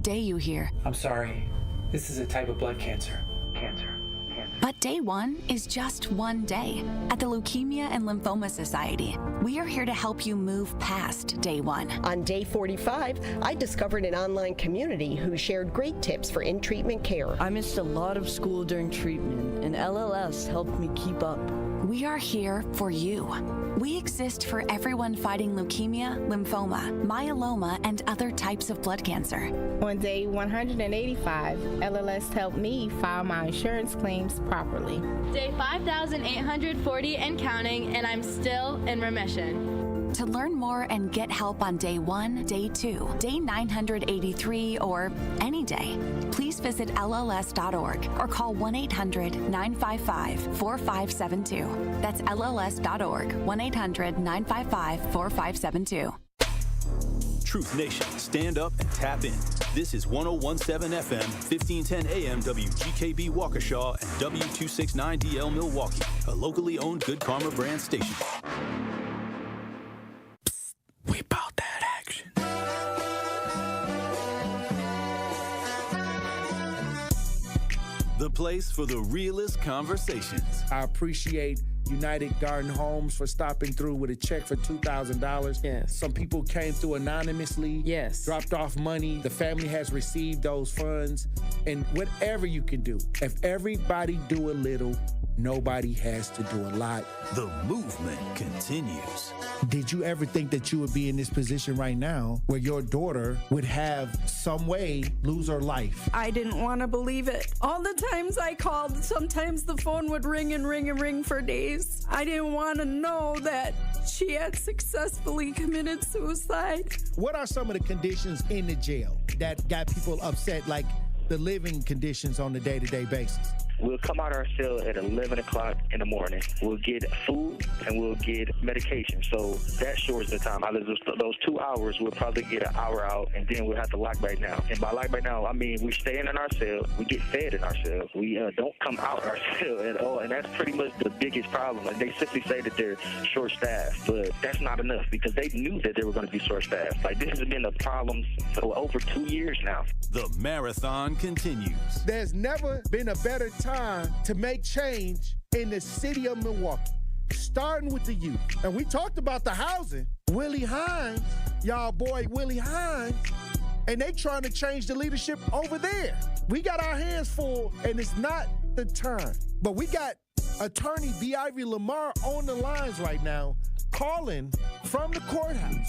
day you hear, I'm sorry, this is a type of blood cancer. But day one is just one day. At the Leukemia and Lymphoma Society, we are here to help you move past day one. On day 45, I discovered an online community who shared great tips for in-treatment care. I missed a lot of school during treatment, and LLS helped me keep up. We are here for you. We exist for everyone fighting leukemia, lymphoma, myeloma, and other types of blood cancer. On day 185, LLS helped me file my insurance claims properly. Day 5,840 and counting, and I'm still in remission. To learn more and get help on day 1, day 2, day 983, or any day, please visit LLS.org or call 1-800-955-4572. That's LLS.org, 1-800-955-4572. Truth Nation, stand up and tap in. This is 101.7 FM, 1510 AM WGKB Waukesha and W269DL Milwaukee, a locally owned Good Karma brand station. We bought that action. The place for the realest conversations. I appreciate United Garden Homes for stopping through with a check for $2,000. Yes. Some people came through anonymously. Yes. Dropped off money. The family has received those funds. And whatever you can do, if everybody do a little, nobody has to do a lot. The movement continues. Did you ever think that you would be in this position right now where your daughter would have some way lose her life? I didn't want to believe it. All the times I called, sometimes the phone would ring and ring and ring for days. I didn't want to know that she had successfully committed suicide. What are some of the conditions in the jail that got people upset, like the living conditions on a day-to-day basis? We'll come out our cell at 11 o'clock in the morning. We'll get food and we'll get medication. So that shortens the time. Out of those 2 hours, we'll probably get an hour out, and then we'll have to lock back down. And by lock back down, I mean we're staying in our cell. We get fed in our cell. We don't come out our cell at all, and that's pretty much the biggest problem. Like, they simply say that they're short-staffed, but that's not enough because they knew that they were going to be short-staffed. Like, this has been a problem for over 2 years now. The marathon continues. There's never been a better time to make change in the city of Milwaukee, starting with the youth. And we talked about the housing. Willie Hines, y'all boy Willie Hines, and they trying to change the leadership over there. We got our hands full, and it's not the time. But we got attorney B. Ivy Lamar on the lines right now, calling from the courthouse.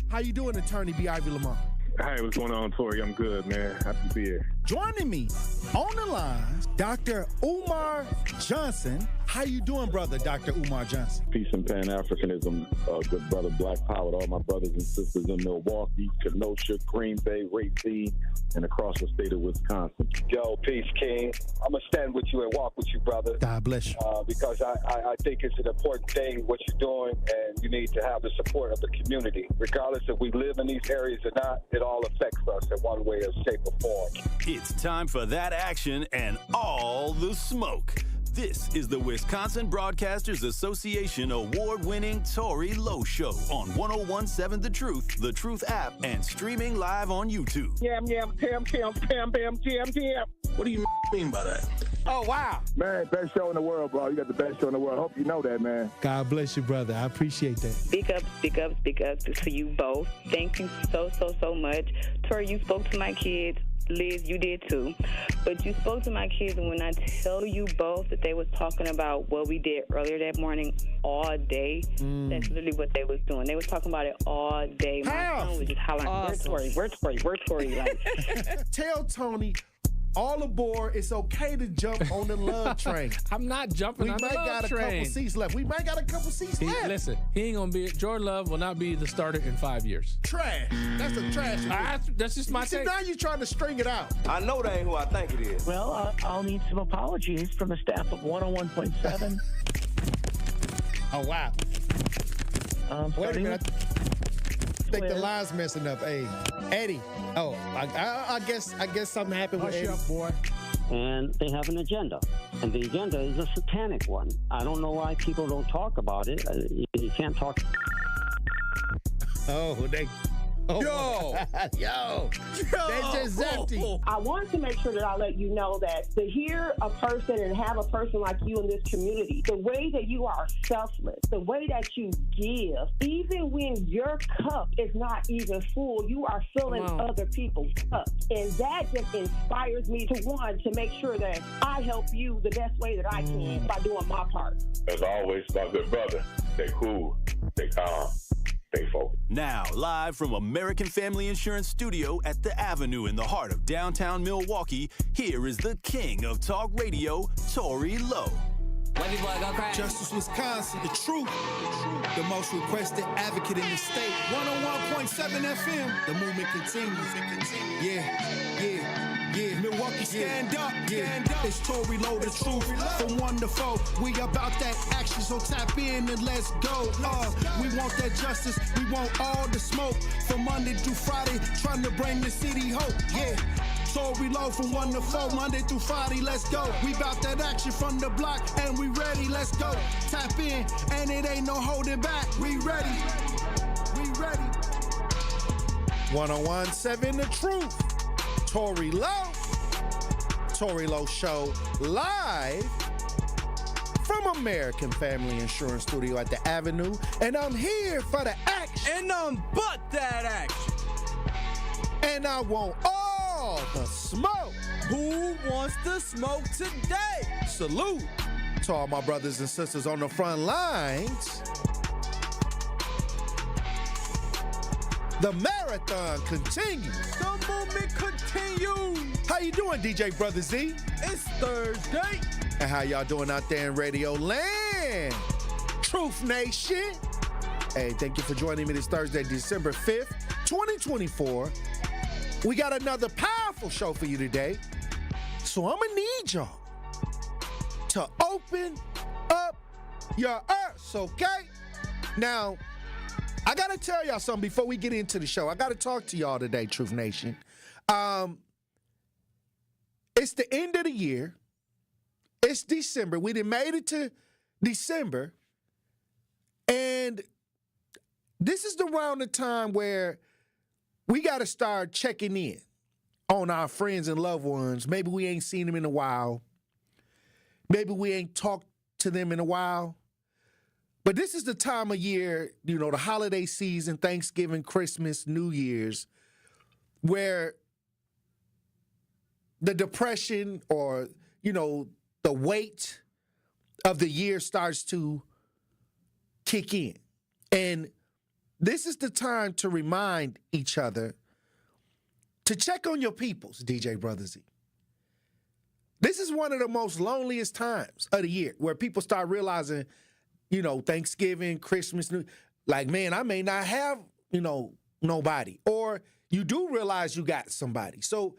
How you doing, attorney B. Ivy Lamar? Hey, what's going on, Tory? I'm good, man. Happy to be here. Joining me on the line, Dr. Umar Johnson. How you doing, brother, Dr. Umar Johnson? Peace and Pan-Africanism, good brother, Black Power, to all my brothers and sisters in Milwaukee, Kenosha, Green Bay, Racine, and across the state of Wisconsin. Yo, peace, King. I'm going to stand with you and walk with you, brother. God bless you. Because I think it's an important thing, what you're doing, and you need to have the support of the community. Regardless if we live in these areas or not, it all affects us in one way or shape or form. It's time for that action and all the smoke. This is the Wisconsin Broadcasters Association award-winning Tory Lowe Show on 101.7 The Truth app, and streaming live on YouTube. Yam, pam, jam. What do you mean by that? Oh, wow. Man, best show in the world, bro. You got the best show in the world. Hope you know that, man. God bless you, brother. I appreciate that. Speak up to you both. Thank you so much. Tory, you spoke to my kids. Liz, you did too. But you spoke to my kids, and when I tell you both that they was talking about what we did earlier that morning all day, that's literally what they was doing. They was talking about it all day. My son was just hollering, awesome. Where's Tory? Like, tell Tony, all aboard. It's okay to jump on the love train. I'm not jumping on the love train. We might got a couple seats left. left. Listen, he ain't going to be, Jordan Love will not be the starter in 5 years. Trash. That's a trash. That's just my take. Now you're trying to string it out. I know that ain't who I think it is. Well, I'll need some apologies from the staff of 101.7. Oh, wow. Wait a minute. I think the line's messing up. Hey, Eddie. Oh, I guess something happened with Eddie. Hush up, boy. And they have an agenda. And the agenda is a satanic one. I don't know why people don't talk about it. You can't talk. Oh, Yo. They just empty. I want to make sure that I let you know that to hear a person and have a person like you in this community, the way that you are selfless, the way that you give, even when your cup is not even full, you are filling other people's cups. And that just inspires me to make sure that I help you the best way that I can by doing my part. As always, my good brother, stay cool, stay calm, stay focused. Now, live from American Family Insurance Studio at the Avenue in the heart of downtown Milwaukee, here is the king of talk radio, Tory Lowe. Justice, Wisconsin, the truth, the most requested advocate in the state. 101.7 FM, the movement continues. Yeah. Milwaukee, stand up. It's Tory Lowe, the truth. From 1 to 4, we about that action, so tap in and let's go. We want that justice, we want all the smoke. From Monday through Friday, trying to bring the city hope. Yeah. Tory Lowe from 1 to 4, Monday through Friday, let's go. We bout that action from the block, and we ready, let's go. Tap in, and it ain't no holding back. We ready. 101.7 The Truth. Tory Lowe. Tory Lowe Show live from American Family Insurance Studio at the Avenue. And I'm here for the action. And I'm but that action. And I want all the smoke. Who wants the smoke today? Salute to all my brothers and sisters on the front lines. The marathon continues. The movement continues. How you doing, DJ Brother Z? It's Thursday. And how y'all doing out there in Radio Land? Truth Nation. Hey, thank you for joining me this Thursday, December 5th, 2024. We got another powerful show for you today. So I'm gonna need y'all to open up your ears, okay? Now, I gotta tell y'all something before we get into the show. I gotta talk to y'all today, Truth Nation. It's the end of the year. It's December. We done made it to December. And this is around the time where we gotta start checking in on our friends and loved ones. Maybe we ain't seen them in a while. Maybe we ain't talked to them in a while. But this is the time of year, you know, the holiday season, Thanksgiving, Christmas, New Year's, where the depression or, you know, the weight of the year starts to kick in. And this is the time to remind each other to check on your peoples, DJ Brother Z. This is one of the most loneliest times of the year where people start realizing, you know, Thanksgiving, Christmas, like, man, I may not have, you know, nobody. Or you do realize you got somebody. So,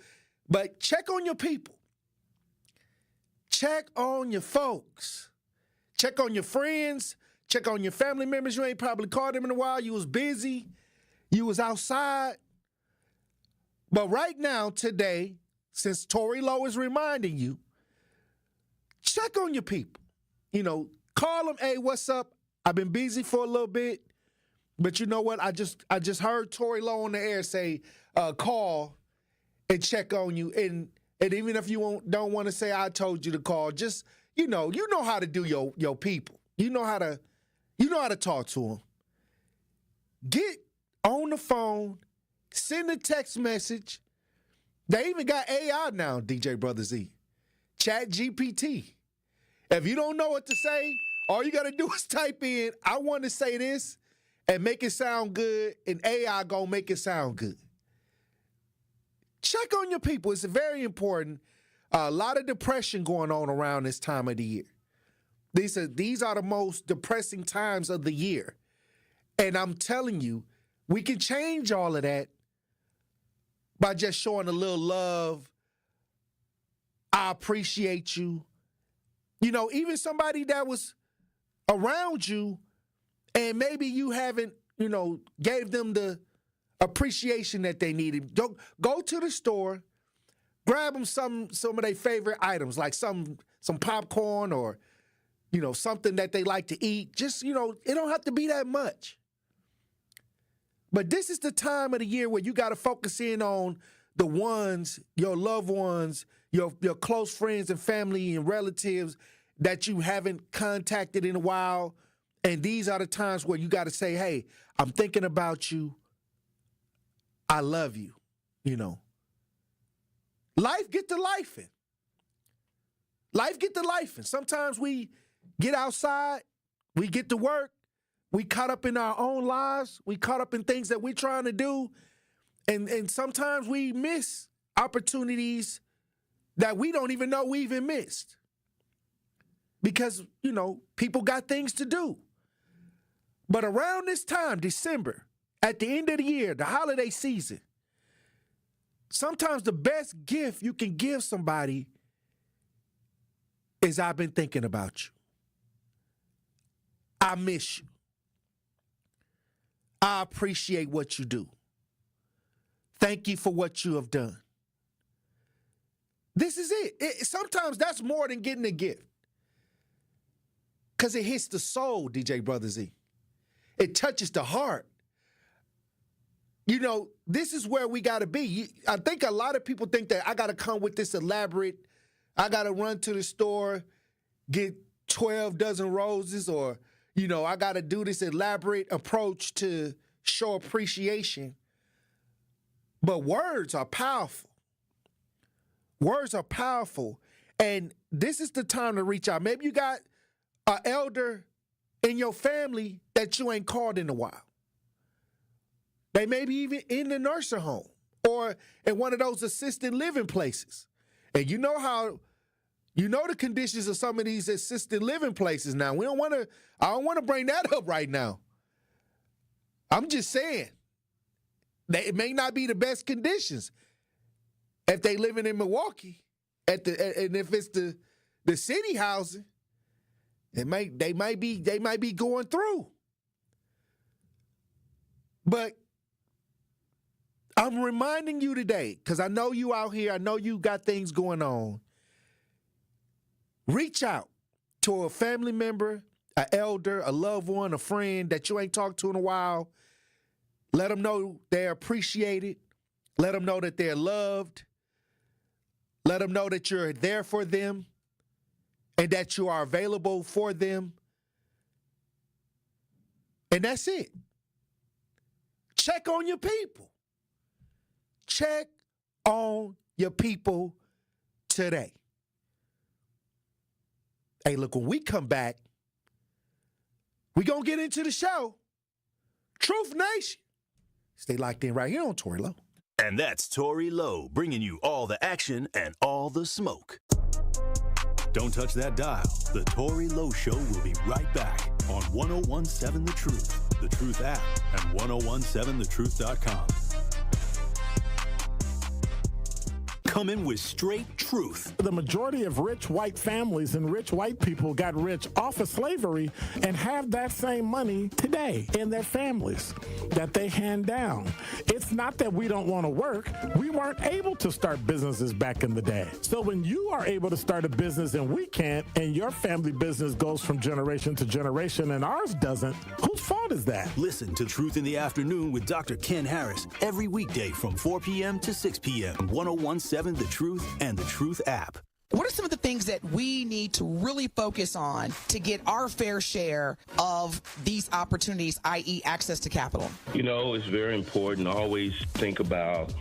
but check on your people. Check on your folks. Check on your friends. Check on your family members. You ain't probably called them in a while. You was busy. You was outside. But right now, today, since Tory Lowe is reminding you, check on your people. You know, call them, hey, what's up? I've been busy for a little bit, but you know what? I just heard Tory Lowe on the air say, call and check on you. And even if you don't want to say I told you to call, just, you know how to do your people. You know how to talk to them. Get on the phone, send a text message. They even got AI now, DJ Brother Z. Chat GPT. If you don't know what to say, all you got to do is type in, I want to say this, and make it sound good, and AI gonna make it sound good. Check on your people. It's very important. A lot of depression going on around this time of the year. These are the most depressing times of the year. And I'm telling you, we can change all of that by just showing a little love. I appreciate you. You know, even somebody that was around you and maybe you haven't, you know, gave them the appreciation that they needed. Don't go to the store, grab them some of their favorite items, like some popcorn or, you know, something that they like to eat. Just, you know, it don't have to be that much. But this is the time of the year where you got to focus in on the ones, your loved ones, your close friends and family and relatives that you haven't contacted in a while. And these are the times where you got to say, hey, I'm thinking about you. I love you, you know. Life get to lifing. Life get to lifing. Sometimes we get outside, we get to work, we caught up in our own lives, we caught up in things that we're trying to do, and sometimes we miss opportunities that we don't even know we even missed. Because, you know, people got things to do. But around this time, December, at the end of the year, the holiday season, sometimes the best gift you can give somebody is I've been thinking about you. I miss you. I appreciate what you do. Thank you for what you have done. This is it. Sometimes that's more than getting a gift. Because it hits the soul, DJ Brother Z. It touches the heart. You know, this is where we got to be. I think a lot of people think that I got to come with this elaborate, I got to run to the store, get 12 dozen roses, or, you know, I got to do this elaborate approach to show appreciation. But words are powerful. Words are powerful. And this is the time to reach out. Maybe you got an elder in your family that you ain't called in a while. They may be even in the nursing home or in one of those assisted living places. And you know the conditions of some of these assisted living places now. I don't want to bring that up right now. I'm just saying that it may not be the best conditions if they living in Milwaukee and if it's the city housing. They might be going through. But I'm reminding you today, because I know you out here, I know you got things going on. Reach out to a family member, an elder, a loved one, a friend that you ain't talked to in a while. Let them know they're appreciated. Let them know that they're loved. Let them know that you're there for them and that you are available for them. And that's it. Check on your people. Check on your people today. Hey, look, when we come back, we're going to get into the show. Truth Nation. Stay locked in right here on Tory Lowe. And that's Tory Lowe, bringing you all the action and all the smoke. Don't touch that dial. The Tory Lowe Show will be right back on 1017 The Truth, The Truth app, and 1017thetruth.com. Coming with straight truth. The majority of rich white families and rich white people got rich off of slavery and have that same money today in their families that they hand down. It's not that we don't want to work. We weren't able to start businesses back in the day. So when you are able to start a business and we can't, and your family business goes from generation to generation and ours doesn't, whose fault is that? Listen to Truth in the Afternoon with Dr. Ken Harris every weekday from 4 p.m. to 6 p.m. 1017 The Truth and The Truth app. What are some of the things that we need to really focus on to get our fair share of these opportunities, i.e. access to capital? You know, it's very important to always think about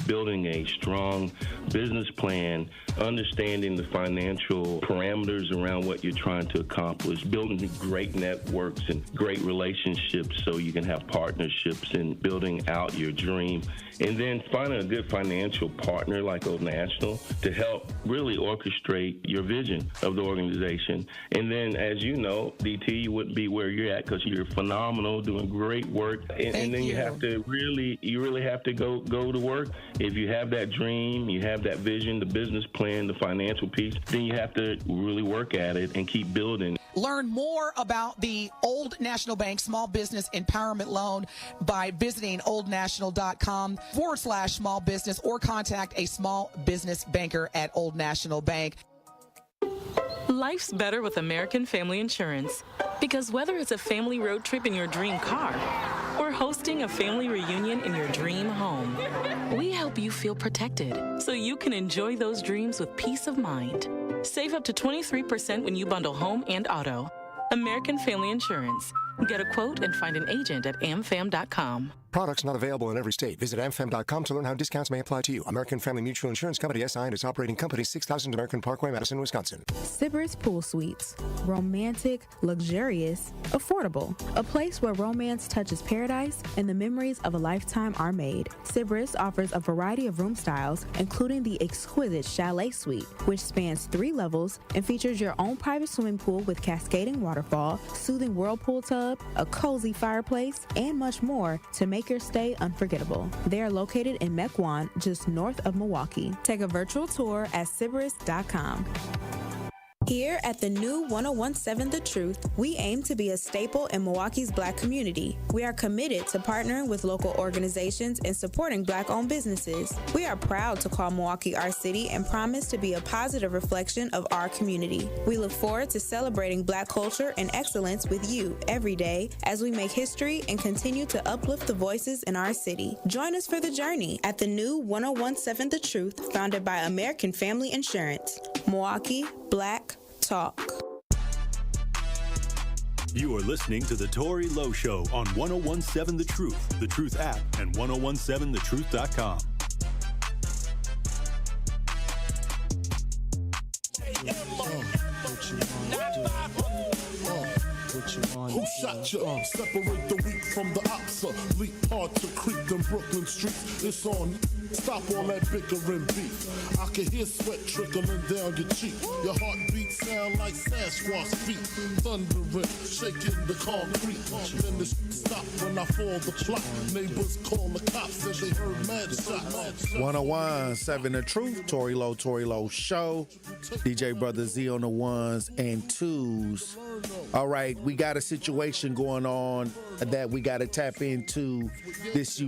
building a strong business plan, understanding the financial parameters around what you're trying to accomplish, building great networks and great relationships so you can have partnerships and building out your dream. And then finding a good financial partner like Old National to help really orchestrate your vision of the organization. And then, as you know, DT, you wouldn't be where you're at because you're phenomenal, doing great work. And then you have to really have to go to work. If you have that dream, you have that vision, the business plan, the financial piece, then you have to really work at it and keep building. Learn more about the Old National Bank Small Business Empowerment Loan by visiting oldnational.com/small business or contact a small business banker at Old National Bank. Life's better with American Family Insurance because whether it's a family road trip in your dream car or or hosting a family reunion in your dream home. We help you feel protected so you can enjoy those dreams with peace of mind. Save up to 23% when you bundle home and auto. American Family Insurance. Get a quote and find an agent at amfam.com. Products not available in every state. Visit amfam.com to learn how discounts may apply to you. American Family Mutual Insurance Company, SI, and its operating company, 6000 American Parkway, Madison, Wisconsin. Sybaris Pool Suites. Romantic, luxurious, affordable. A place where romance touches paradise and the memories of a lifetime are made. Sybaris offers a variety of room styles, including the exquisite Chalet Suite, which spans 3 levels and features your own private swimming pool with cascading waterfall, soothing whirlpool tub, a cozy fireplace, and much more to make your stay unforgettable. They are located in Mequon, just north of Milwaukee. Take a virtual tour at Sybaris.com. Here at the new 1017 The Truth, we aim to be a staple in Milwaukee's Black community. We are committed to partnering with local organizations and supporting Black-owned businesses. We are proud to call Milwaukee our city and promise to be a positive reflection of our community. We look forward to celebrating Black culture and excellence with you every day as we make history and continue to uplift the voices in our city. Join us for the journey at the new 1017 The Truth, founded by American Family Insurance. Milwaukee Black Talk. You are listening to the Tory Lowe Show on 1017 The Truth app, and 1017thetruth.com. Who shot you? Separate the weak from the ops. Leap hard to creep them Brooklyn streets. It's on. Stop all that bickering beef. I can hear sweat trickling down your cheek. Your heartbeat sound like Sasquatch feet. Thundering, shaking the concrete. Then the stop when I fall the plot. Neighbors call the cops as they heard mad shots. 1017 The Truth, Tory Lowe Show. DJ Brother Z on the ones and twos. All right, we got a situation going on that we got to tap into. This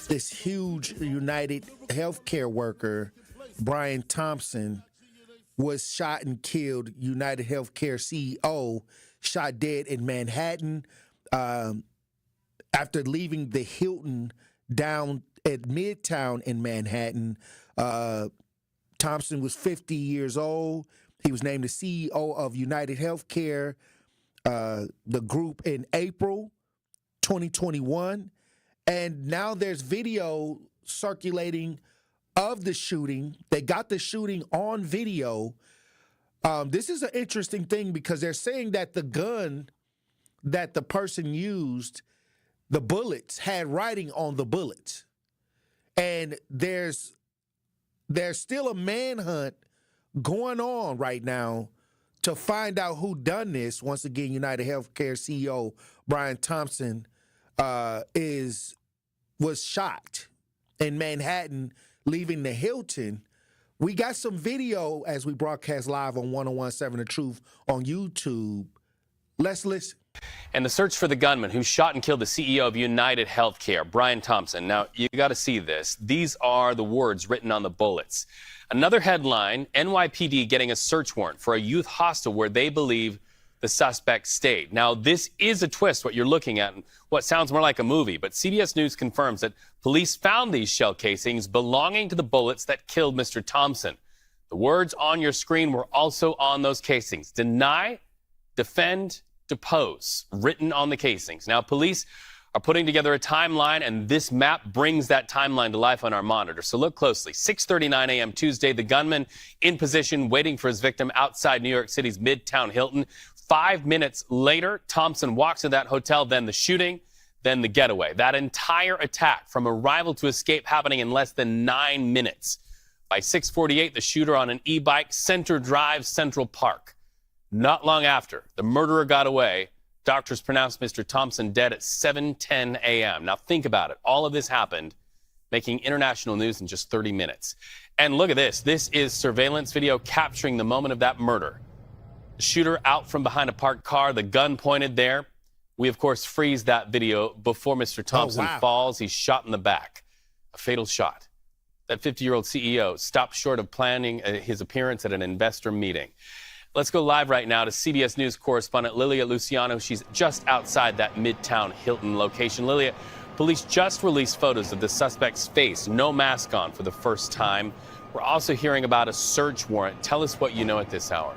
this huge United healthcare worker, Brian Thompson, was shot and killed. United Healthcare CEO shot dead in Manhattan after leaving the Hilton down at Midtown in Manhattan. Thompson was 50 years old. He was named the CEO of United Healthcare, the group, in April 2021. And now there's video circulating of the shooting. They got the shooting on video. This is an interesting thing because they're saying that the gun that the person used, the bullets, had writing on the bullets. And there's still a manhunt going on right now to find out who done this. Once again, United Healthcare CEO Brian Thompson was shot in Manhattan, leaving the Hilton. We got some video as we broadcast live on 1017 The Truth on YouTube. Let's listen. And the search for the gunman who shot and killed the CEO of United Healthcare, Brian Thompson. Now, you got to see this. These are the words written on the bullets. Another headline, NYPD getting a search warrant for a youth hostel where they believe the suspect stayed. Now, this is a twist, what you're looking at, and what sounds more like a movie. But CBS News confirms that police found these shell casings belonging to the bullets that killed Mr. Thompson. The words on your screen were also on those casings. Deny, defend, depose, written on the casings. Now, police are putting together a timeline, and this map brings that timeline to life on our monitor. So look closely. 6:39 a.m. Tuesday, the gunman in position, waiting for his victim outside New York City's Midtown Hilton. 5 minutes later, Thompson walks to that hotel, then the shooting, then the getaway. That entire attack from arrival to escape happening in less than 9 minutes. By 6:48, the shooter on an e-bike, Center Drive, Central Park. Not long after, the murderer got away. Doctors pronounced Mr. Thompson dead at 7:10 a.m. Now think about it. All of this happened, making international news in just 30 minutes. And look at this. This is surveillance video capturing the moment of that murder. The shooter out from behind a parked car, the gun pointed there. We, of course, freeze that video before Mr. Thompson falls. He's shot in the back. A fatal shot. That 50-year-old CEO stopped short of planning his appearance at an investor meeting. Let's go live right now to CBS News correspondent Lilia Luciano. She's just outside that Midtown Hilton location. Lilia, police just released photos of the suspect's face, no mask on, for the first time. We're also hearing about a search warrant. Tell us what you know at this hour.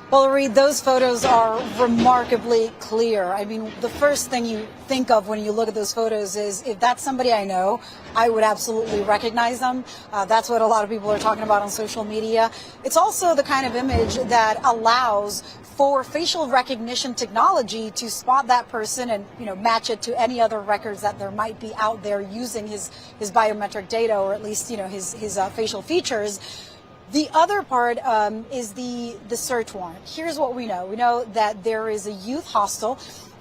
Well, Reed, those photos are remarkably clear. I mean, the first thing you think of when you look at those photos is, if that's somebody I know, I would absolutely recognize them. That's what a lot of people are talking about on social media. It's also the kind of image that allows for facial recognition technology to spot that person and, match it to any other records that there might be out there using his biometric data, or at least, his facial features. The other part is the search warrant. Here's what we know. We know that there is a youth hostel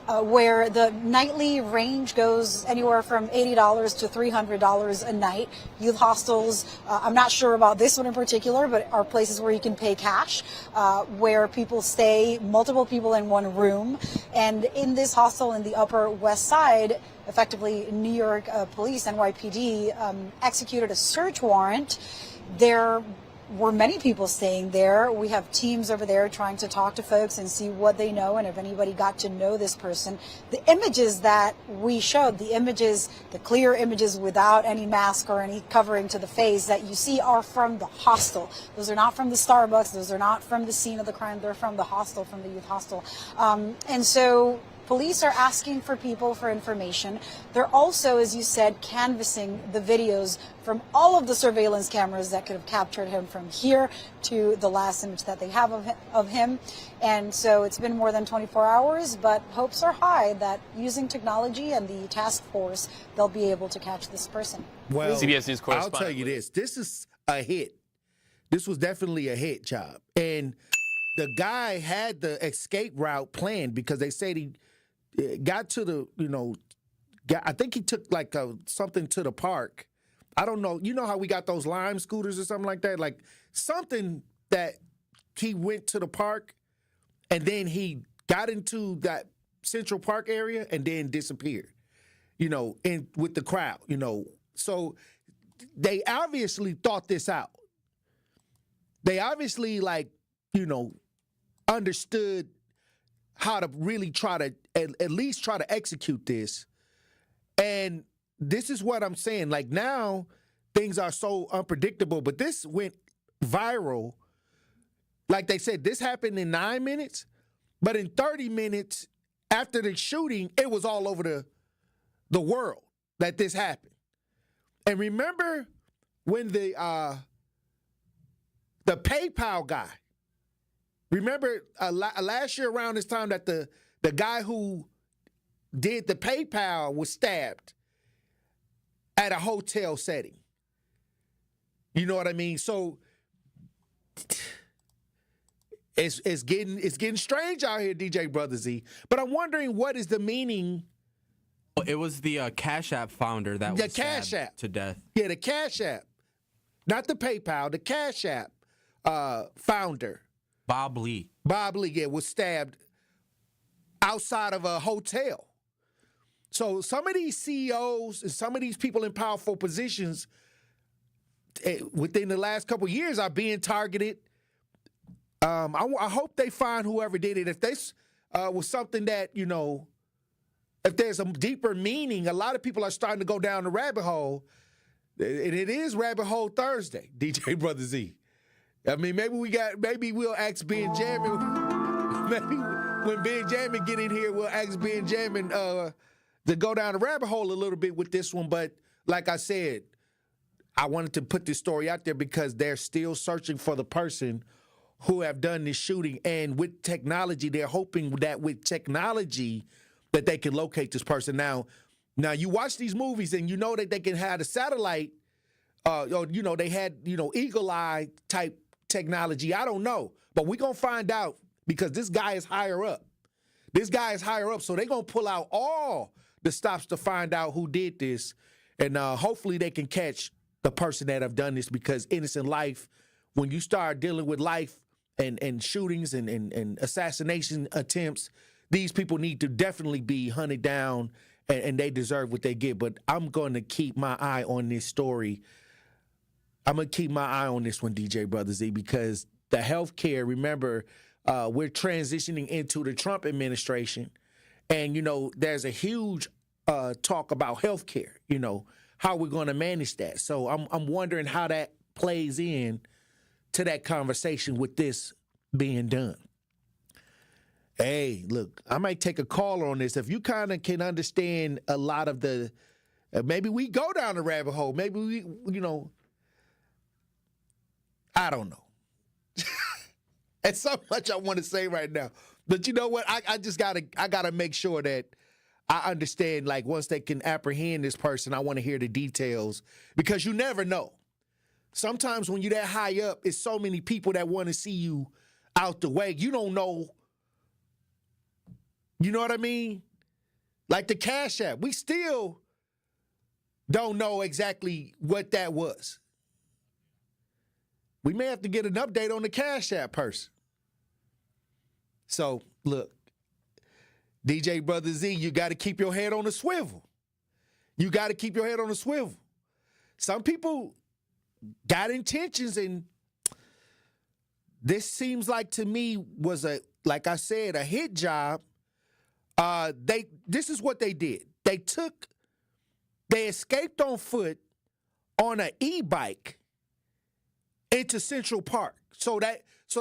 where the nightly range goes anywhere from $80 to $300 a night. Youth hostels, I'm not sure about this one in particular, but are places where you can pay cash, where people stay, multiple people in one room. And in this hostel in the Upper West Side, effectively New York police, NYPD, executed a search warrant. There were many people staying there. We have teams over there trying to talk to folks and see what they know and if anybody got to know this person. The images that we showed, the clear images without any mask or any covering to the face that you see, are from the hostel. Those are not from the Starbucks. Those are not from the scene of the crime. They're from the hostel, from the youth hostel. And so police are asking for people for information. They're also, as you said, canvassing the videos from all of the surveillance cameras that could have captured him from here to the last image that they have of him. And so it's been more than 24 hours, but hopes are high that using technology and the task force, they'll be able to catch this person. Well, CBS News correspondent. I'll tell you this. This is a hit. This was definitely a hit job. And the guy had the escape route planned, because they said he got to the, I think he took like something to the park. I don't know. You know how we got those Lime scooters or something like that? Like something that he went to the park and then he got into that Central Park area and then disappeared, and with the crowd, So they obviously thought this out. They obviously understood how to really try to at least try to execute this. And this is what I'm saying. Like, now things are so unpredictable, but this went viral. Like they said, this happened in 9 minutes, but in 30 minutes after the shooting, it was all over the world that this happened. And remember when the PayPal guy, remember last year around this time that the guy who did the PayPal was stabbed at a hotel setting. You know what I mean? So it's getting strange out here, DJ Brother Z. But I'm wondering, what is the meaning? It was the Cash App founder that was stabbed to death. Yeah, the Cash App, not the PayPal. The Cash App founder. Bob Lee, was stabbed outside of a hotel. So some of these CEOs and some of these people in powerful positions within the last couple of years are being targeted. I hope they find whoever did it. If this was something that, if there's a deeper meaning, a lot of people are starting to go down the rabbit hole. And it is Rabbit Hole Thursday, DJ Brother Z. I mean, maybe we'll ask Ben Jammin. Maybe when Ben Jammin get in here, we'll ask Ben Jammin to go down the rabbit hole a little bit with this one. But like I said, I wanted to put this story out there because they're still searching for the person who have done this shooting. And with technology, they're hoping that with technology that they can locate this person. Now you watch these movies and you know that they can have a satellite, or, they had, eagle eye type technology. I don't know, but we're going to find out because this guy is higher up. So they're going to pull out all the stops to find out who did this. And hopefully they can catch the person that have done this, because innocent life, when you start dealing with life and shootings and assassination attempts, these people need to definitely be hunted down, and they deserve what they get. But I'm going to keep my eye on this story I'm going to keep my eye on this one, DJ Brother Z, because the healthcare, remember, we're transitioning into the Trump administration. And, there's a huge talk about healthcare, how we're going to manage that. So I'm wondering how that plays in to that conversation with this being done. Hey, look, I might take a call on this. If you kind of can understand a lot of the, maybe we go down the rabbit hole. Maybe we, I don't know. It's so much I want to say right now. But you know what? I gotta make sure that I understand, like, once they can apprehend this person, I want to hear the details, because you never know. Sometimes when you're that high up, it's so many people that want to see you out the way. You don't know. You know what I mean? Like the Cash App. We still don't know exactly what that was. We may have to get an update on the Cash App person. So, look, DJ Brother Z, you got to keep your head on the swivel. You got to keep your head on the swivel. Some people got intentions, and this seems like, to me, was like I said, a hit job. This is what they did. They escaped on foot on an e-bike into Central Park. So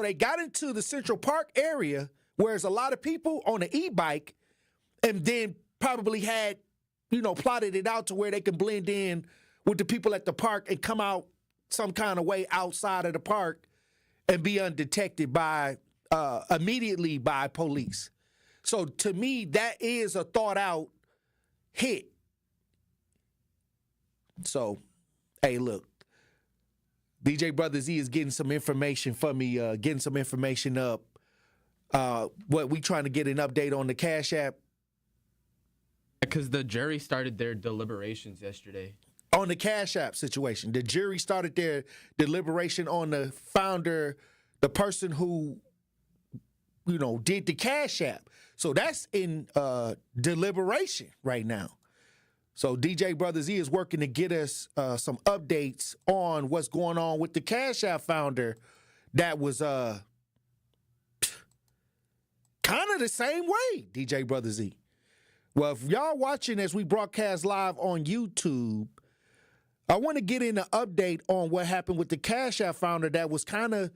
they got into the Central Park area where there's a lot of people on an e-bike, and then probably had, plotted it out to where they can blend in with the people at the park and come out some kind of way outside of the park and be undetected immediately by police. So to me, that is a thought out hit. So, hey, look, DJ Brother Z is getting some information for me, getting some information up. What we trying to get an update on the Cash App? Because the jury started their deliberations yesterday. On the Cash App situation. The jury started their deliberation on the founder, the person who, did the Cash App. So that's in deliberation right now. So DJ Brother Z is working to get us some updates on what's going on with the Cash App founder that was kind of the same way, DJ Brother Z. Well, if y'all watching as we broadcast live on YouTube, I want to get in an update on what happened with the Cash App founder that was kind of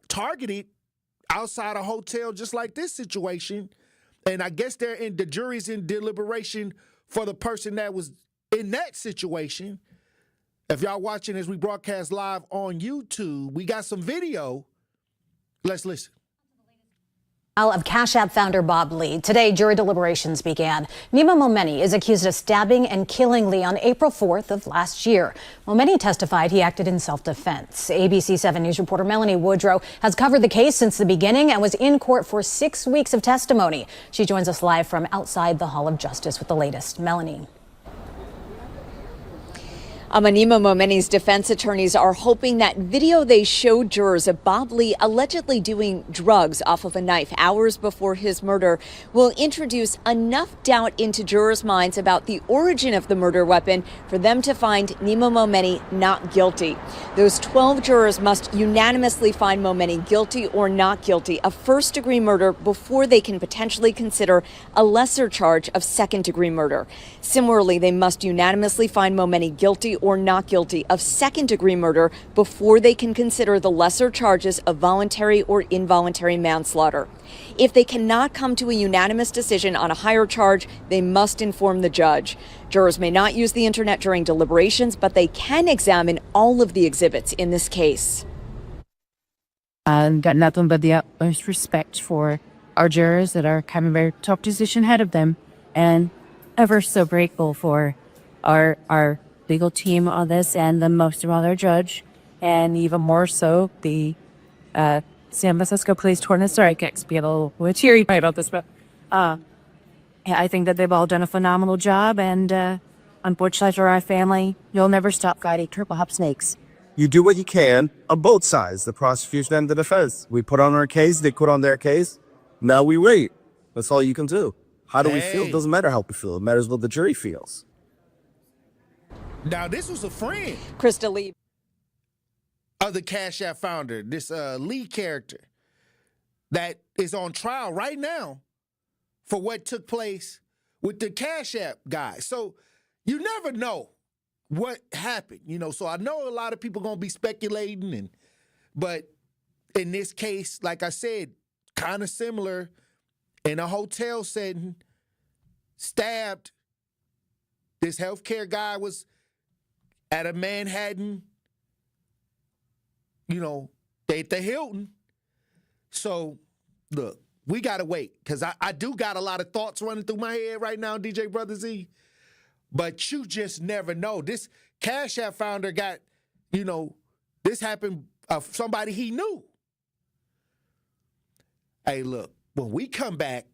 targeted outside a hotel, just like this situation. And I guess the jury's in deliberation for the person that was in that situation. If y'all watching as we broadcast live on YouTube, we got some video. Let's listen. Of Cash App founder Bob Lee. Today, jury deliberations began. Nima Momeni is accused of stabbing and killing Lee on April 4th of last year. Momeni testified he acted in self-defense. ABC 7 News reporter Melanie Woodrow has covered the case since the beginning and was in court for 6 weeks of testimony. She joins us live from outside the Hall of Justice with the latest. Melanie. Nima Momeni's defense attorneys are hoping that video they showed jurors of Bob Lee allegedly doing drugs off of a knife hours before his murder will introduce enough doubt into jurors' minds about the origin of the murder weapon for them to find Nima Momeni not guilty. Those 12 jurors must unanimously find Momeni guilty or not guilty of first-degree murder before they can potentially consider a lesser charge of second-degree murder. Similarly, they must unanimously find Momeni guilty or not guilty of second-degree murder before they can consider the lesser charges of voluntary or involuntary manslaughter. If they cannot come to a unanimous decision on a higher charge, they must inform the judge. Jurors may not use the internet during deliberations, but they can examine all of the exhibits in this case. I've got nothing but the utmost respect for our jurors that are coming very top decision ahead of them, and ever so grateful for our legal team on this, and the most of all our judge, and even more so the San Francisco Police Tornado. Sorry, I can't be a little teary about this, but yeah, I think that they've all done a phenomenal job, and unfortunately for our family, you'll never stop fighting triple hop snakes. You do what you can on both sides, the prosecution and the defense. We put on our case, they put on their case. Now we wait. That's all you can do. How do we feel? It doesn't matter how we feel. It matters what the jury feels. Now, this was a friend. Krista Lee. of the Cash App founder, this Lee character that is on trial right now for what took place with the Cash App guy. So you never know what happened, So I know a lot of people going to be speculating, but in this case, like I said, kind of similar, in a hotel setting, stabbed. This healthcare guy was at a Manhattan, at the Hilton. So, look, we got to wait because I do got a lot of thoughts running through my head right now, DJ Brother Z. But you just never know. This Cash App founder got, this happened of somebody he knew. Hey, look, when we come back,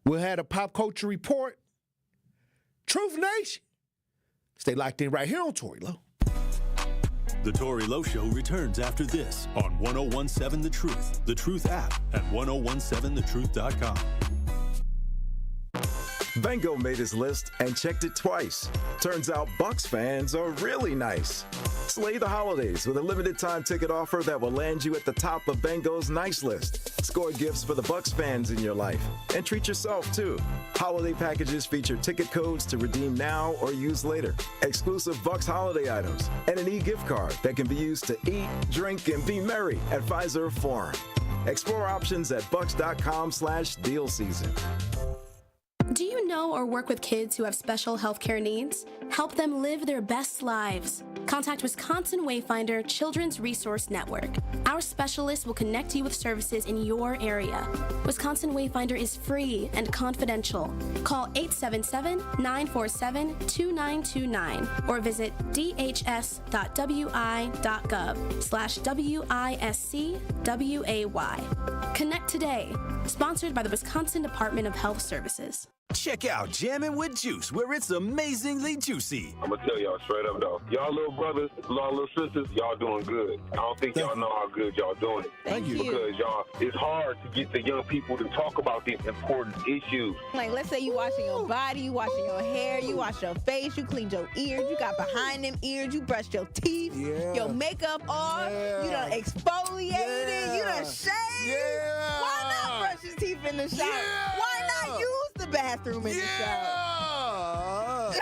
we'll have a pop culture report. Truth Nation. Stay locked in right here on Tory Lowe. The Tory Lowe Show returns after this on 1017 The Truth app, and 1017thetruth.com. Bengo made his list and checked it twice. Turns out Bucks fans are really nice. Slay the holidays with a limited time ticket offer that will land you at the top of Bengo's nice list. Score gifts for the Bucks fans in your life and treat yourself too. Holiday packages feature ticket codes to redeem now or use later, exclusive Bucks holiday items, and an e-gift card that can be used to eat, drink, and be merry at Pfizer Forum. Explore options at bucks.com/deal season. Do you know or work with kids who have special healthcare needs? Help them live their best lives. Contact Wisconsin Wayfinder Children's Resource Network. Our specialists will connect you with services in your area. Wisconsin Wayfinder is free and confidential. Call 877-947-2929 or visit dhs.wi.gov/WISCWAY. Connect today. Sponsored by the Wisconsin Department of Health Services. Check out Jammin' with Juice, where it's amazingly juicy. I'm going to tell y'all straight up, though. Y'all little brothers, y'all little sisters, y'all doing good. I don't think y'all know how good y'all doing it. Thank you. Because it's hard to get the young people to talk about these important issues. Like, let's say you washing your body, you washing your hair, you wash your face, you cleaned your ears, you got behind them ears, you brushed your teeth, your makeup off, you done exfoliated, you done shaved. Why not brush your teeth in the shower? Why not use the bathroom in the shower?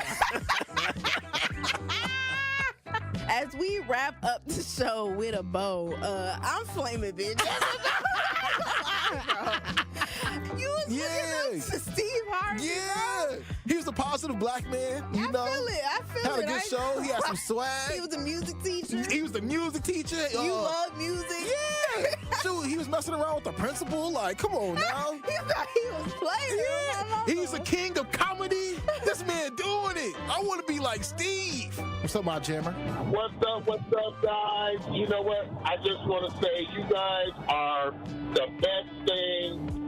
As we wrap up the show with a bow, I'm flaming, bitch. You was looking up to Steve Harvey. Yeah. He was a positive black man, I feel it. Had a good show. He had some swag. He was a music teacher. He was the music teacher. You love music. Yeah. Shoot, he was messing around with the principal. Like, come on now. He thought he was playing. Yeah. He's a king of comedy. This man doing it. I want to be like Steve. What's up, my jammer? What's up, guys? You know what? I just want to say you guys are the best thing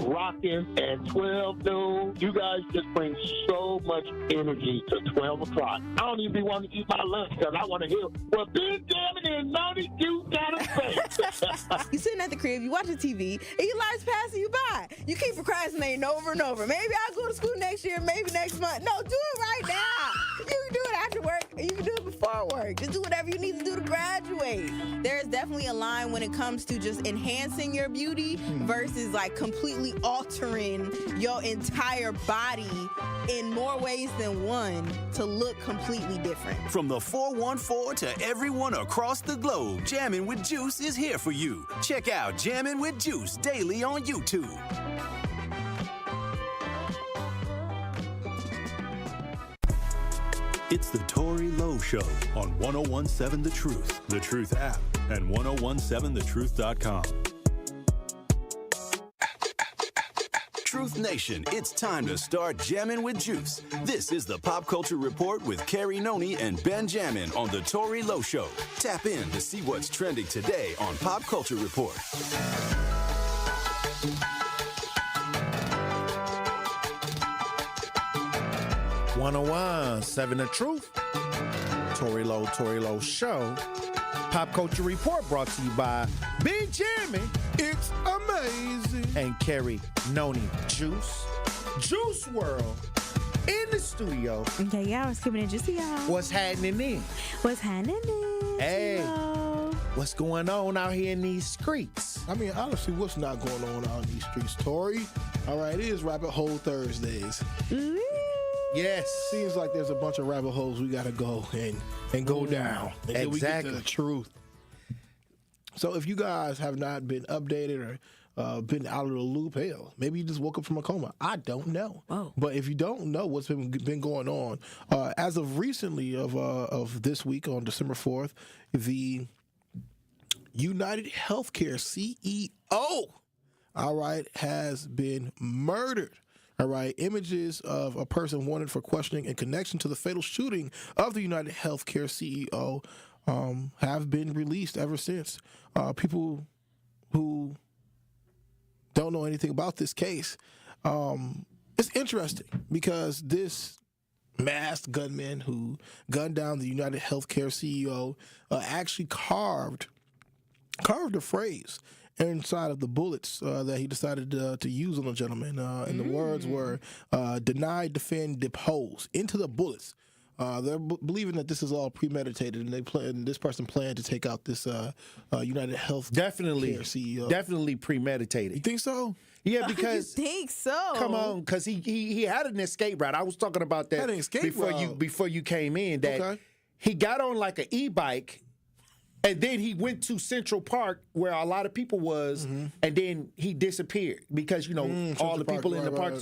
rocking at 12 noon. You guys just bring so much energy to 12 o'clock. I don't even want to eat my lunch because I want to hear what Big Jammin' and Naughty Juice got to say. You sitting at the crib, you watching TV, and your life's passing you by. You keep procrastinating over and over. Maybe I'll go to school next year, maybe next month. No, do it right now. You can do it after work, or you can do it before work. Just do whatever you need to do to graduate. There is definitely a line when it comes to just enhancing your beauty versus like completely altering your entire body in more ways than one to look completely different. From the 414 to everyone across the globe, Jammin' with Juice is here for you. Check out Jammin' with Juice daily on YouTube. It's the Tory Lowe Show on 1017 The Truth app, and 1017thetruth.com. Truth Nation, it's time to start jamming with Juice. This is the Pop Culture Report with Carrie Noni and Ben Jammin' on the Tory Lowe Show. Tap in to see what's trending today on Pop Culture Report. 1017 The Truth. Tory Lowe Show. Pop Culture Report brought to you by Big Jammin'. It's amazing. And Carrie Noni Juice. Juice World in the studio. Okay, y'all, it's coming in just y'all. What's happening in? What's happening in? Hey. what's going on out here in these streets. I mean, honestly, what's not going on out in these streets, Tory? All right, it is Rabbit Hole Thursdays. Yes. Seems like there's a bunch of rabbit holes we got to go and go down until we get to the truth. So if you guys have not been updated or been out of the loop, hell, maybe you just woke up from a coma. I don't know. Oh. But if you don't know what's been going on, as of recently of this week on December 4th, the United Healthcare CEO, all right, has been murdered. All right, images of a person wanted for questioning in connection to the fatal shooting of the United Healthcare CEO have been released ever since. People who don't know anything about this case, it's interesting because this masked gunman who gunned down the United Healthcare CEO actually carved a phrase inside of the bullets that he decided to use on the gentleman. And the words were, deny, defend, depose, into the bullets. They're believing that this is all premeditated, and this person planned to take out this United Health CEO. Definitely premeditated. You think so? Yeah, because you think so? Come on, because he had an escape route. I was talking about that before you came in. That he got on like an e-bike. And then he went to Central Park where a lot of people was, and then he disappeared because, all the people in the park.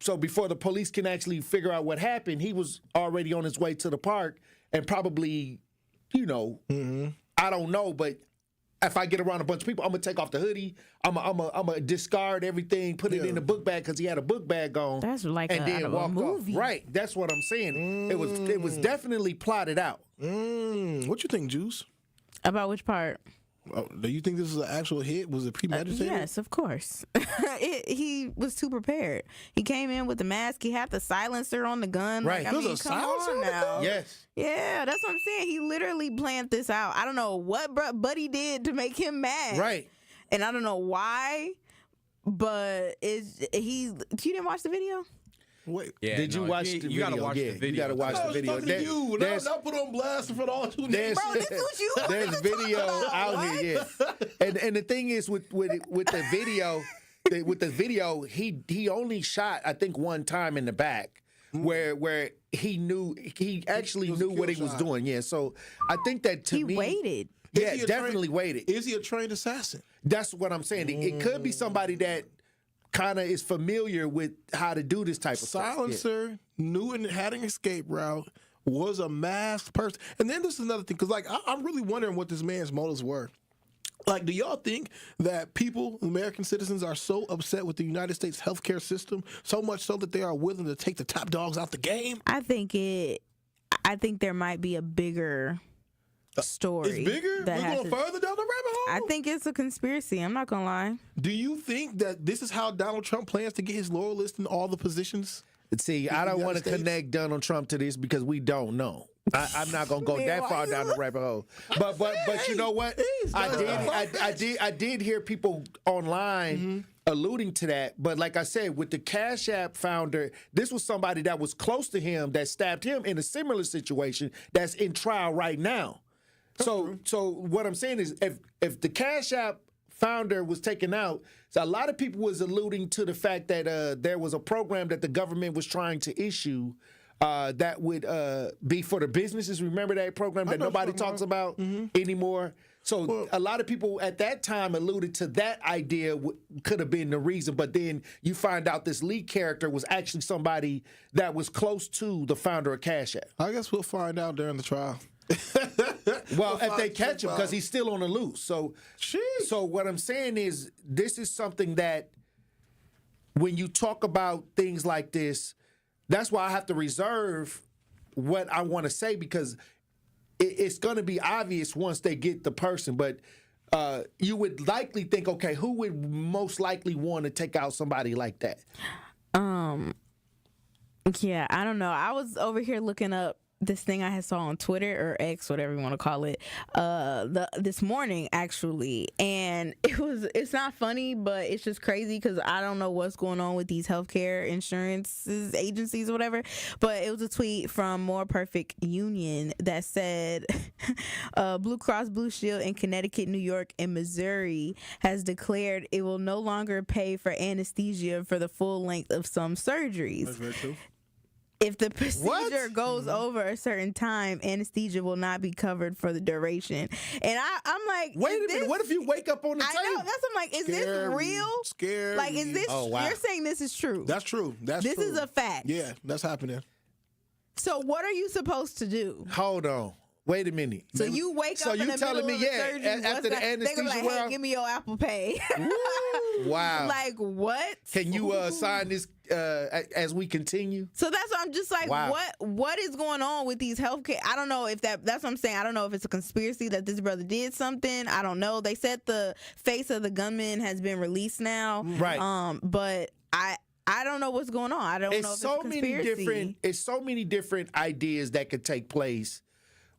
So before the police can actually figure out what happened, he was already on his way to the park and probably, I don't know, but if I get around a bunch of people, I'm going to take off the hoodie. I'm gonna discard everything, put it in the book bag because he had a book bag on. That's like and then walk a movie. off. Right. That's what I'm saying. It was definitely plotted out. What you think, Juice? About which part? Do you think this is an actual hit? Was it premeditated? Yes, of course. He was too prepared. He came in with the mask. He had the silencer on the gun. Right. Like, There's a silencer on the gun? Yes. Yeah, that's what I'm saying. He literally planned this out. I don't know what Buddy did to make him mad. Right. And I don't know why, but you didn't watch the video? Wait, did you watch the video? You gotta watch the video. You gotta watch the video. To you. Not put on blast in front of all two niggas. Bro, this is what you There's video out here, yeah. And the thing is with the video, he only shot I think one time in the back where he actually knew what he was doing. Yeah, so I think that to me he waited. Yeah, definitely waited. Is he a trained assassin? That's what I'm saying. It could be somebody that kind of is familiar with how to do this type of silencer, knew and had an escape route, was a masked person. And then this is another thing, because I'm really wondering what this man's motives were. Like, do y'all think that people, American citizens, are so upset with the United States healthcare system, so much so that they are willing to take the top dogs out the game? I think there might be a bigger story. It's bigger? We're going further down the rabbit hole? I think it's a conspiracy. I'm not going to lie. Do you think that this is how Donald Trump plans to get his loyalists in all the positions? See, I don't want to connect Donald Trump to this because we don't know. I'm not gonna go that far down the rabbit hole. But you know what? I did hear people online alluding to that. But like I said, with the Cash App founder, this was somebody that was close to him that stabbed him in a similar situation that's in trial right now. So what I'm saying is, if the Cash App founder was taken out, so a lot of people was alluding to the fact that there was a program that the government was trying to issue that would be for the businesses. Remember that program that nobody talks about anymore? So a lot of people at that time alluded to that idea could have been the reason, but then you find out this lead character was actually somebody that was close to the founder of Cash App. I guess we'll find out during the trial. Well, if they catch him, because he's still on the loose. So what I'm saying is, this is something that when you talk about things like this, that's why I have to reserve what I want to say, because it's going to be obvious once they get the person. But you would likely think, okay, who would most likely want to take out somebody like that? Yeah, I don't know. I was over here looking up this thing I had saw on Twitter or X, whatever you want to call it, this morning actually, and it's not funny, but it's just crazy because I don't know what's going on with these healthcare insurance agencies or whatever. But it was a tweet from More Perfect Union that said, Blue Cross Blue Shield in Connecticut, New York, and Missouri has declared it will no longer pay for anesthesia for the full length of some surgeries. That's very true. If the procedure goes over a certain time, anesthesia will not be covered for the duration. And I'm like, wait a minute. What if you wake up on the table? I know. That's what I'm like. Is this real? Scary. Like, is this? Oh, wow. You're saying this is true? That's true. This is a fact. Yeah, that's happening. So what are you supposed to do? Hold on. Wait a minute. So you wake up in the middle of the surgery, after the anesthesia, they're gonna be like, hey, give me your Apple Pay. Wow. Like, what? Can you sign this as we continue? So that's what I'm just like, wow. What is going on with these healthcare? I don't know if that's what I'm saying. I don't know if it's a conspiracy that this brother did something. I don't know. They said the face of the gunman has been released now. Right. But I don't know what's going on. I don't know if it's a conspiracy. It's so many different ideas that could take place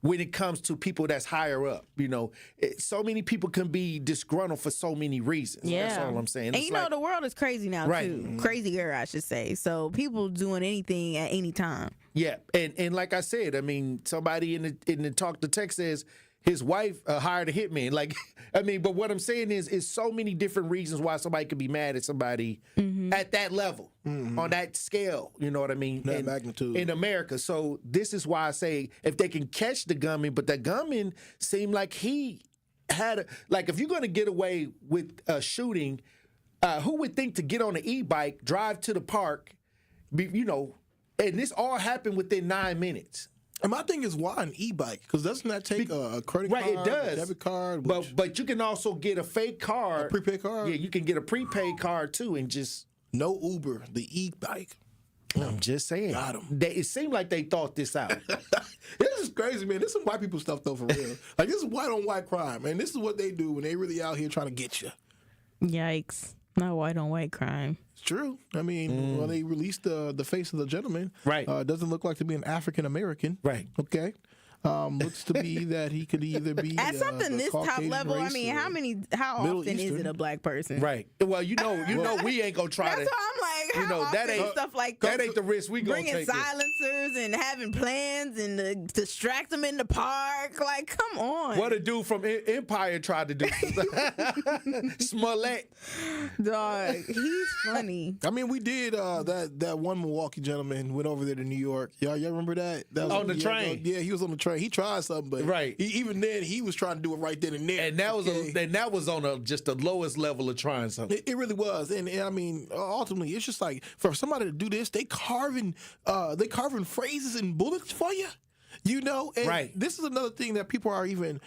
when it comes to people that's higher up. You know, so many people can be disgruntled for so many reasons. Yeah. That's all I'm saying. And you know, the world is crazy now, too. Crazier, I should say. So people doing anything at any time. Yeah. And like I said, I mean, somebody in the talk to text says his wife hired a hitman. Like, I mean, but what I'm saying is so many different reasons why somebody could be mad at somebody at that level, on that scale. You know what I mean? That magnitude. In America. So this is why I say if they can catch the gunman, but the gunman seemed like he had, like, if you're going to get away with a shooting, who would think to get on an e-bike, drive to the park, and this all happened within 9 minutes. And my thing is, why an e-bike? Because doesn't that take a credit card, it does. A debit card? But you can also get a fake card. A prepaid card? Yeah, you can get a prepaid card, too, and just... No Uber, the e-bike. I'm just saying. Got 'em. It seemed like they thought this out. This is crazy, man. This is some white people stuff, though, for real. Like, this is white-on-white crime, man. This is what they do when they really out here trying to get you. Yikes. Not white-on-white crime. It's true. I mean, when they released the face of the gentleman, right? It doesn't look like to be an African-American. Right. Okay. Looks to be that he could either be at something this top Caucasian level. I mean, how Middle often Eastern. is it a black person? Right. Well, you know, we ain't gonna try That's to. why I'm like, how often that ain't stuff like that ain't the risk we gonna bringing take. silencers and having plans and to distract them in the park. Like, come on. What a dude from Empire tried to do. Smollett. Dog, he's funny. I mean, we did that one Milwaukee gentleman went over there to New York. Y'all remember that? That was on the train. Yeah, he was on the train. He tried something, but even then he was trying to do it right then and there. And that was on just the lowest level of trying something. It really was. And I mean, ultimately, it's just like for somebody to do this, they carving phrases and bullets for you. You know, and this is another thing that people are even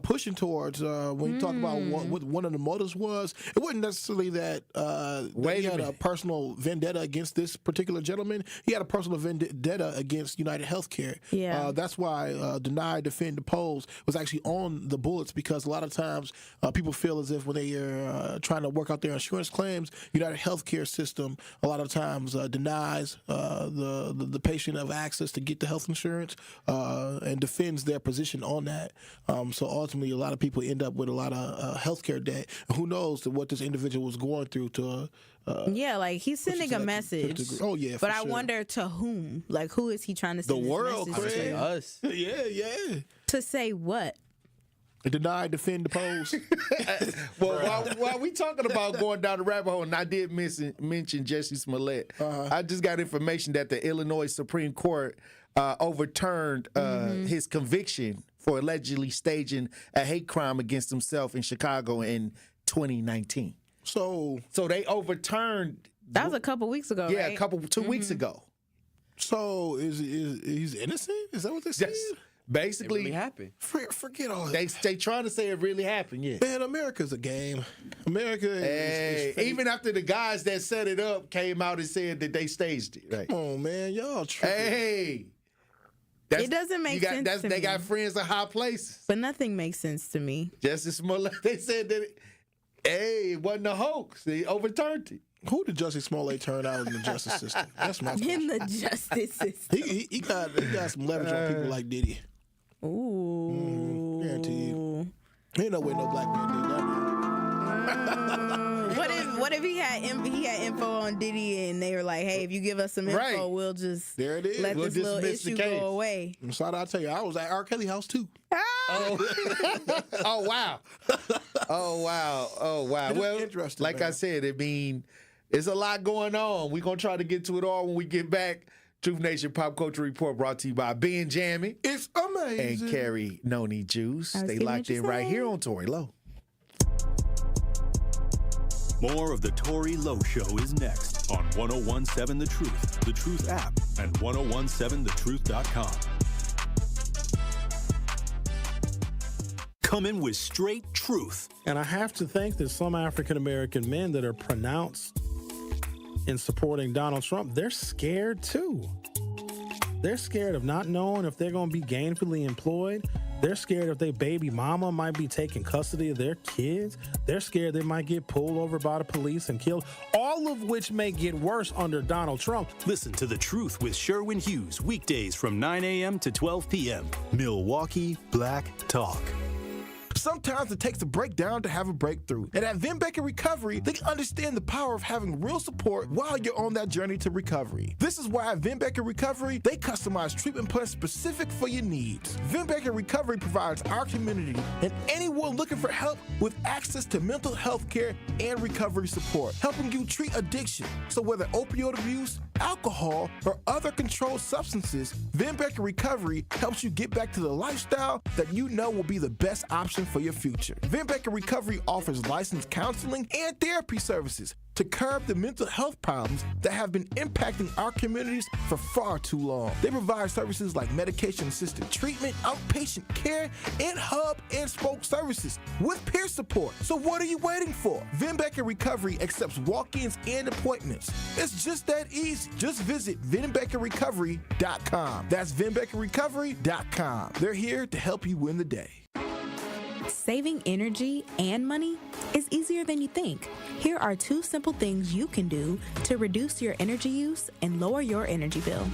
pushing towards when you talk about what one of the motives was. It wasn't necessarily that he had a personal vendetta against this particular gentleman. He had a personal vendetta against United Healthcare. Yeah. That's why deny, defend, oppose was actually on the bullets, because a lot of times people feel as if when they are trying to work out their insurance claims, United Healthcare system a lot of times denies the patient of access to get the health insurance. And defends their position on that. So ultimately, a lot of people end up with a lot of healthcare debt. Who knows what this individual was going through to... like he's sending a message. Oh, yeah, but I wonder to whom? Like, who is he trying to send the world, this message to? Us. Yeah. To say what? Deny, defend, oppose. Well, while we talking about going down the rabbit hole, and I did mention Jesse Smollett, I just got information that the Illinois Supreme Court overturned his conviction for allegedly staging a hate crime against himself in Chicago in 2019. So they overturned. That was a couple weeks ago, yeah, right? 2 weeks ago. So is he's innocent? Is that what they said? Basically, it really happened. Forget all that. They trying to say it really happened. Yeah, man, America's a game. America is even after the guys that set it up came out and said that they staged it. Right? Come on, man, y'all tripping. Hey, it doesn't make sense to they me. got friends in high places. But nothing makes sense to me. Justice Smollett, they said that it wasn't a hoax. They overturned it. Who did Jussie Smollett turn out in the justice system? That's my question. In the justice system. He got some leverage on people like Diddy. Ooh. Guarantee you. Ain't no way no black man did that. What if he had info on Diddy and they were like, hey, if you give us some info, we'll just there it is. let We'll this little dismiss the issue case. go away. So I'll tell you, I was at R. Kelly house too. Oh wow. Oh wow. Oh wow. Well, interesting, like man. I said, it's a lot going on. We're gonna try to get to it all when we get back. Truth Nation Pop Culture Report brought to you by Ben Jammy. It's amazing. And Carrie Noni Juice. I was They getting locked what you in right said. here on Tory Lowe. More of the Tory Lowe Show is next on 1017 The Truth app, and 1017thetruth.com. Coming with straight truth. And I have to think that some African American men that are pronounced in supporting Donald Trump, they're scared too. They're scared of not knowing if they're going to be gainfully employed. They're scared if their baby mama might be taking custody of their kids. They're scared they might get pulled over by the police and killed, all of which may get worse under Donald Trump. Listen to The Truth with Sherwin Hughes, weekdays from 9 a.m. to 12 p.m. Milwaukee Black Talk. Sometimes it takes a breakdown to have a breakthrough. And at Vin Baker Recovery, they understand the power of having real support while you're on that journey to recovery. This is why at Vin Baker Recovery, they customize treatment plans specific for your needs. Vin Baker Recovery provides our community and anyone looking for help with access to mental health care and recovery support, helping you treat addiction. So whether opioid abuse, alcohol, or other controlled substances, Vin Baker Recovery helps you get back to the lifestyle that you know will be the best option for your future. Vin Baker Recovery offers licensed counseling and therapy services to curb the mental health problems that have been impacting our communities for far too long. They provide services like medication-assisted treatment, outpatient care, and hub and spoke services with peer support. So what are you waiting for? Vin Baker Recovery accepts walk-ins and appointments. It's just that easy. Just visit VinBakerRecovery.com. That's VinBakerRecovery.com. They're here to help you win the day. Saving energy and money is easier than you think. Here are 2 simple things you can do to reduce your energy use and lower your energy bill.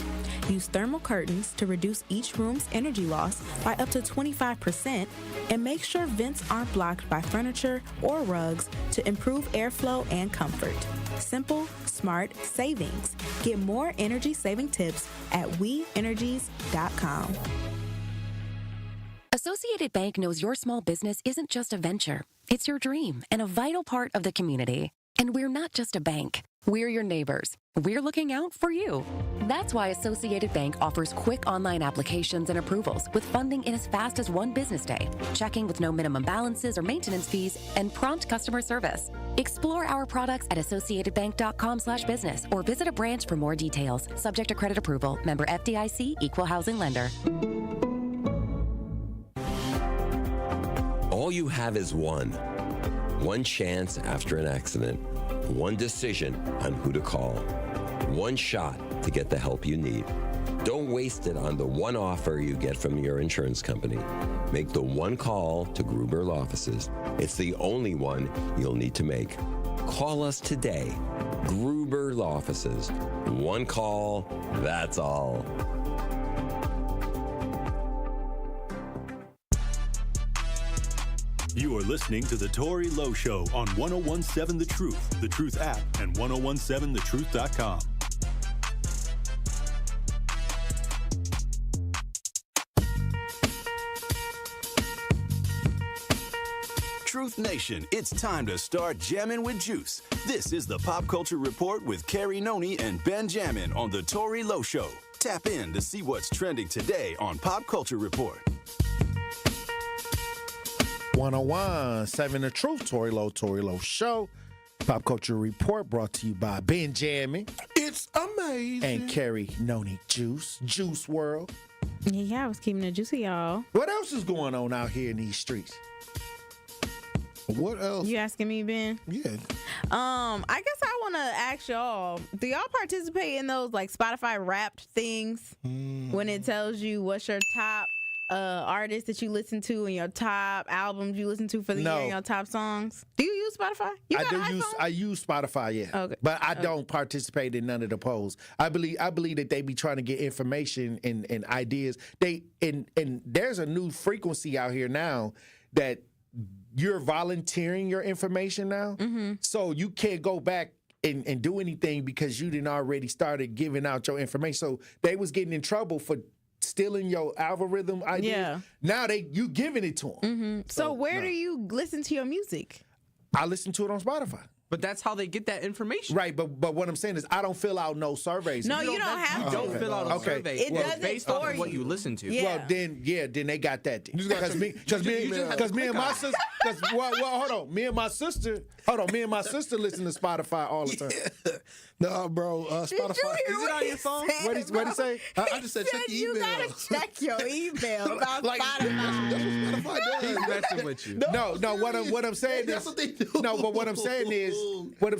Use thermal curtains to reduce each room's energy loss by up to 25%, and make sure vents aren't blocked by furniture or rugs to improve airflow and comfort. Simple, smart savings. Get more energy-saving tips at WeEnergies.com. Associated Bank knows your small business isn't just a venture. It's your dream and a vital part of the community. And we're not just a bank. We're your neighbors. We're looking out for you. That's why Associated Bank offers quick online applications and approvals with funding in as fast as 1 business day, checking with no minimum balances or maintenance fees, and prompt customer service. Explore our products at associatedbank.com/business or visit a branch for more details. Subject to credit approval. Member FDIC, Equal Housing Lender. All you have is one chance after an accident, one decision on who to call, one shot to get the help you need. Don't waste it on the one offer you get from your insurance company. Make the one call to Gruber Law Offices. It's the only one you'll need to make. Call us today. Gruber Law Offices. One call, that's all. You are listening to The Tory Lowe Show on 1017 The Truth app, and 1017thetruth.com. Truth Nation, it's time to start jamming with juice. This is the Pop Culture Report with Carrie Noni and Ben Jammin on The Tory Lowe Show. Tap in to see what's trending today on Pop Culture Report. 1017 The Truth, Tory Lowe Show. Pop Culture Report brought to you by Ben Jammy. It's amazing. And Carrie Noni Juice World. Yeah, I was keeping it juicy, y'all. What else is going on out here in these streets? What else? You asking me, Ben? Yeah. I guess I want to ask y'all, do y'all participate in those like Spotify Wrapped things when it tells you what's your top artists that you listen to and your top albums you listen to for the year and your top songs? Do you use use Spotify? You got an iPhone? I use Spotify, yeah. Okay. But I don't participate in none of the polls. I believe that they be trying to get information and ideas. And there's a new frequency out here now that you're volunteering your information now. So you can't go back and do anything because you didn't already started giving out your information. So they was getting in trouble for stealing your algorithm idea. Yeah. Now you giving it to them. So where do you listen to your music? I listen to it on Spotify. But that's how they get that information. Right, but what I'm saying is I don't fill out no surveys. No, you don't have You to. don't fill out a survey. It Well, does it's it based off for of what you. you listen to. Yeah. Well, then they got that. Because me and my sister. Hold on. Me and my sister listen to Spotify all the time. No, bro. Spotify. Did you hear Is it on your phone? What'd he say? I just said check the You email. gotta check your email about Like, Spotify. that's what Spotify He's does. messing with you. No. What I'm saying That's is what they do. no. But what I'm saying is Come on,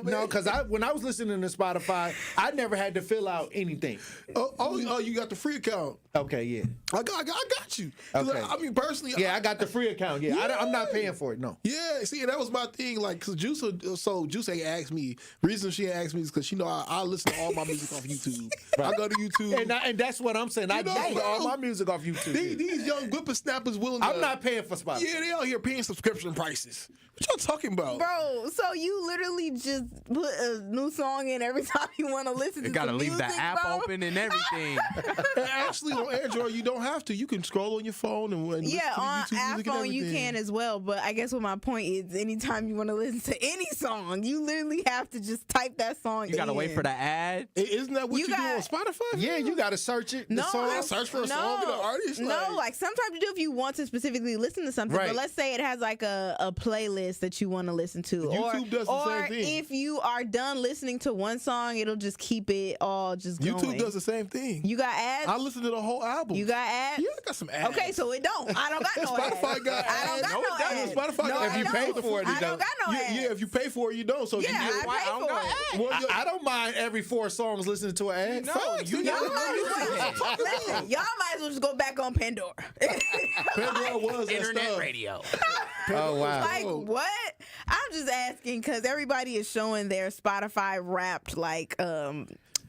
man. no. Because when I was listening to Spotify, I never had to fill out anything. Oh, you got the free account. Okay, yeah. I got you. 'Cause Okay. I mean, personally, Yeah, I got the free account. Yeah, I'm not paying for it. No. Yeah, see, that was my thing. Like, cause Juice ain't asked me. Reason she ain't asked me is because she know I listen to all my music off YouTube. Right. I go to YouTube, And that's what I'm saying. I know, download all bro. my music off YouTube. These young whippersnappers willing to. I'm not paying for Spotify. Yeah, they out here paying subscription prices. What y'all talking about? Bro, so you literally just put a new song in every time you want to listen to You gotta some leave music, the app bro? open and everything. And actually, on Android, you don't have to. You can scroll on your phone and listen Yeah, to the on YouTube music and iPhone you everything. can as well. But I guess what my point is, anytime you want to listen to any song, you literally have to just type that song. You gotta wait for the ad. Isn't that what You you, do got- on Spotify? Yeah, you got to search it. No, the song. I- search for a song and an artist. No, like sometimes you do if you want to specifically listen to something. Right. But let's say it has like a playlist that you want to listen to, YouTube does the or same thing. if you are done listening to one song, it'll just keep it all just going. YouTube does the same thing. You got ads? I listen to the whole album. You got ads? Yeah, I got some ads. Okay, so it don't. I don't got no Spotify ads. got I don't ads. got No, no it doesn't. ads. Spotify no, got I ads. If you don't. pay for it, it I don't got no Yeah, ads. yeah, if you pay for it, you don't. So Yeah, you I pay for it. Well, I don't mind every 4 songs listening to an ad. No, you Y'all might as well just go back on Pandora. Pandora was that Internet stuff. radio. Oh wow. Like what? I'm just asking because everybody is showing their Spotify Wrapped like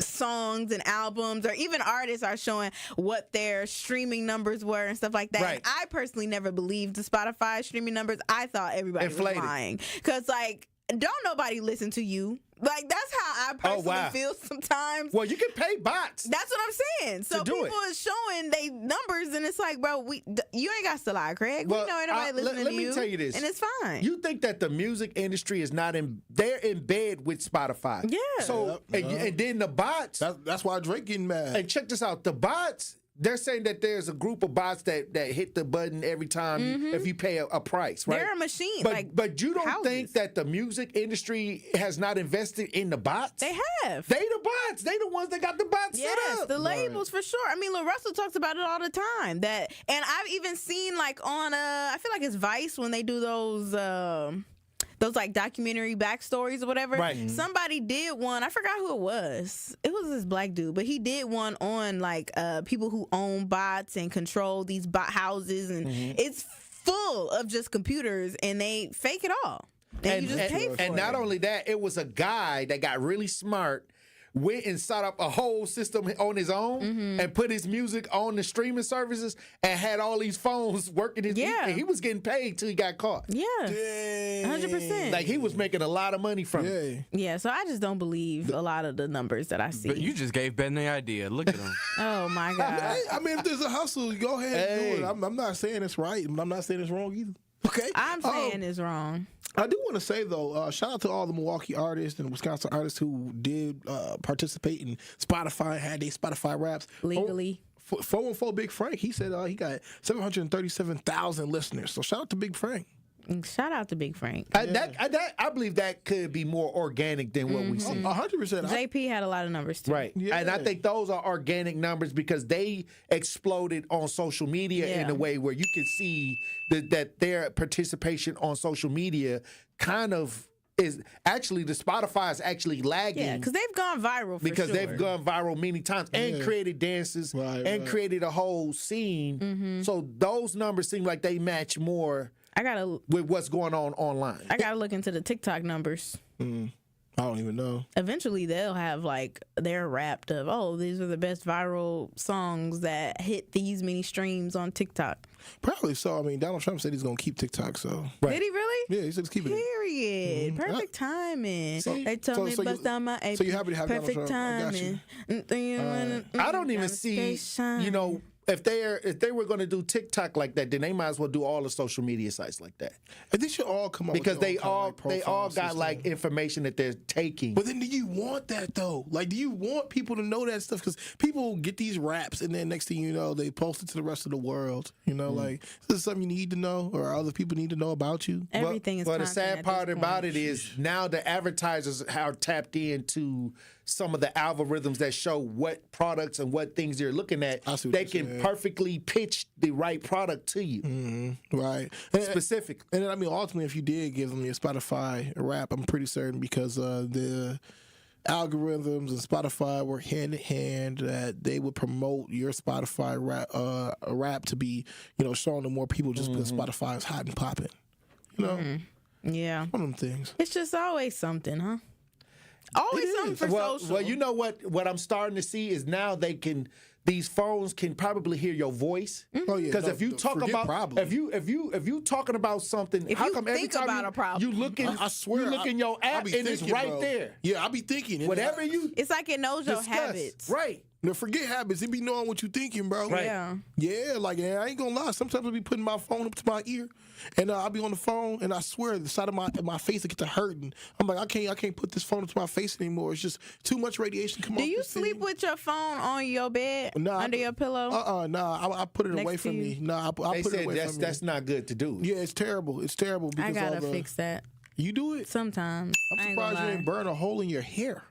songs and albums, or even artists are showing what their streaming numbers were and stuff like that. Right. And I personally never believed the Spotify streaming numbers. I thought everybody Inflated. was lying because like don't nobody listen to you. Like that's how I personally feel sometimes. Well, you can pay bots. That's what I'm saying. So do people it. is showing they numbers, and it's like, bro, you ain't got to lie, Craig. Well, we know ain't nobody listening let to me you. tell you this. And it's fine. You think that the music industry is not they're in bed with Spotify. Yeah. So and then the bots. That's why Drake getting mad. And check this out. The bots, they're saying that there's a group of bots that hit the button every time if you pay a price, right? They're a machine. But you don't houses. think that the music industry has not invested in the bots? They have. They the bots. They the ones that got the bots set Yes, up. the labels for sure. I mean, Lil Russell talks about it all the time. And I've even seen like on I feel like it's Vice when they do those like documentary backstories or whatever. Right. Somebody did one. I forgot who it was. It was this black dude, but he did one on like people who own bots and control these bot houses, and it's full of just computers, and they fake it all. And you just pay for it. And not only that, it was a guy that got really smart, went and set up a whole system on his own and put his music on the streaming services and had all these phones working his music. And he was getting paid till he got caught. Yeah. 100%. Like he was making a lot of money from it. Yeah, so I just don't believe a lot of the numbers that I see. But you just gave Ben the idea. Look at him. Oh my God. I mean, if there's a hustle, go ahead and do it. I'm not saying it's right, but I'm not saying it's wrong either. Okay. I'm saying it's wrong. I do want to say though, shout out to all the Milwaukee artists and Wisconsin artists who did participate in Spotify, had their Spotify raps legally. 414 Big Frank, he said he got 737,000 listeners. So shout out to Big Frank. Shout out to Big Frank. I believe that could be more organic than what we see. 100%. JP had a lot of numbers too. Right. Yeah. And I think those are organic numbers because they exploded on social media in a way where you can see that their participation on social media kind of is actually the Spotify is actually lagging. Yeah, because they've gone viral because they've gone viral many times and created dances and created a whole scene. So those numbers seem like they match more with what's going on online. I gotta look into the TikTok numbers. I don't even know. Eventually, they'll have like their wrapped of, these are the best viral songs that hit these many streams on TikTok. Probably so. I mean, Donald Trump said he's going to keep TikTok, so. Right. Did he really? Yeah, he said he's keeping it. Period. Perfect timing. They told me to bust down my AP. So you happy to have perfect Donald Trump? timing. I don't even see, if they were going to do TikTok like that, then they might as well do all the social media sites like that. And they should all come up because with they all got system. like information that they're taking. But then, do you want that though? Like, do you want people to know that stuff? Because people get these raps, and then next thing you know, they post it to the rest of the world. Like, this is something you need to know, or other people need to know about you. Everything is. But the sad part about it is now the advertisers are tapped into some of the algorithms that show what products and what things you're looking at. They can perfectly pitch the right product to you. Right. Specific. And then, I mean, ultimately, if you did give them your Spotify rap, I'm pretty certain because the algorithms and Spotify work hand in hand that they would promote your Spotify rap to be, shown to more people just because Spotify is hot and popping. Yeah. One of them things. It's just always something, huh? Always something for social. Well, you know what I'm starting to see is now these phones can probably hear your voice. Oh yeah. Because if you talk about if you talking about something, if how you come every think time about a problem, you looking? I swear, you look in your app and it's right there. Yeah, I be thinking. Whatever you. It's like it knows your habits. Right. Now, forget habits. It be knowing what you thinking, bro. Right. Yeah, like, I ain't gonna lie. Sometimes I be putting my phone up to my ear, and I'll be on the phone, and I swear the side of my face will get to hurting. I'm like, I can't put this phone up to my face anymore. It's just too much radiation coming off. Do you sleep with your phone on your bed, under your pillow? Nah. I put it away from me. Nah, I put it away from me. That's not good to do. Yeah, it's terrible. It's terrible. Because I gotta fix that. You do it? Sometimes. I'm surprised you didn't burn a hole in your hair.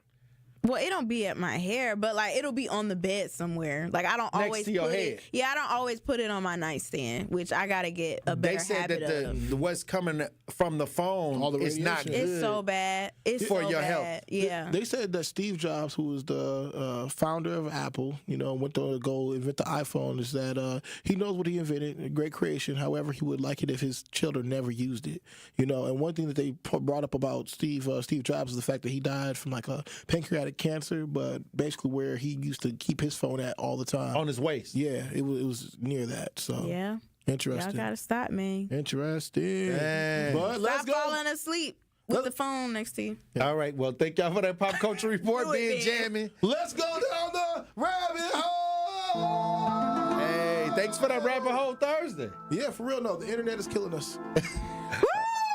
Well, it don't be at my hair, but like it'll be on the bed somewhere. Like I don't Next always to your put head. it. Yeah, I don't always put it on my nightstand, which I gotta get a better They said habit that of. what's coming from the phone is not good. It's so bad. It's for so your bad. health. Yeah. They said that Steve Jobs, who was the founder of Apple, went to go invent the iPhone, is that he knows what he invented, a great creation. However, he would like it if his children never used it. And one thing that they brought up about Steve Jobs is the fact that he died from like a pancreatic cancer, but basically where he used to keep his phone at all the time. On his waist. Yeah, it was near that. So Yeah. interesting. Y'all gotta stop me. Interesting. Dang. But let's Stop go. falling asleep with the phone next to you. All right. Well, thank y'all for that pop culture report, Do it, being man. jamming. Let's go down the rabbit hole. Hey, thanks for that rabbit hole Thursday. Yeah, for real. No, the internet is killing us.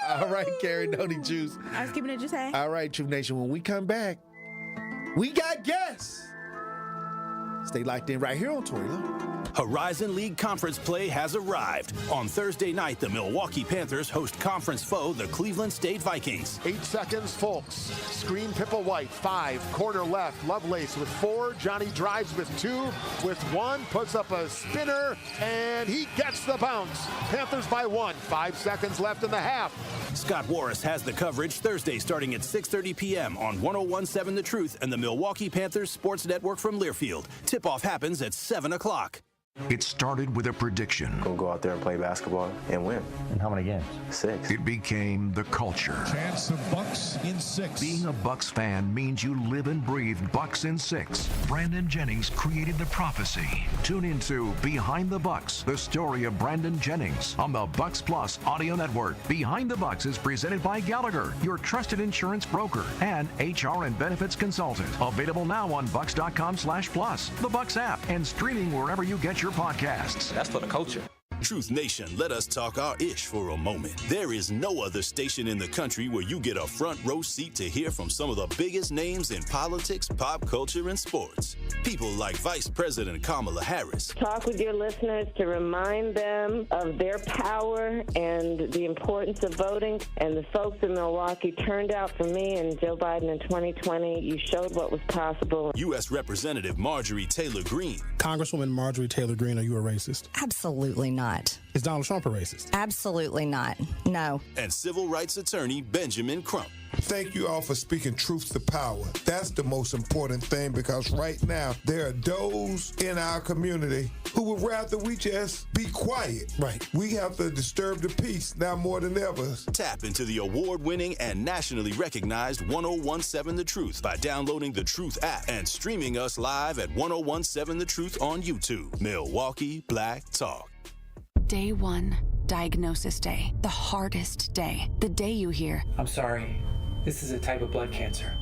All right, Carrie Noni Juice. I was keeping it just hey. All right, True Nation. When we come back, we got guests. Stay locked in right here on Tory Lowe. Horizon League Conference play has arrived. On Thursday night, the Milwaukee Panthers host conference foe, the Cleveland State Vikings. 8 seconds, Folks. Screen, Pippa White. 5, corner left. Lovelace with 4. Johnny drives with 2. With 1, puts up a spinner, and he gets the bounce. Panthers by 1. 5 seconds left in the half. Scott Wallace has the coverage Thursday starting at 6:30 p.m. on 101.7 The Truth and the Milwaukee Panthers Sports Network from Learfield. Tip-off happens at 7 o'clock. It started with a prediction. Gonna go out there and play basketball and win. And how many games? 6. It became the culture. Chance of Bucks in 6. Being a Bucks fan means you live and breathe Bucks in 6. Brandon Jennings created the prophecy. Tune into Behind the Bucks, the story of Brandon Jennings on the Bucks Plus audio network. Behind the Bucks is presented by Gallagher, your trusted insurance broker and HR and benefits consultant. Available now on bucks.com/plus, the Bucks app, and streaming wherever you get your podcasts. That's for the culture. Truth Nation, let us talk our ish for a moment. There is no other station in the country where you get a front row seat to hear from some of the biggest names in politics, pop culture, and sports. People like Vice President Kamala Harris. Talk with your listeners to remind them of their power and the importance of voting. And the folks in Milwaukee turned out for me and Joe Biden in 2020. You showed what was possible. U.S. Representative Marjorie Taylor Greene. Congresswoman Marjorie Taylor Greene, are you a racist? Absolutely not. Is Donald Trump a racist? Absolutely not. No. And civil rights attorney Benjamin Crump. Thank you all for speaking truth to power. That's the most important thing, because right now there are those in our community who would rather we just be quiet. Right. We have to disturb the peace now more than ever. Tap into the award-winning and nationally recognized 1017 The Truth by downloading the Truth app and streaming us live at 1017 The Truth on YouTube. Milwaukee Black Talk. Day 1, diagnosis day. The hardest day. The day you hear, I'm sorry, this is a type of blood cancer.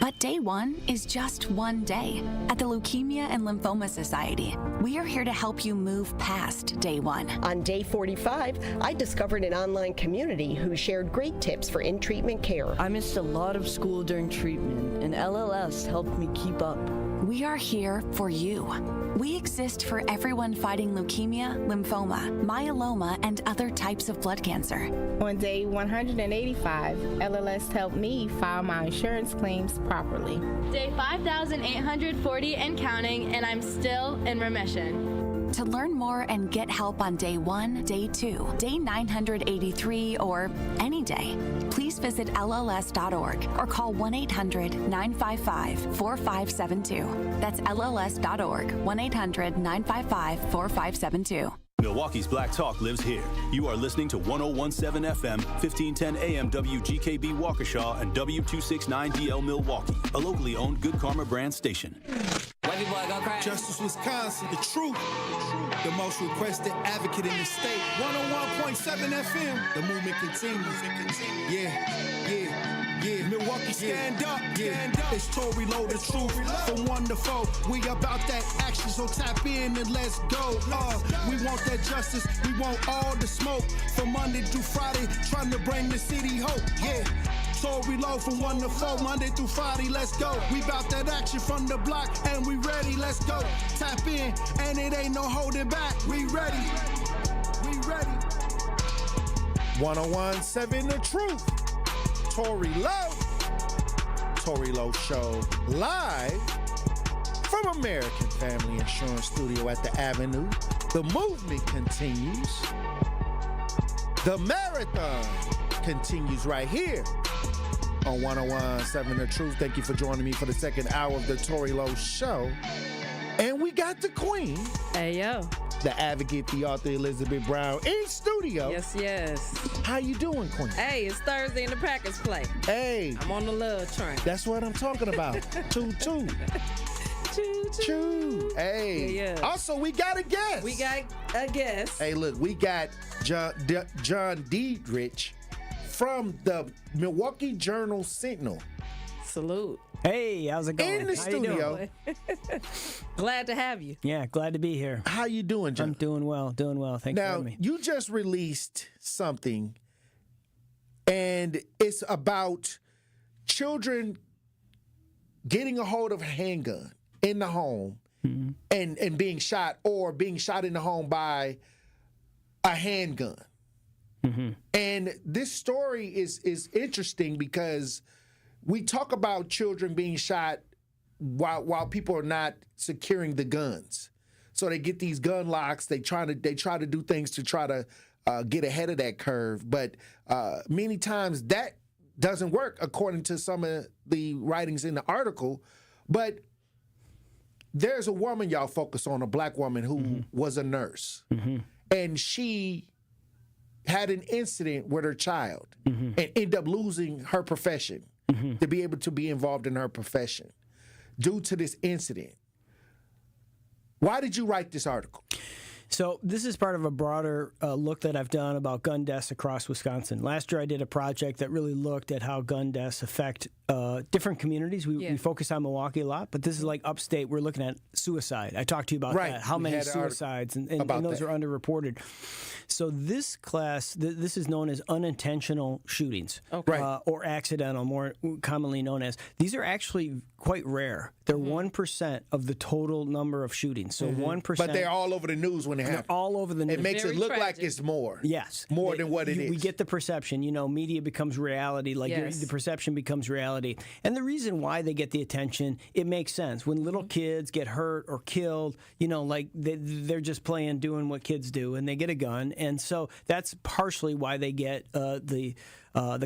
But day 1 is just one day. At the Leukemia and Lymphoma Society, we are here to help you move past day 1. On day 45, I discovered an online community who shared great tips for in-treatment care. I missed a lot of school during treatment, and LLS helped me keep up. We are here for you. We exist for everyone fighting leukemia, lymphoma, myeloma, and other types of blood cancer. On day 185, LLS helped me file my insurance claims properly. Day 5,840 and counting, and I'm still in remission. To learn more and get help on day 1, day 2, day 983, or any day, please visit LLS.org or call 1-800-955-4572. That's LLS.org, 1-800-955-4572. Milwaukee's Black Talk lives here. You are listening to 1017 FM, 1510 AM WGKB Waukesha, and W269DL Milwaukee, a locally owned Good Karma brand station. Justice Wisconsin, the truth. The most requested advocate in the state. 101.7 FM. The movement continues. Yeah. Milwaukee, stand up. Stand up. It's Tory, Lowe, the truth. From 1 to 4. We about that action, so tap in and let's go. We want that justice. We want all the smoke. From Monday through Friday, trying to bring the city hope. Yeah. Tory, Lowe from 1 to 4, Monday through Friday, let's go. We bout that action from the block, and we ready, let's go. Tap in, and it ain't no holding back. We ready. 1017 The Truth. Tory Lowe. Tory Lowe Show live from American Family Insurance Studio at the Avenue. The movement continues. The marathon continues right here on 1017 The Truth. Thank you for joining me for the second hour of the Tory Lowe Show. And we got the queen. Hey, yo. The advocate, the author, Elizabeth Brown, in studio. Yes. How you doing, queen? Hey, it's Thursday and the Packers play. Hey. I'm on the love train. That's what I'm talking about. Choo-choo. Choo. Hey. Yeah. Also, we got a guest. We got a guest. Hey, look, we got John Diedrich from the Milwaukee Journal Sentinel. Salute. Hey, how's it going? In the studio. Glad to have you. Yeah, glad to be here. How you doing, John? I'm doing well. Thanks for having me. Now, you just released something, and it's about children getting a hold of a handgun in the home and being shot, or being shot in the home by a handgun. And this story is interesting because we talk about children being shot while people are not securing the guns. So they get these gun locks. They try to do things to try to get ahead of that curve. But many times that doesn't work, according to some of the writings in the article. But there's a woman y'all focus on, a black woman who was a nurse, and she had an incident with her child and ended up losing her profession to be able to be involved in her profession due to this incident. Why did you write this article? So this is part of a broader look that I've done about gun deaths across Wisconsin. Last year I did a project that really looked at how gun deaths affect different communities. We focus on Milwaukee a lot, but this is like upstate. We're looking at suicide. I talked to you about that, how many suicides, and those are underreported. So this class, this is known as unintentional shootings, or accidental, more commonly known as. These are actually quite rare. They're 1% of the total number of shootings. So 1%. But they're all over the news when they happen. They're all over the news. It makes it look like it's more. Yes. More than what it is. We get the perception. Media becomes reality. The perception becomes reality. And the reason why they get the attention, it makes sense. When little kids get hurt or killed, they're just doing what kids do, and they get a gun, and so that's partially why they get the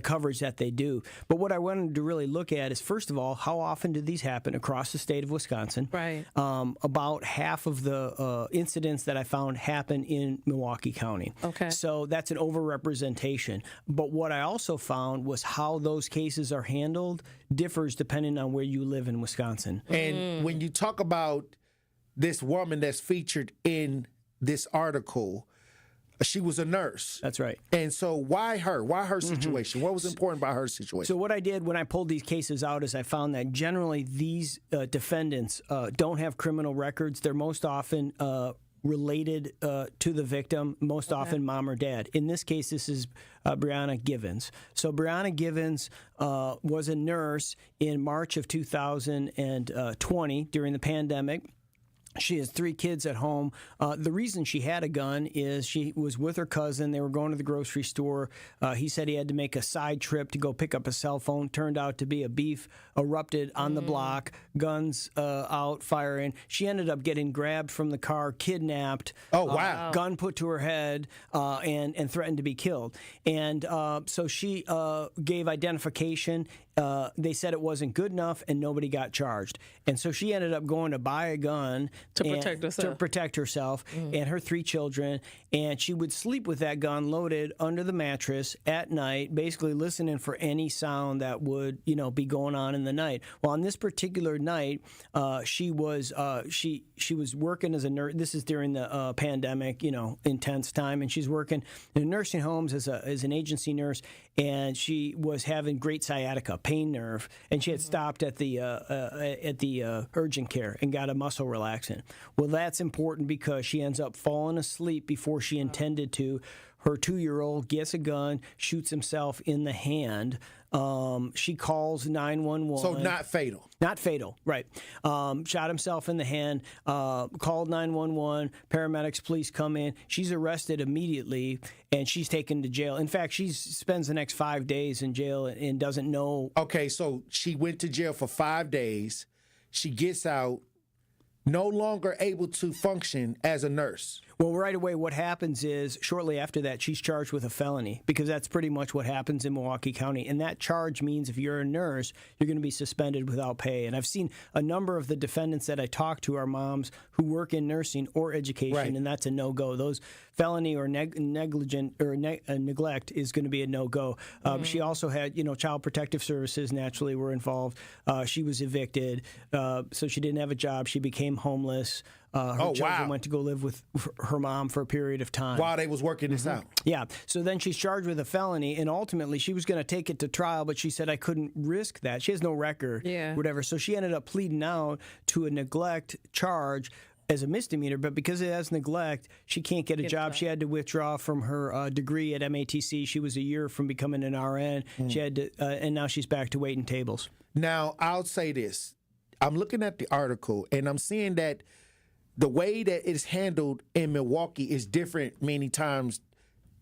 coverage that they do. But what I wanted to really look at is, first of all, how often do these happen across the state of Wisconsin? Right. About half of the incidents that I found happen in Milwaukee County. Okay. So that's an overrepresentation. But what I also found was how those cases are handled differs depending on where you live in Wisconsin. And when you talk about this woman that's featured in this article, she was a nurse. That's right. And so why her? Why her situation? What was important about her situation? So what I did when I pulled these cases out is I found that generally these defendants don't have criminal records. They're most often related to the victim, most often mom or dad. In this case, this is Brianna Givens. So Brianna Givens was a nurse in March of 2020 during the pandemic. She has 3 kids at home. The reason she had a gun is she was with her cousin. They were going to the grocery store. He said he had to make a side trip to go pick up a cell phone. Turned out to be a beef erupted on the block. Guns out, firing. She ended up getting grabbed from the car, kidnapped. Oh, wow. Gun put to her head, and threatened to be killed. And so she gave identification. They said it wasn't good enough, and nobody got charged. And so she ended up going to buy a gun to protect herself and her 3 children. And she would sleep with that gun loaded under the mattress at night, basically listening for any sound that would, be going on in the night. Well, on this particular night, she was working as a nurse. This is during the pandemic, intense time, and she's working in nursing homes as an agency nurse. And she was having great sciatica, pain nerve, and she had stopped at the urgent care and got a muscle relaxant. Well, that's important because she ends up falling asleep before she intended to. Her 2-year-old gets a gun, shoots himself in the hand. She calls 911. So not fatal. Not fatal, right. Shot himself in the hand, called 911, paramedics, police come in. She's arrested immediately, and she's taken to jail. In fact, she spends the next 5 days in jail and doesn't know. Okay, so she went to jail for 5 days. She gets out, no longer able to function as a nurse. Well, right away, what happens is shortly after that, she's charged with a felony because that's pretty much what happens in Milwaukee County. And that charge means if you're a nurse, you're going to be suspended without pay. And I've seen a number of the defendants that I talk to are moms who work in nursing or education, and that's a no-go. Those felony or negligent or neglect is going to be a no-go. She also had, Child Protective Services naturally were involved. She was evicted, so she didn't have a job. She became homeless. Her children went to go live with her mom for a period of time. While they was working this out. Yeah. So then she's charged with a felony, and ultimately she was going to take it to trial, but she said, I couldn't risk that. She has no record, whatever. So she ended up pleading out to a neglect charge as a misdemeanor, but because it has neglect, she can't get a job. She had to withdraw from her degree at MATC. She was a year from becoming an RN. She had to, and now she's back to waiting tables. Now, I'll say this. I'm looking at the article, and I'm seeing that the way that it's handled in Milwaukee is different many times.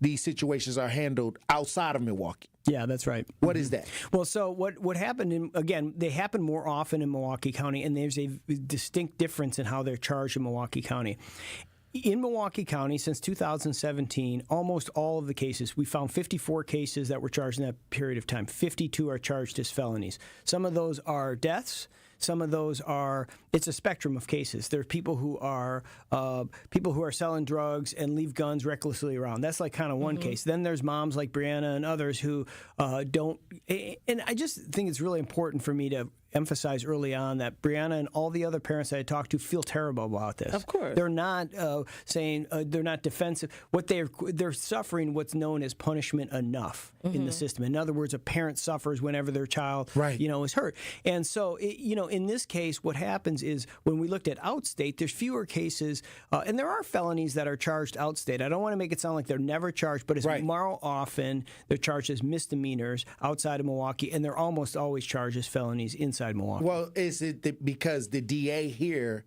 These situations are handled outside of Milwaukee. Yeah, that's right. What is that? Well, so what happened, again, they happen more often in Milwaukee County, and there's a distinct difference in how they're charged in Milwaukee County. In Milwaukee County, since 2017, almost all of the cases, we found 54 cases that were charged in that period of time. 52 are charged as felonies. Some of those are deaths. Some of those are, it's a spectrum of cases. There are people who are selling drugs and leave guns recklessly around. That's like kind of one case. Then there's moms like Brianna and others who don't. And I just think it's really important for me to emphasize early on that Brianna and all the other parents that I talked to feel terrible about this. Of course. They're not saying, they're not defensive. What they're suffering what's known as punishment enough in the system. In other words, a parent suffers whenever their child, is hurt. And so, in this case, what happens is when we looked at outstate, there's fewer cases, and there are felonies that are charged outstate. I don't want to make it sound like they're never charged, but it's more often they're charged as misdemeanors outside of Milwaukee, and they're almost always charged as felonies inside Milwaukee. Well, is it because the DA here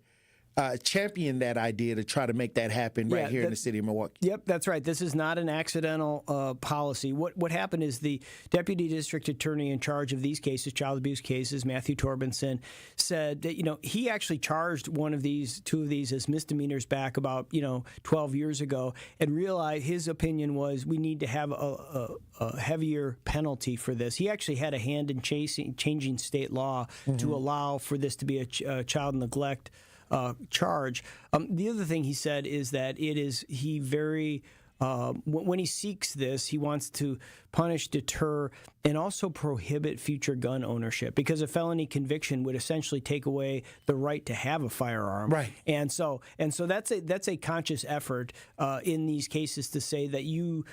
championed that idea to try to make that happen right here in the city of Milwaukee. Yep, that's right. This is not an accidental policy. What happened is the deputy district attorney in charge of these cases, child abuse cases, Matthew Torbenson, said that he actually charged two of these as misdemeanors back about 12 years ago, and realized his opinion was we need to have a heavier penalty for this. He actually had a hand in changing state law to allow for this to be a child neglect charge. The other thing he said is that when he seeks this, he wants to punish, deter, and also prohibit future gun ownership, because a felony conviction would essentially take away the right to have a firearm. Right. And so that's a conscious effort in these cases to say that you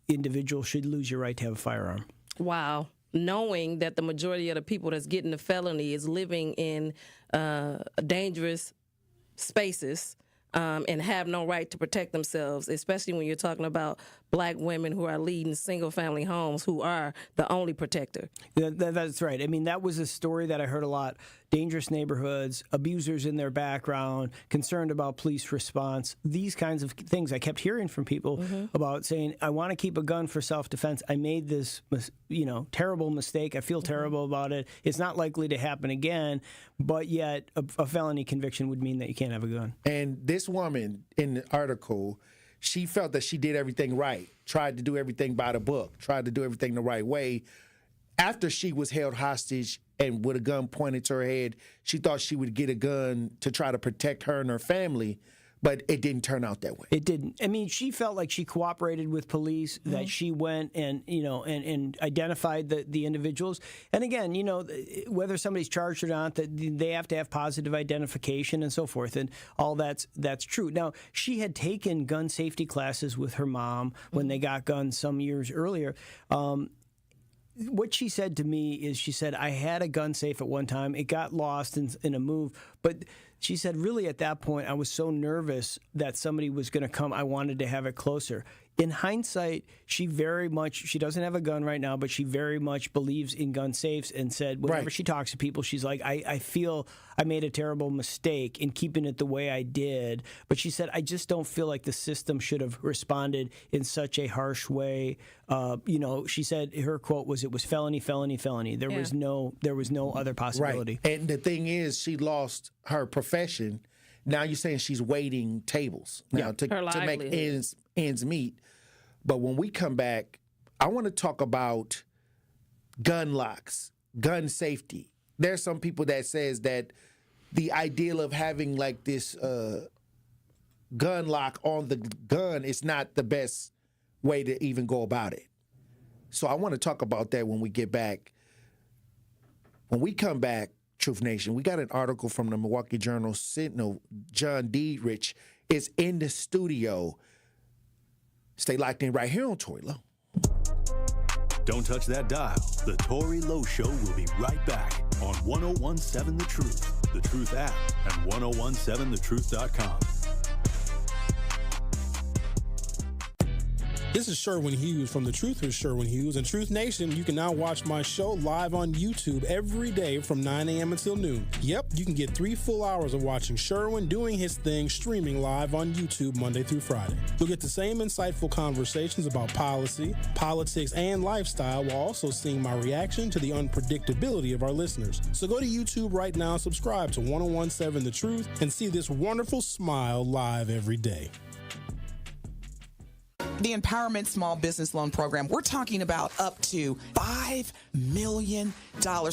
individual should lose your right to have a firearm. Wow. Knowing that the majority of the people that's getting the felony is living in dangerous spaces and have no right to protect themselves, especially when you're talking about black women who are leading single-family homes who are the only protector. That's right. I mean, that was a story that I heard a lot. Dangerous neighborhoods, abusers in their background, concerned about police response, these kinds of things I kept hearing from people about, saying, I want to keep a gun for self-defense. I made this, terrible mistake. I feel terrible about it. It's not likely to happen again, but yet a felony conviction would mean that you can't have a gun. And this woman in the article, she felt that she did everything right, tried to do everything by the book, tried to do everything the right way. After she was held hostage and with a gun pointed to her head, she thought she would get a gun to try to protect her and her family, but it didn't turn out that way. It didn't. I mean, she felt like she cooperated with police, that she went and identified the individuals. And again, whether somebody's charged or not, that they have to have positive identification and so forth, and all that's true. Now, she had taken gun safety classes with her mom when they got guns some years earlier. What she said to me is, she said, I had a gun safe at one time. It got lost in a move. But she said, really, at that point, I was so nervous that somebody was going to come. I wanted to have it closer. In hindsight, she doesn't have a gun right now, but she very much believes in gun safes, and said whenever she talks to people, she's like, I feel I made a terrible mistake in keeping it the way I did. But she said, I just don't feel like the system should have responded in such a harsh way. She said her quote was, it was felony, felony, felony. There was no other possibility. Right. And the thing is, she lost her profession. Now you're saying she's waiting tables now to make ends meet. But when we come back, I want to talk about gun locks, gun safety. There's some people that says that the ideal of having like this gun lock on the gun is not the best way to even go about it. So I want to talk about that when we get back. When we come back, Truth Nation, we got an article from the Milwaukee Journal Sentinel. John Diedrich is in the studio. Stay locked in right here on Tory Lowe. Don't touch that dial. The Tory Lowe Show will be right back on 1017 The Truth, The Truth app, and 1017thetruth.com. This is Sherwin Hughes from The Truth with Sherwin Hughes. And Truth Nation, you can now watch my show live on YouTube every day from 9 a.m. until noon. Yep, you can get 3 full hours of watching Sherwin doing his thing, streaming live on YouTube Monday through Friday. You'll get the same insightful conversations about policy, politics, and lifestyle, while also seeing my reaction to the unpredictability of our listeners. So go to YouTube right now and subscribe to 1017 The Truth and see this wonderful smile live every day. The Empowerment Small Business Loan Program, we're talking about up to $5 million,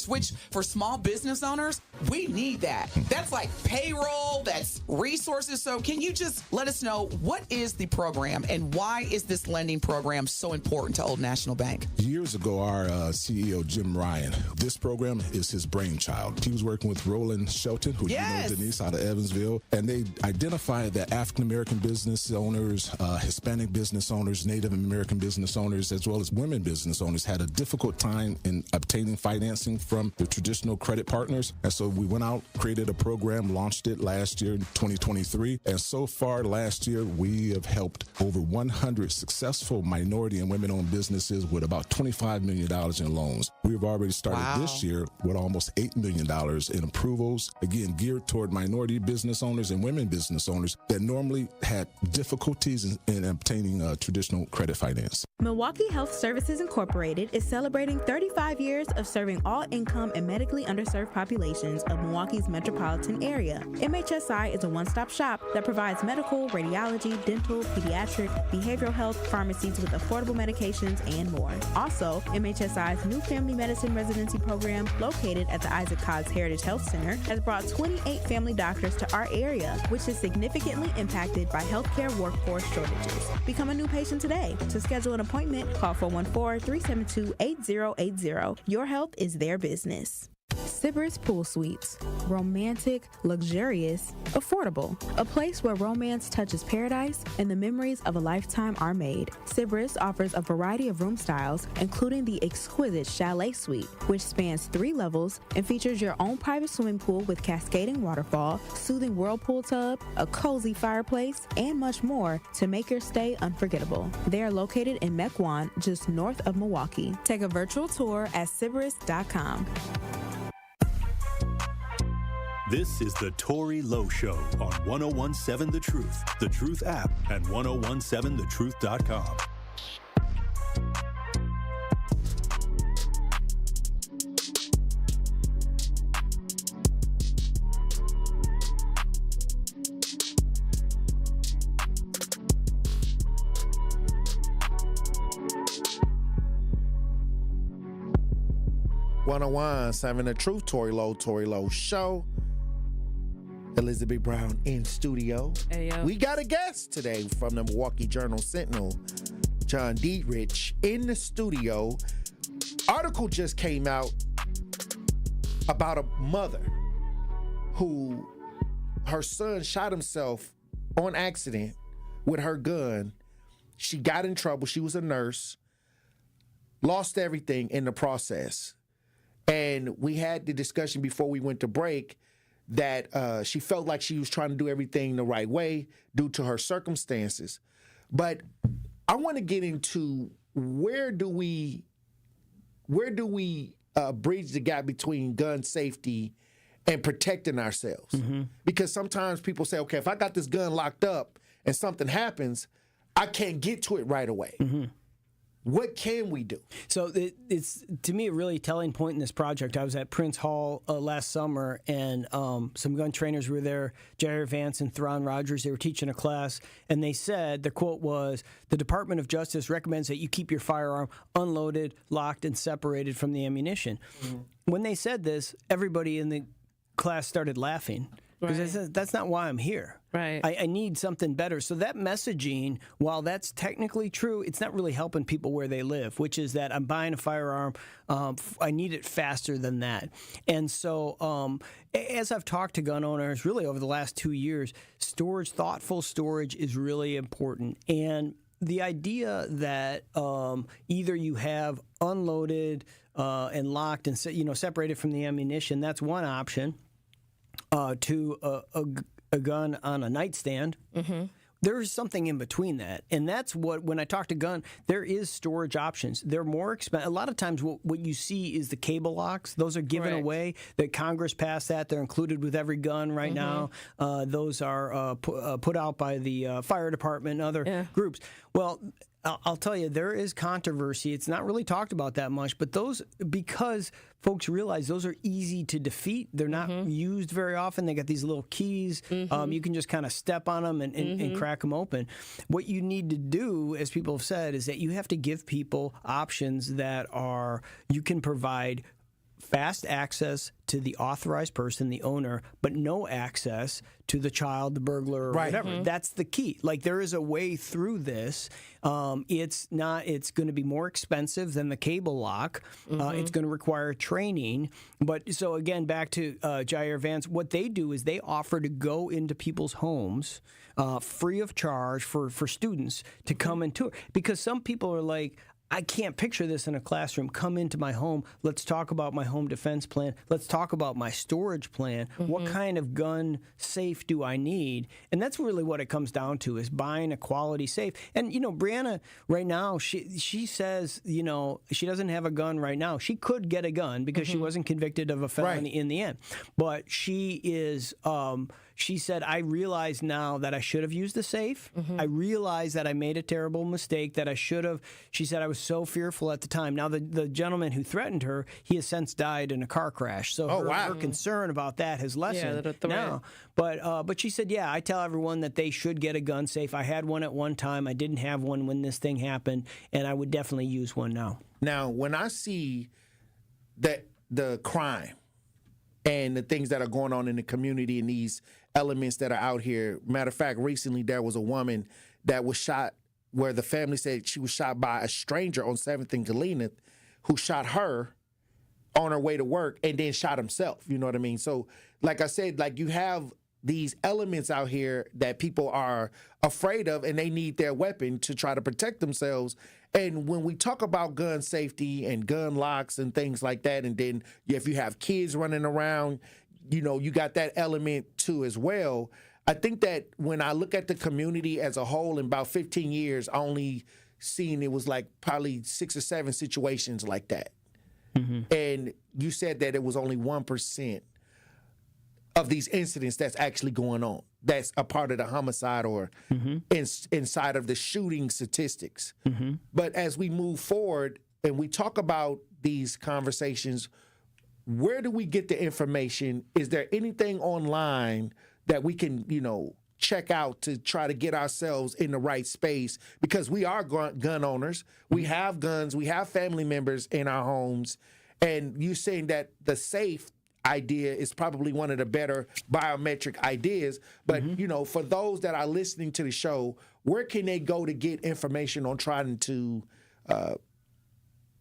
which for small business owners, we need that. That's like payroll, that's resources. So can you just let us know, what is the program and why is this lending program so important to Old National Bank? Years ago, our CEO, Jim Ryan, this program is his brainchild. He was working with Roland Shelton, who you know, Denise, out of Evansville, and they identified that African-American business owners, Hispanic business owners, Native American business owners, as well as women business owners had a difficult time in obtaining financing financing from the traditional credit partners. And so we went out, created a program, launched it last year in 2023. And so far last year, we have helped over 100 successful minority and women-owned businesses with about $25 million in loans. We've already started this year with almost $8 million in approvals, again, geared toward minority business owners and women business owners that normally had difficulties in obtaining traditional credit finance. Milwaukee Health Services Incorporated is celebrating 35 years of serving all income and medically underserved populations of Milwaukee's metropolitan area. MHSI is a one-stop shop that provides medical, radiology, dental, pediatric, behavioral health, pharmacies with affordable medications, and more. Also, MHSI's new family medicine residency program, located at the Isaac Cobbs Heritage Health Center, has brought 28 family doctors to our area, which is significantly impacted by healthcare workforce shortages. Become a new patient today. To schedule an appointment, call 414-372-8080. Your health is their business. Sybaris Pool Suites. Romantic, luxurious, affordable. A place where romance touches paradise and the memories of a lifetime are made. Sybaris offers a variety of room styles, including the exquisite Chalet Suite, which spans 3 levels and features your own private swimming pool with cascading waterfall, soothing whirlpool tub, a cozy fireplace, and much more to make your stay unforgettable. They are located in Mequon, just north of Milwaukee. Take a virtual tour at Sybaris.com. This is the Tory Lowe Show on 1017 The Truth, The Truth app, and 1017thetruth.com. Seven The Truth, Tory Lowe Show. Elizabeth Brown in studio. Hey, yo. We got a guest today from the Milwaukee Journal-Sentinel, John Dietrich, in the studio. Article just came out about a mother who her son shot himself on accident with her gun. She got in trouble. She was a nurse, lost everything in the process. And we had the discussion before we went to break that she felt like she was trying to do everything the right way due to her circumstances. But I want to get into where do we bridge the gap between gun safety and protecting ourselves? Mm-hmm. Because sometimes people say, okay, if I got this gun locked up and something happens, I can't get to it right away. Mm-hmm. What can we do? So it's, to me, a really telling point in this project. I was at Prince Hall last summer, and some gun trainers were there, Jair Vance and Theron Rogers. They were teaching a class, and they said, the quote was, the Department of Justice recommends that you keep your firearm unloaded, locked, and separated from the ammunition. Mm-hmm. When they said this, everybody in the class started laughing. Because I said, that's not why I'm here. Right. I need something better. So that messaging, while that's technically true, it's not really helping people where they live, which is that I'm buying a firearm. I need it faster than that. And so as I've talked to gun owners really over the last 2 years, thoughtful storage is really important. And the idea that either you have unloaded and locked and separated from the ammunition, that's one option. To a gun on a nightstand. Mm-hmm. There is something in between that. And that's when I talk to gun, there is storage options. They're more expensive. A lot of times what you see is the cable locks. Those are given away. That Congress passed that. They're included with every gun right now. Those are put out by the fire department and other groups. Well, I'll tell you, there is controversy. It's not really talked about that much, but those, because folks realize those are easy to defeat. They're not used very often. They got these little keys. You can just kind of step on them and crack them open. What you need to do, as people have said, is that you have to give people options that you can provide fast access to the authorized person, the owner, but no access to the child, the burglar, or whatever. That's the key. Like, there is a way through this. It's going to be more expensive than the cable lock. It's going to require training. But so again, back to Jair Vance, what they do is they offer to go into people's homes free of charge for students to come and tour. Because some people are like, I can't picture this in a classroom. Come into my home. Let's talk about my home defense plan. Let's talk about my storage plan. What kind of gun safe do I need? And that's really what it comes down to, is buying a quality safe. And, Brianna, right now, she says, she doesn't have a gun right now. She could get a gun because she wasn't convicted of a felony in the end. But she is... she said, I realize now that I should have used the safe. I realize that I made a terrible mistake, that I should have. She said, I was so fearful at the time. Now, the gentleman who threatened her, he has since died in a car crash. So her concern about that has lessened now. But she said, I tell everyone that they should get a gun safe. I had one at one time. I didn't have one when this thing happened, and I would definitely use one now. Now, when I see that the crime and the things that are going on in the community and these elements that are out here. Matter of fact, recently there was a woman that was shot where the family said she was shot by a stranger on 7th and Galena who shot her on her way to work and then shot himself. You know what I mean? So, like I said, you have these elements out here that people are afraid of, and they need their weapon to try to protect themselves. And when we talk about gun safety and gun locks and things like that, and then if you have kids running around, you got that element too as well. I think that when I look at the community as a whole, in about 15 years, I only seen it was probably 6 or 7 situations like that. And you said that it was only 1% of these incidents that's actually going on. That's a part of the homicide or inside of the shooting statistics. But as we move forward and we talk about these conversations, where do we get the information? Is there anything online that we can, check out to try to get ourselves in the right space? Because we are gun owners. We have guns. We have family members in our homes. And you're saying that the safe idea is probably one of the better biometric ideas. But, for those that are listening to the show, where can they go to get information on trying to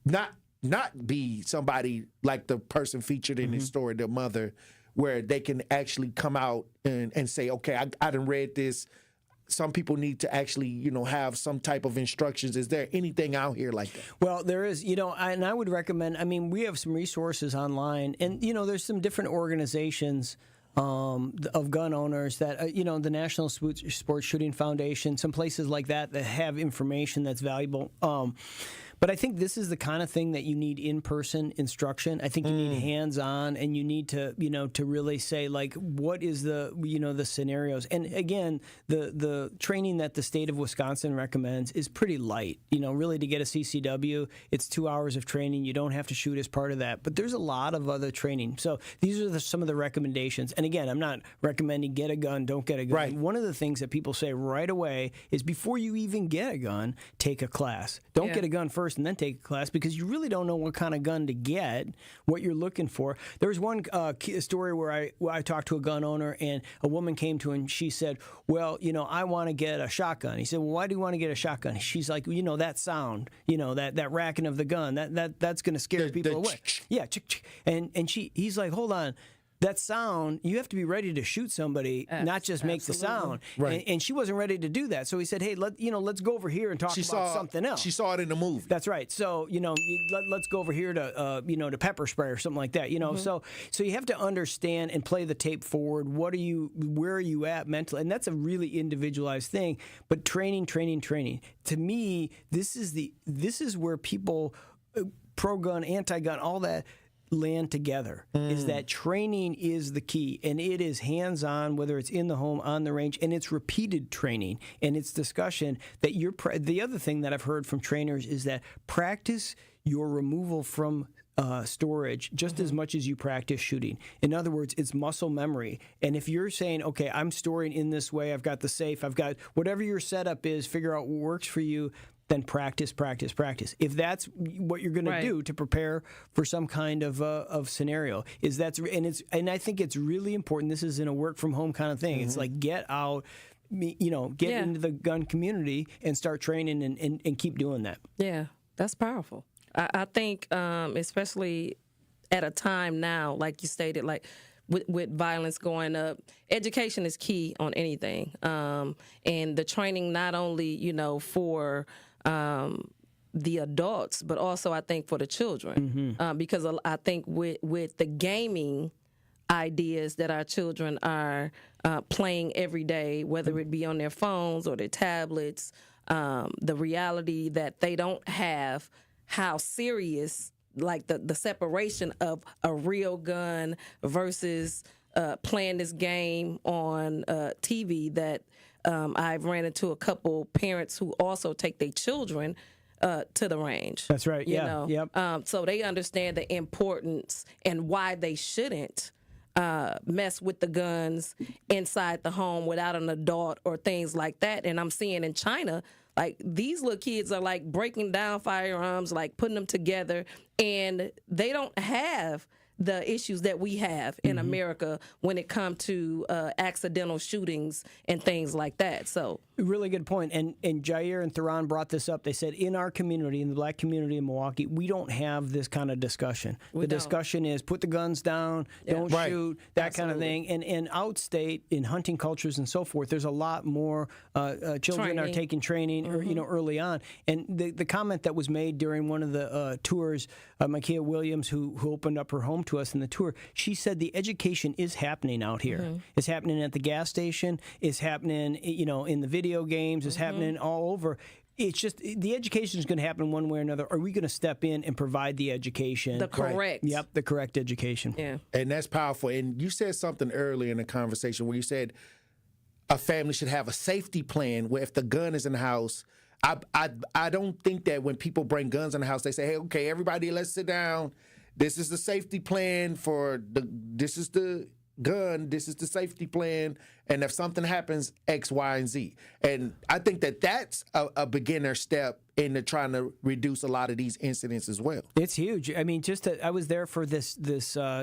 not be somebody like the person featured in this story, the mother, where they can actually come out and say, okay, I done read this. Some people need to actually, have some type of instructions. Is there anything out here like that? Well, there is, and I would recommend, we have some resources online, and, there's some different organizations of gun owners that, the National Sports Shooting Foundation, some places like that have information that's valuable. But I think this is the kind of thing that you need in-person instruction. I think you need hands-on, and you need to, to really say, what is the, the scenarios. And again, the training that the state of Wisconsin recommends is pretty light. Really to get a CCW, it's 2 hours of training. You don't have to shoot as part of that. But there's a lot of other training. So these are some of the recommendations. And again, I'm not recommending get a gun, don't get a gun. Right. One of the things that people say right away is before you even get a gun, take a class. Don't get a gun first and then take a class, because you really don't know what kind of gun to get, what you're looking for. There was one story where I talked to a gun owner, and a woman came to him and she said, well, I want to get a shotgun. He said, well, why do you want to get a shotgun? She's like, that sound, that racking of the gun, that's going to scare people away. Yeah. And he's like, hold on. That sound, you have to be ready to shoot somebody, not just make the sound. Right. And she wasn't ready to do that. So he said, hey, let's go over here and talk about something else. She saw it in the movie. That's right. So, let's go over here to, to pepper spray or something like that. So you have to understand and play the tape forward. Where are you at mentally? And that's a really individualized thing. But training. To me, this is where people, pro-gun, anti-gun, all that, land together. Is that training is the key, and it is hands-on, whether it's in the home, on the range, and it's repeated training, and it's discussion that the other thing that I've heard from trainers is that practice your removal from storage just as much as you practice shooting. In other words, it's muscle memory. And if you're saying, okay, I'm storing in this way, I've got the safe, I've got whatever your setup is, figure out what works for you, then practice. If that's what you're going to do to prepare for some kind of scenario, and I think it's really important. This is in a work from home kind of thing. It's like get out, get into the gun community and start training and keep doing that. Yeah, that's powerful. I think especially at a time now, like you stated, like with violence going up, education is key on anything. And the training not only, for the adults, but also I think for the children, because I think with the gaming ideas that our children are playing every day, whether it be on their phones or their tablets, the reality that they don't have how serious, like the separation of a real gun versus playing this game on TV, that I've ran into a couple parents who also take their children to the range. That's right. You Yeah. know? Yep. So they understand the importance and why they shouldn't mess with the guns inside the home without an adult or things like that. And I'm seeing in China, like, these little kids are like breaking down firearms, like putting them together, and they don't have the issues that we have in America when it comes to accidental shootings and things like that. So, really good point. And Jair and Theron brought this up. They said in our community, in the black community in Milwaukee, we don't have this kind of discussion. The discussion is put the guns down, don't shoot, that kind of thing. And outstate, in hunting cultures and so forth, there's a lot more children are taking training early on. And the comment that was made during one of the tours, Micaiah Williams, who opened up her home to us in the tour, she said the education is happening out here. It's happening at the gas station. It's happening, in the video games. It's happening all over. It's just the education is going to happen one way or another. Are we going to step in and provide the education? The correct. Yep, the correct education. Yeah. And that's powerful. And you said something earlier in the conversation where you said a family should have a safety plan where if the gun is in the house, I don't think that when people bring guns in the house, they say, hey, okay, everybody, let's sit down. This is the safety plan this is the gun, this is the safety plan, and if something happens, X, Y, and Z. And I think that that's a beginner step into trying to reduce a lot of these incidents as well. It's huge. I mean, I was there for this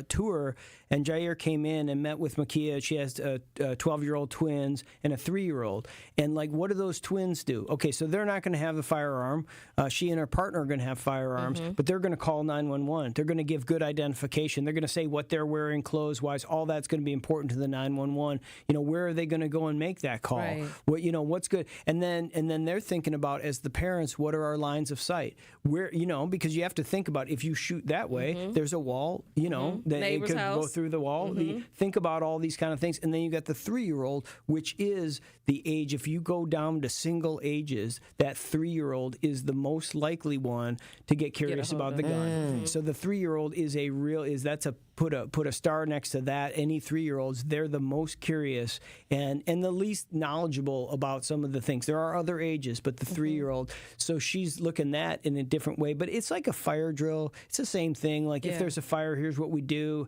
tour, and Jair came in and met with Makia. She has 12-year-old twins and a 3-year-old. And, like, what do those twins do? Okay, so they're not going to have a firearm. She and her partner are going to have firearms, but they're going to call 911. They're going to give good identification. They're going to say what they're wearing clothes-wise. All that's going to be important to the 911. Where are they going to go and make that call? Right. What, what's good? And then they're thinking about, as the parents, what are our lines of sight? Where, because you have to think about, if you shoot that way, there's a wall, that Neighbor's it could house. go through the wall. Think about all these kind of things. And then you got the 3-year-old, which is the age, if you go down to single ages, that 3-year-old is the most likely one to get curious about the gun. So the 3-year-old is put a star next to that. Any 3-year-olds, they're the most curious and the least knowledgeable about some of the things. There are other ages, but the 3-year-old, so she's looking at in a different way. But it's like a fire drill. It's the same thing. Like, if there's a fire, here's what we do.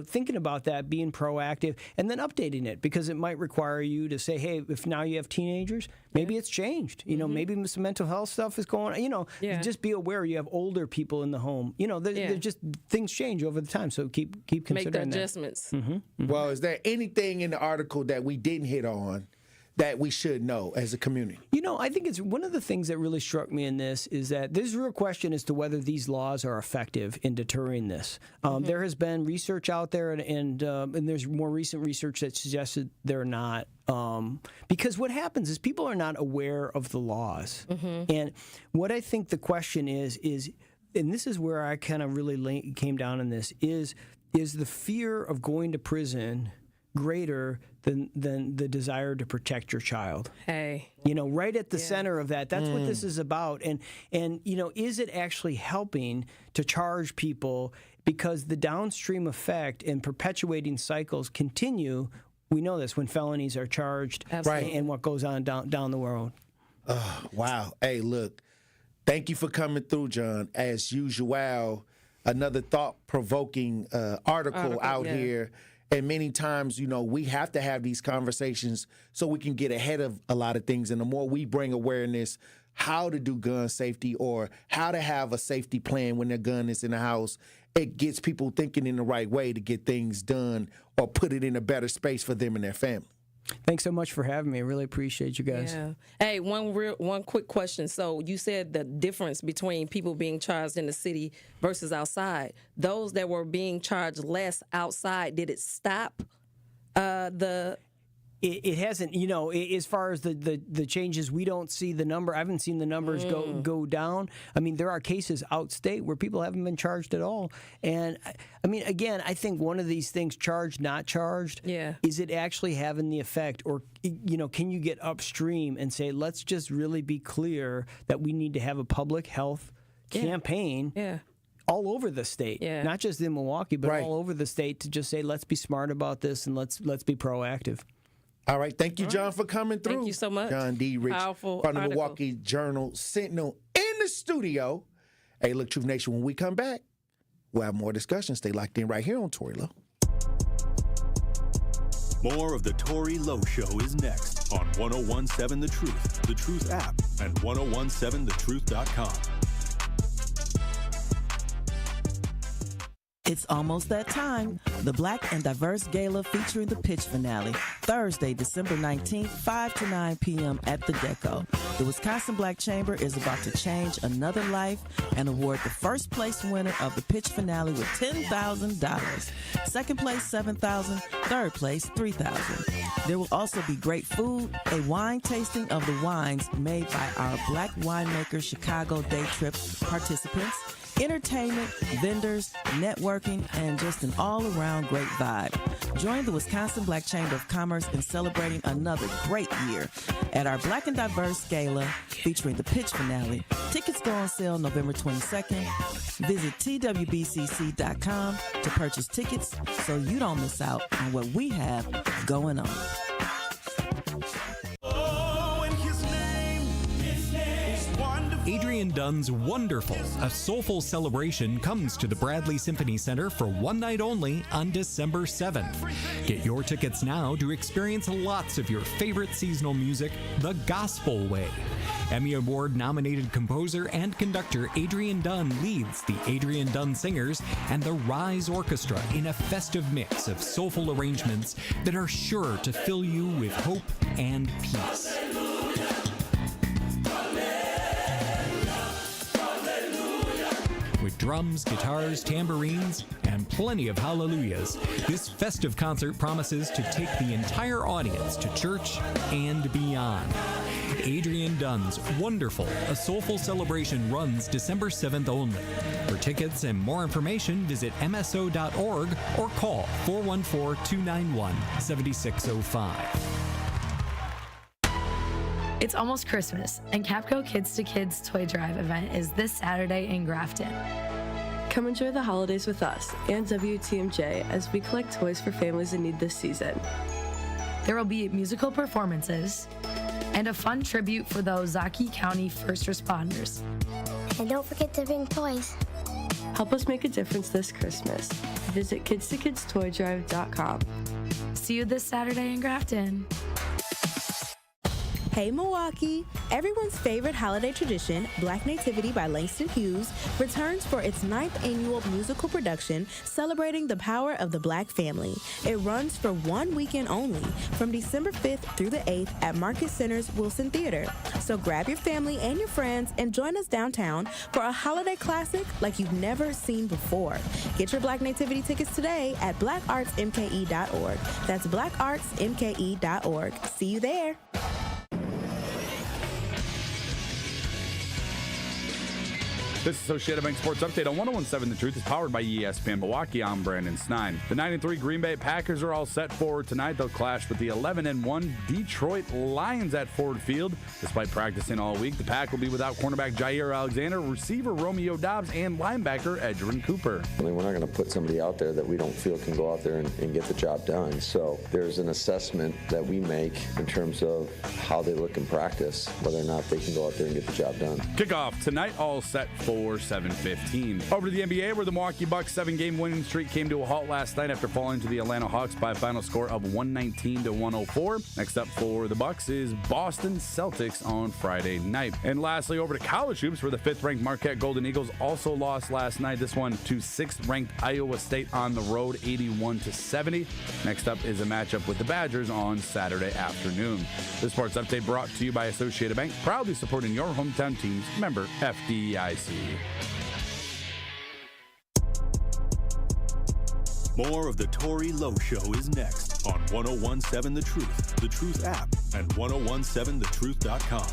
Thinking about that, being proactive, and then updating it, because it might require you to say, hey, if now you have teenagers, maybe it's changed. Maybe some mental health stuff is going on. Just be aware you have older people in the home. They're just, things change over the time. So keep considering make the that. adjustments. Well, is there anything in the article that we didn't hit on that we should know as a community? I think it's one of the things that really struck me in this is that there's a real question as to whether these laws are effective in deterring this. There has been research out there, and there's more recent research that suggested they're not. Because what happens is people are not aware of the laws. And what I think the question is, and this is where I kind of really came down on this, is the fear of going to prison greater than the desire to protect your child? Hey. Right at the center of that. That's what this is about. And is it actually helping to charge people? Because the downstream effect and perpetuating cycles continue. We know this when felonies are charged. Absolutely. And what goes on down the road. Wow. Hey, look, thank you for coming through, John. As usual, another thought-provoking article out here. And many times, we have to have these conversations so we can get ahead of a lot of things. And the more we bring awareness, how to do gun safety or how to have a safety plan when their gun is in the house, it gets people thinking in the right way to get things done or put it in a better space for them and their family. Thanks so much for having me. I really appreciate you guys. Yeah. Hey, one quick question. So you said the difference between people being charged in the city versus outside. Those that were being charged less outside, did it stop the it hasn't, as far as the changes, we don't see the number. I haven't seen the numbers go down. I mean, there are cases outstate where people haven't been charged at all. And I mean, again, I think one of these things, charged, not charged, is it actually having the effect? Or, can you get upstream and say, let's just really be clear that we need to have a public health campaign all over the state, not just in Milwaukee, but all over the state, to just say, let's be smart about this and let's be proactive. All right. Thank you, John, for coming through. Thank you so much. John D. Rich Powerful from the article. Milwaukee Journal Sentinel in the studio. Hey, look, Truth Nation, when we come back, we'll have more discussion. Stay locked in right here on Tory Lowe. More of the Tory Lowe Show is next on 1017 The Truth, The Truth app, and 1017thetruth.com. It's almost that time. The Black and Diverse Gala featuring the pitch finale, Thursday, December 19th, 5 to 9 p.m. at the Deco. The Wisconsin Black Chamber is about to change another life and award the first place winner of the pitch finale with $10,000. Second place, $7,000. Third place, $3,000. There will also be great food, a wine tasting of the wines made by our Black Winemaker Chicago Day Trip participants, entertainment, vendors, networking, and just an all-around great vibe. Join the Wisconsin Black Chamber of Commerce in celebrating another great year at our Black and Diverse Gala featuring the pitch finale. Tickets go on sale November 22nd. Visit twbcc.com to purchase tickets so you don't miss out on what we have going on. Adrian Dunn's Wonderful, a soulful celebration, comes to the Bradley Symphony Center for one night only on December 7th. Get your tickets now to experience lots of your favorite seasonal music the gospel way. Emmy Award-nominated composer and conductor Adrian Dunn leads the Adrian Dunn Singers and the Rise Orchestra in a festive mix of soulful arrangements that are sure to fill you with hope and peace. With drums, guitars, tambourines, and plenty of hallelujahs, this festive concert promises to take the entire audience to church and beyond. Adrian Dunn's Wonderful, a soulful celebration runs December 7th only. For tickets and more information, visit mso.org or call 414-291-7605. It's almost Christmas, and Capco Kids to Kids Toy Drive event is this Saturday in Grafton. Come enjoy the holidays with us and WTMJ as we collect toys for families in need this season. There will be musical performances and a fun tribute for those Zech County first responders. And don't forget to bring toys. Help us make a difference this Christmas. Visit kidstokidstoydrive.com. See you this Saturday in Grafton. Hey Milwaukee! Everyone's favorite holiday tradition, Black Nativity by Langston Hughes, returns for its 9th annual musical production celebrating the power of the Black family. It runs for one weekend only, from December 5th through the 8th at Market Center's Wilson Theater. So grab your family and your friends and join us downtown for a holiday classic like you've never seen before. Get your Black Nativity tickets today at blackartsmke.org. That's blackartsmke.org. See you there! This Associated Bank Sports Update on 1017 The Truth is powered by ESPN Milwaukee. I'm Brandon Snine. The 9-3 Green Bay Packers are all set for tonight. They'll clash with the 11-1 Detroit Lions at Ford Field. Despite practicing all week, the Pack will be without cornerback Jair Alexander, receiver Romeo Dobbs, and linebacker Edgerrin Cooper. I mean, we're not going to put somebody out there that we don't feel can go out there and get the job done. So there's an assessment that we make in terms of how they look in practice, whether or not they can go out there and get the job done. Kickoff tonight, all set for 7:15. Over to the NBA, where the Milwaukee Bucks' 7-game winning streak came to a halt last night after falling to the Atlanta Hawks by a final score of 119-104. Next up for the Bucks is Boston Celtics on Friday night. And lastly, over to college hoops, where the 5th-ranked Marquette Golden Eagles also lost last night. This one to 6th-ranked Iowa State on the road, 81-70. Next up is a matchup with the Badgers on Saturday afternoon. The Sports Update brought to you by Associated Bank, proudly supporting your hometown teams. Member FDIC. More of the Tory Lowe Show is next on 1017 The Truth, The Truth app, and 1017thetruth.com.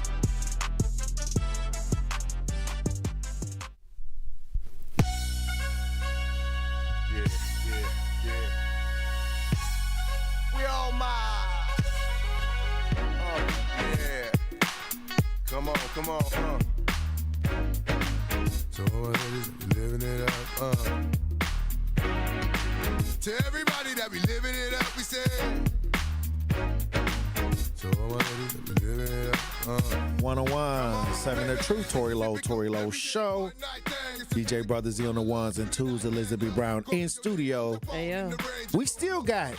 We all mine. Yeah. Come on. So living it up. To everybody that be living it up, we say. So living it up. 1017 The Truth, Tory Lowe Show. DJ Brother Z on the ones and twos, Elizabeth Brown in studio. Hey, yo. We still got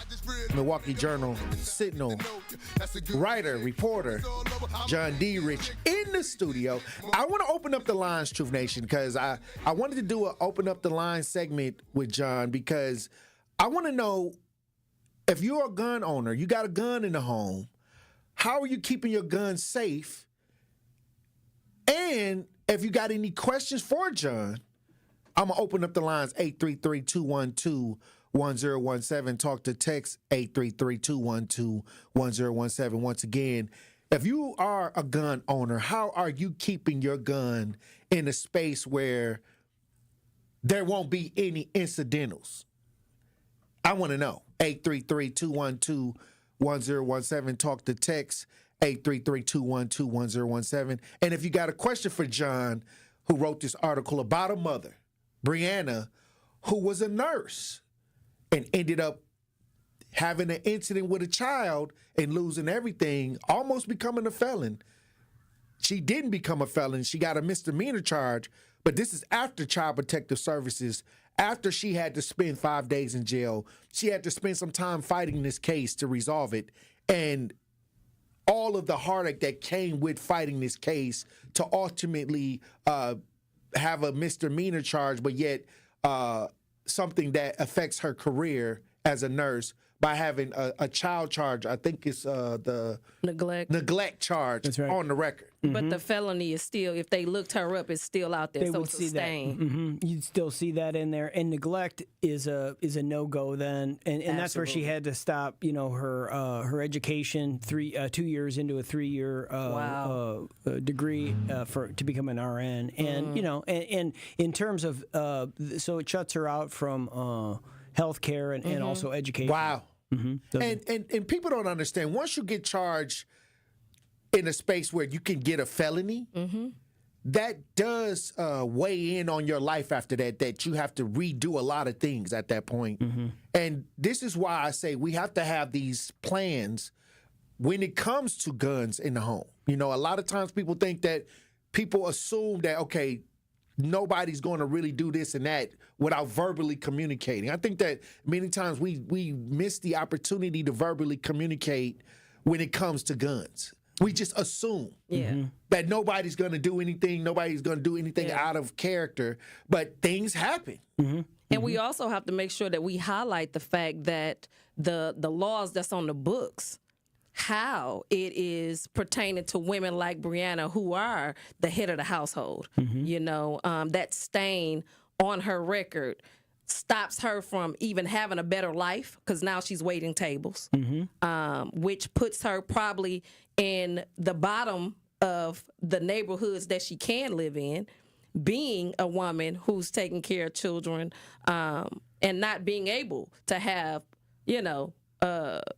Milwaukee Journal Sentinel writer, reporter, John D. Rich in the studio. I want to open up the lines, Truth Nation, because I wanted to do an open up the line segment with John, because I want to know, if you're a gun owner, you got a gun in the home, how are you keeping your gun safe? And if you got any questions for John, I'm going to open up the lines, 833-212-1017. Talk to text 833-212-1017. Once again, if you are a gun owner, how are you keeping your gun in a space where there won't be any incidentals? I want to know. 833-212-1017. Talk to text 833-212-1017. And if you got a question for John, who wrote this article about a mother, Brianna, who was a nurse and ended up having an incident with a child and losing everything, almost becoming a felon. She didn't become a felon. She got a misdemeanor charge, but this is after Child Protective Services, after she had to spend 5 days in jail. She had to spend some time fighting this case to resolve it. And all of the heartache that came with fighting this case to ultimately have a misdemeanor charge, but yet something that affects her career as a nurse by having a child charge. I think it's the neglect charge on the record. But the felony is still, if they looked her up, it's still out there. They so would it's see a stain. that. Mm-hmm. You'd still see that in there. And neglect is a no-go then. And that's where she had to stop, her education 2 years into a 3-year degree to become an RN. And, and in terms of, so it shuts her out from health care and also education. Wow. Mm-hmm. And people don't understand. Once you get charged in a space where you can get a felony, that does weigh in on your life after that you have to redo a lot of things at that point. And this is why I say we have to have these plans when it comes to guns in the home. A lot of times people think that people assume that, okay, nobody's going to really do this and that without verbally communicating. I think that many times we miss the opportunity to verbally communicate when it comes to guns. We just assume that nobody's going to do anything. Nobody's going to do anything out of character, but things happen. And we also have to make sure that we highlight the fact that the laws that's on the books, how it is pertaining to women like Brianna, who are the head of the household. That stain on her record stops her from even having a better life, because now she's waiting tables, which puts her probably in the bottom of the neighborhoods that she can live in, being a woman who's taking care of children, and not being able to have,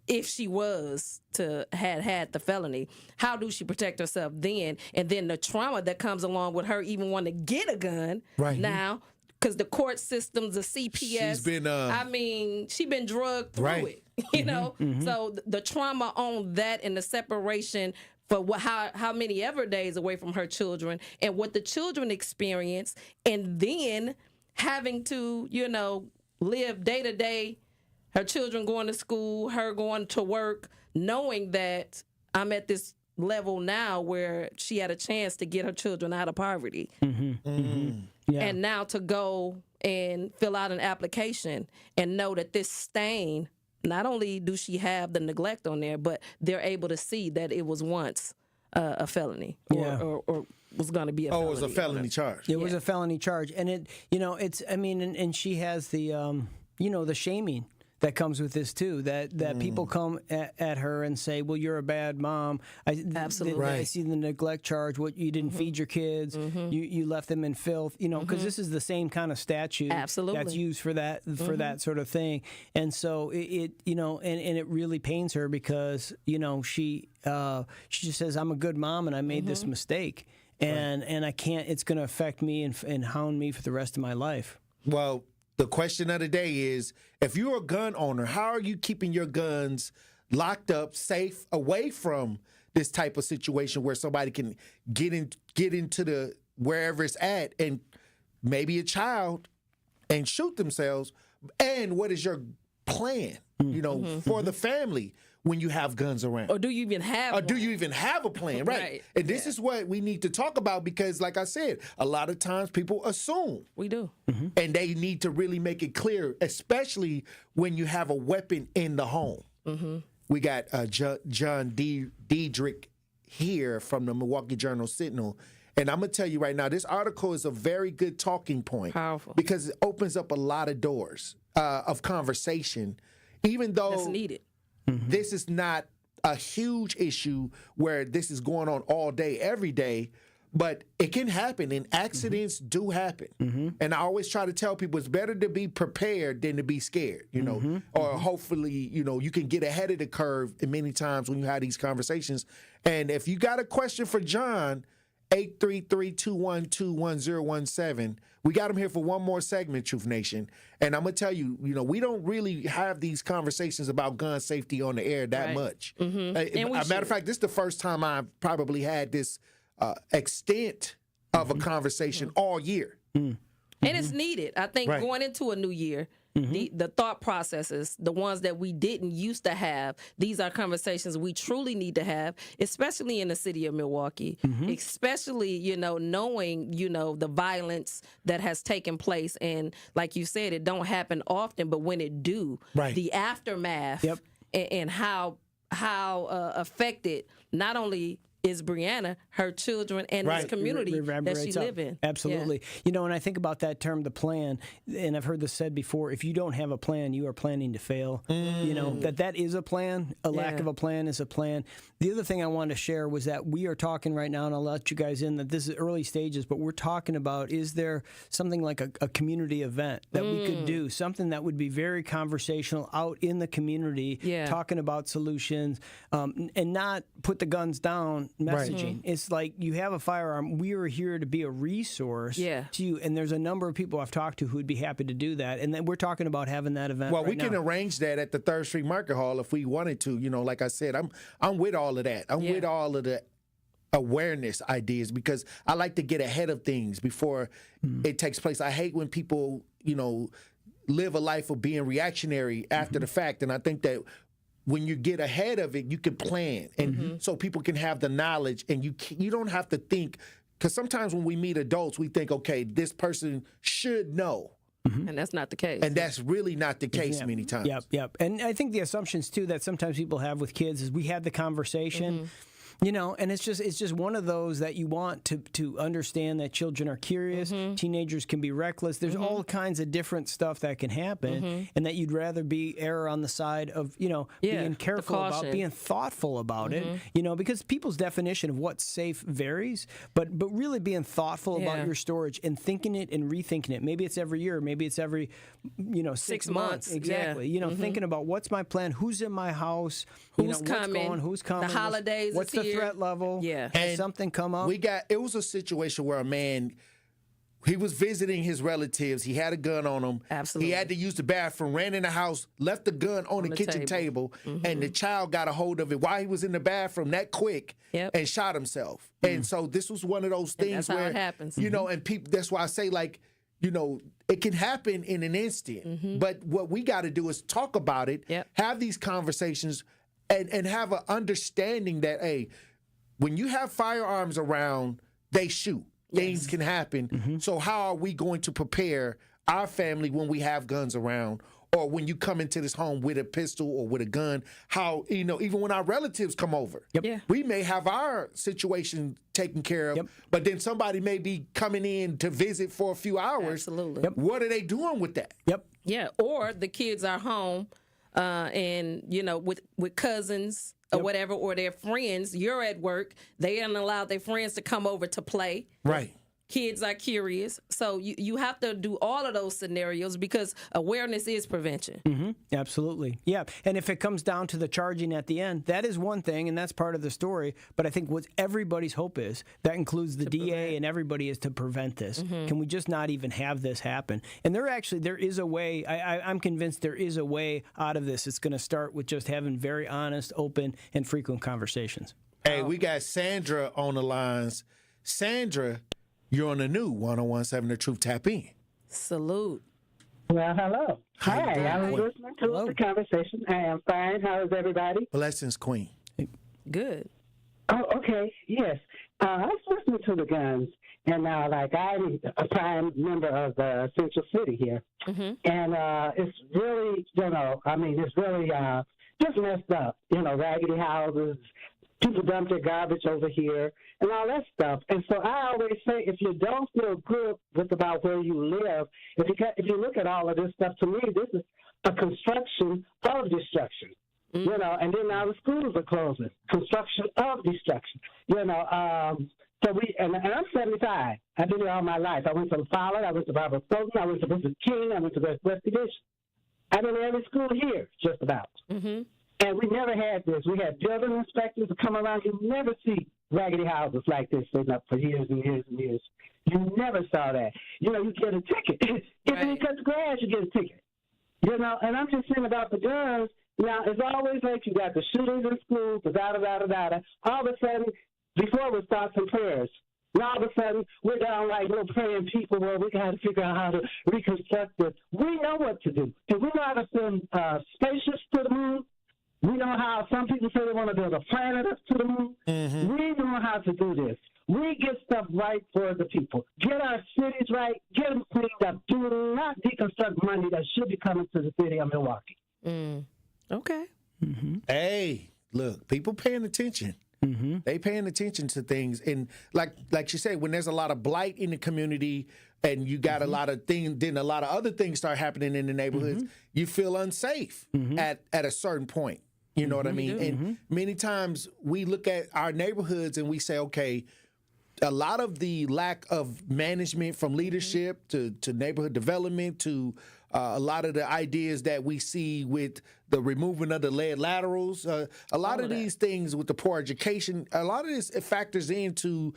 if she was to had the felony, how do she protect herself then? And then the trauma that comes along with her even wanting to get a gun now, because the court systems, the CPS, she's been drugged through it, So the trauma on that and the separation for how many ever days away from her children and what the children experience, and then having to, live day to day, her children going to school, her going to work, knowing that I'm at this level now where she had a chance to get her children out of poverty. Yeah. And now to go and fill out an application and know that this stain, not only do she have the neglect on there, but they're able to see that it was once a felony or was going to be a felony. Oh, it was a felony charge. It was a felony charge. And and she has the, the shaming that comes with this too. That people come at her and say, "Well, you're a bad mom." Absolutely. I see the neglect charge. What you didn't feed your kids. You left them in filth. Because this is the same kind of statute that's used for that sort of thing. And so it it really pains her because she just says, "I'm a good mom and I made this mistake." And I can't. It's going to affect me and hound me for the rest of my life. Well, the question of the day is: if you're a gun owner, how are you keeping your guns locked up, safe, away from this type of situation where somebody can get into the wherever it's at and maybe a child and shoot themselves? And what is your plan? For the family. When you have guns around. Or do you even have do you even have a plan? Right. And this is what we need to talk about because, like I said, a lot of times people assume. We do. And they need to really make it clear, especially when you have a weapon in the home. We got John Diedrich here from the Milwaukee Journal-Sentinel. And I'm going to tell you right now, this article is a very good talking point. Powerful. Because it opens up a lot of doors of conversation, even though that's needed. This is not a huge issue where this is going on all day, every day, but it can happen, and accidents do happen. And I always try to tell people it's better to be prepared than to be scared, or hopefully, you can get ahead of the curve many times when you have these conversations. And if you got a question for John, 833-212-1017. We got him here for one more segment, Truth Nation. And I'm going to tell you, we don't really have these conversations about gun safety on the air that much. As a matter of fact, this is the first time I've probably had this extent of a conversation all year. And it's needed. I think going into a new year, the thought processes, the ones that we didn't used to have, these are conversations we truly need to have, especially in the city of Milwaukee, especially, knowing, the violence that has taken place. And like you said, it don't happen often, but when it do, the aftermath and how affected not only is Brianna, her children, and this community that she live in. Absolutely. Yeah. When I think about that term, the plan, and I've heard this said before, if you don't have a plan, you are planning to fail. That is a plan. A lack of a plan is a plan. The other thing I wanted to share was that we are talking right now, and I'll let you guys in that this is early stages, but we're talking about, is there something like a community event that we could do, something that would be very conversational out in the community, talking about solutions, and not put the guns down messaging. It's like, you have a firearm. We are here to be a resource to you. And there's a number of people I've talked to who would be happy to do that. And then we're talking about having that event. Well, we can arrange that at the 3rd Street Market Hall if we wanted to. Like I said, I'm with all of that. I'm with all of the awareness ideas because I like to get ahead of things before it takes place. I hate when people, live a life of being reactionary after the fact. And I think that when you get ahead of it, you can plan, and so people can have the knowledge, and you don't have to think, because sometimes when we meet adults, we think, okay, this person should know. And that's not the case. And that's really not the case many times. Yep. And I think the assumptions, too, that sometimes people have with kids is we had the conversation. And it's just one of those that you want to understand that children are curious, teenagers can be reckless. There's all kinds of different stuff that can happen, and that you'd rather err on the side of being careful about, being thoughtful about it. Because people's definition of what's safe varies, but really being thoughtful about your storage and thinking it and rethinking it. Maybe it's every year, maybe it's every 6 months. Exactly. Thinking about what's my plan, who's in my house, who's coming, what's going, who's coming, the holidays. What's the threat level? Has something come up? It was a situation where a man, he was visiting his relatives. He had a gun on him. Absolutely. He had to use the bathroom, ran in the house, left the gun on the kitchen table, and the child got a hold of it while he was in the bathroom that quick and shot himself. And so this was one of those things where it happens. And people, that's why I say, it can happen in an instant. But what we got to do is talk about it, have these conversations, and have an understanding that, hey, when you have firearms around, they shoot. Things can happen. So how are we going to prepare our family when we have guns around, or when you come into this home with a pistol or with a gun? How, even when our relatives come over, we may have our situation taken care of, but then somebody may be coming in to visit for a few hours. Absolutely. What are they doing with that? Yeah, or the kids are home and with cousins or whatever, or their friends. You're at work. They don't allow their friends to come over to play. Right. Kids are curious. So you have to do all of those scenarios because awareness is prevention. Mm-hmm. Absolutely. Yeah. And if it comes down to the charging at the end, that is one thing, and that's part of the story. But I think what everybody's hope is, that includes the DA and everybody, is to prevent this. Mm-hmm. Can we just not even have this happen? And there is a way. I'm convinced there is a way out of this. It's going to start with just having very honest, open, and frequent conversations. Hey, we got Sandra on the lines. Sandra, you're on the new 101.7 The Truth. Tap in. Salute. Well, hello. Hi, I was listening to the conversation. I am fine. How is everybody? Blessings, Queen. Good. Oh, okay. Yes. I was listening to the guns, and now, I'm a prime member of the Central City here. Mm-hmm. And it's really, it's really just messed up. Raggedy houses, people dump their garbage over here, and all that stuff. And so I always say, if you don't feel good about where you live, if you look at all of this stuff, to me, this is a construction of destruction. Mm-hmm. And then now the schools are closing. Construction of destruction. So I'm 75. I've been here all my life. I went to Fowler, I went to Barbara Fulton, I went to Mrs. King, I went to West Division. I've been in every school here, just about. Mm-hmm. And we never had this. We had building inspectors that come around. You never see raggedy houses like this sitting up for years and years and years. You never saw that. You get a ticket. If you cut the grass, you get a ticket. And I'm just saying about the guns. Now, it's always like you got the shootings in school, da-da-da-da-da. All of a sudden, before we start some prayers, now all of a sudden, we're down like little praying people where we got to figure out how to reconstruct this. We know what to do. And we know how to send spaceships to the moon. We know how some people say they want to build a planet up to the moon. Mm-hmm. We know how to do this. We get stuff right for the people. Get our cities right. Get them cleaned up. Do not deconstruct money that should be coming to the city of Milwaukee. Okay. Mm-hmm. Hey, look, people paying attention. Mm-hmm. They paying attention to things. And like you said, when there's a lot of blight in the community and you got a lot of things, then a lot of other things start happening in the neighborhoods, you feel unsafe at a certain point. You know what I mean? And many times we look at our neighborhoods and we say, okay, a lot of the lack of management from leadership to neighborhood development to a lot of the ideas that we see with the removing of the lead laterals, a lot of these things with the poor education, a lot of this factors into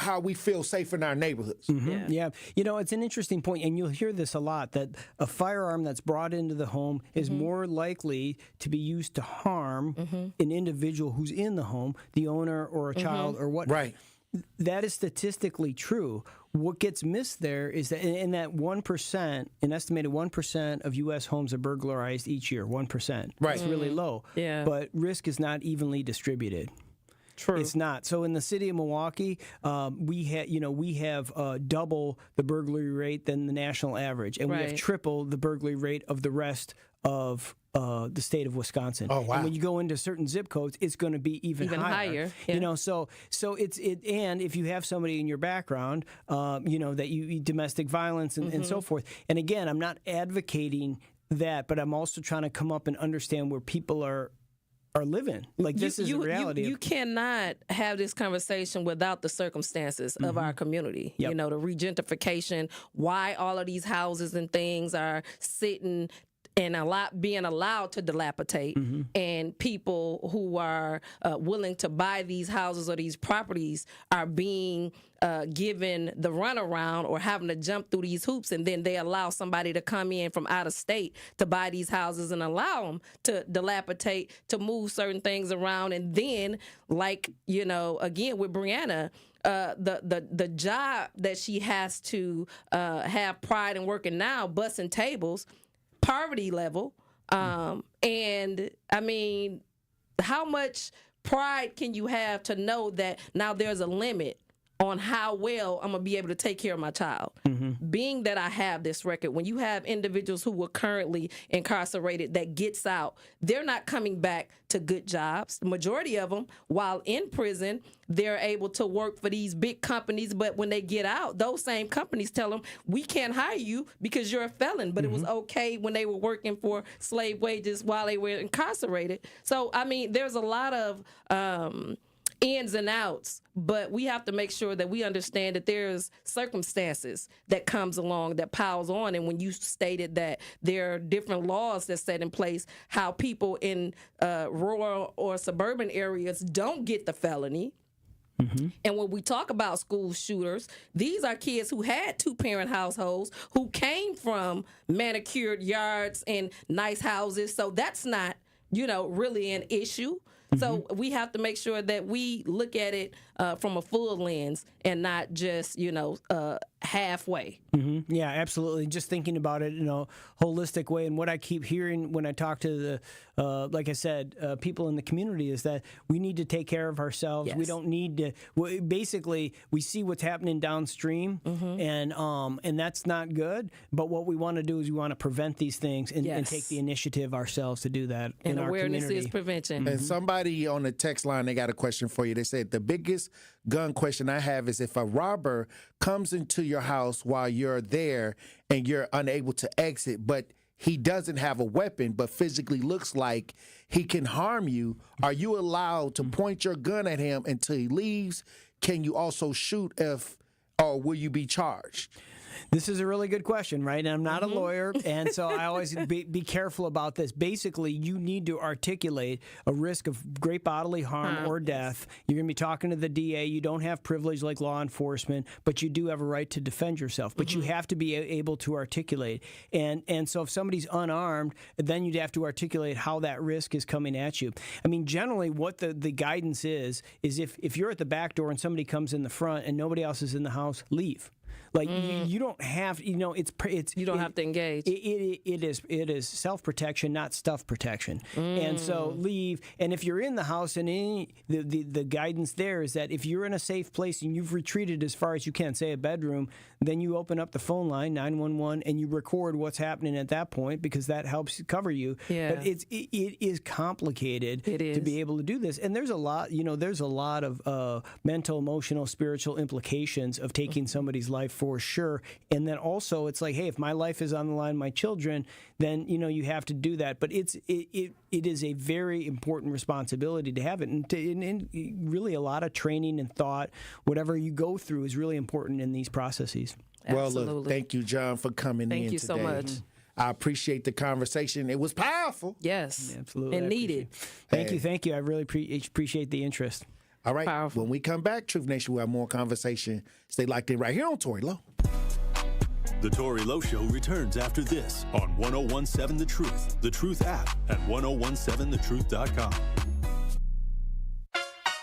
how we feel safe in our neighborhoods. Mm-hmm. Yeah. It's an interesting point, and you'll hear this a lot, that a firearm that's brought into the home is more likely to be used to harm an individual who's in the home, the owner or a child or what. Right. That is statistically true. What gets missed there is that in that 1%, an estimated 1% of U.S. homes are burglarized each year. 1%. Right. It's really low. Yeah. But risk is not evenly distributed. True. It's not. So in the city of Milwaukee, we have double the burglary rate than the national average, and we have triple the burglary rate of the rest of the state of Wisconsin. Oh wow! And when you go into certain zip codes, it's going to be even higher. Yeah. So it's and if you have somebody in your background, that you domestic violence and so forth. And again, I'm not advocating that, but I'm also trying to come up and understand where people are living. Like this is a reality. You cannot have this conversation without the circumstances of our community. Yep. The regentrification, why all of these houses and things are sitting and being allowed to dilapidate, and people who are willing to buy these houses or these properties are being given the runaround or having to jump through these hoops, and then they allow somebody to come in from out of state to buy these houses and allow them to dilapidate, to move certain things around, and then, again with Brianna, the job that she has to have pride in working now, bussing tables, poverty level, and I mean, how much pride can you have to know that now there's a limit on how well I'm going to be able to take care of my child. Being that I have this record, when you have individuals who were currently incarcerated that gets out, they're not coming back to good jobs. The majority of them, while in prison, they're able to work for these big companies, but when they get out, those same companies tell them, we can't hire you because you're a felon, but it was okay when they were working for slave wages while they were incarcerated. So, I mean, there's a lot of ins and outs, but we have to make sure that we understand that there's circumstances that comes along that piles on. And when you stated that there are different laws that's set in place, how people in rural or suburban areas don't get the felony. And when we talk about school shooters, these are kids who had two-parent households, who came from manicured yards and nice houses. So that's not, really an issue. So we have to make sure that we look at it from a full lens and not just, halfway. Yeah, absolutely. Just thinking about it in a holistic way. And what I keep hearing when I talk to the, like I said, people in the community is that we need to take care of ourselves. Yes. We don't need to. Basically, we see what's happening downstream, and that's not good. But what we want to do is we want to prevent these things and take the initiative ourselves to do that. And in our awareness community. is prevention. And somebody on the text line, they got a question for you. They said the biggest gun question I have is if a robber comes into your house while you're there and you're unable to exit, but he doesn't have a weapon but physically looks like he can harm you, are you allowed to point your gun at him until he leaves? Can you also shoot or will you be charged? This is a really good question, right? And I'm not a lawyer, and so I always be careful about this. Basically, you need to articulate a risk of great bodily harm or death. You're going to be talking to the DA. You don't have privilege like law enforcement, but you do have a right to defend yourself. But you have to be able to articulate. And so if somebody's unarmed, then you'd have to articulate how that risk is coming at you. I mean, generally, what the guidance is if you're at the back door and somebody comes in the front and nobody else is in the house, leave. Like you don't have, it's you don't have to engage. It is self-protection, not stuff protection. And so leave. And if you're in the house, and the guidance there is that if you're in a safe place and you've retreated as far as you can, say a bedroom, then you open up the phone line 911 and you record what's happening at that point because that helps cover you. Yeah. But it is complicated to be able to do this, and there's a lot. There's a lot of mental, emotional, spiritual implications of taking somebody's life for sure. And then also it's like, hey, if my life is on the line, my children, then you have to do that. But it is a very important responsibility to have it, and really a lot of training and thought, whatever you go through, is really important in these processes. Well, look, thank you, John, for coming in today. Thank you so much. I appreciate the conversation. It was powerful. Yes, absolutely, and needed. Thank you. I really appreciate the interest. All right. Powerful. When we come back, Truth Nation, we'll have more conversation. Stay locked in right here on Tory Lowe. The Tory Lowe Show returns after this on 1017 The Truth app at 1017thetruth.com.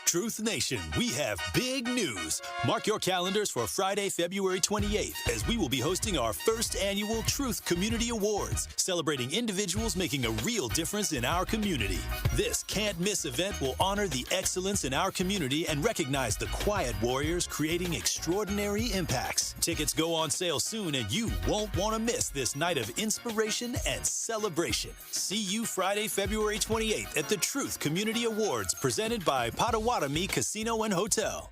Truth Nation, we have big news. Mark your calendars for Friday, February 28th, as we will be hosting our first annual Truth Community Awards, celebrating individuals making a real difference in our community. This can't-miss event will honor the excellence in our community and recognize the quiet warriors creating extraordinary impacts. Tickets go on sale soon, and you won't want to miss this night of inspiration and celebration. See you Friday, February 28th at the Truth Community Awards, presented by Potawatomi Casino and Hotel.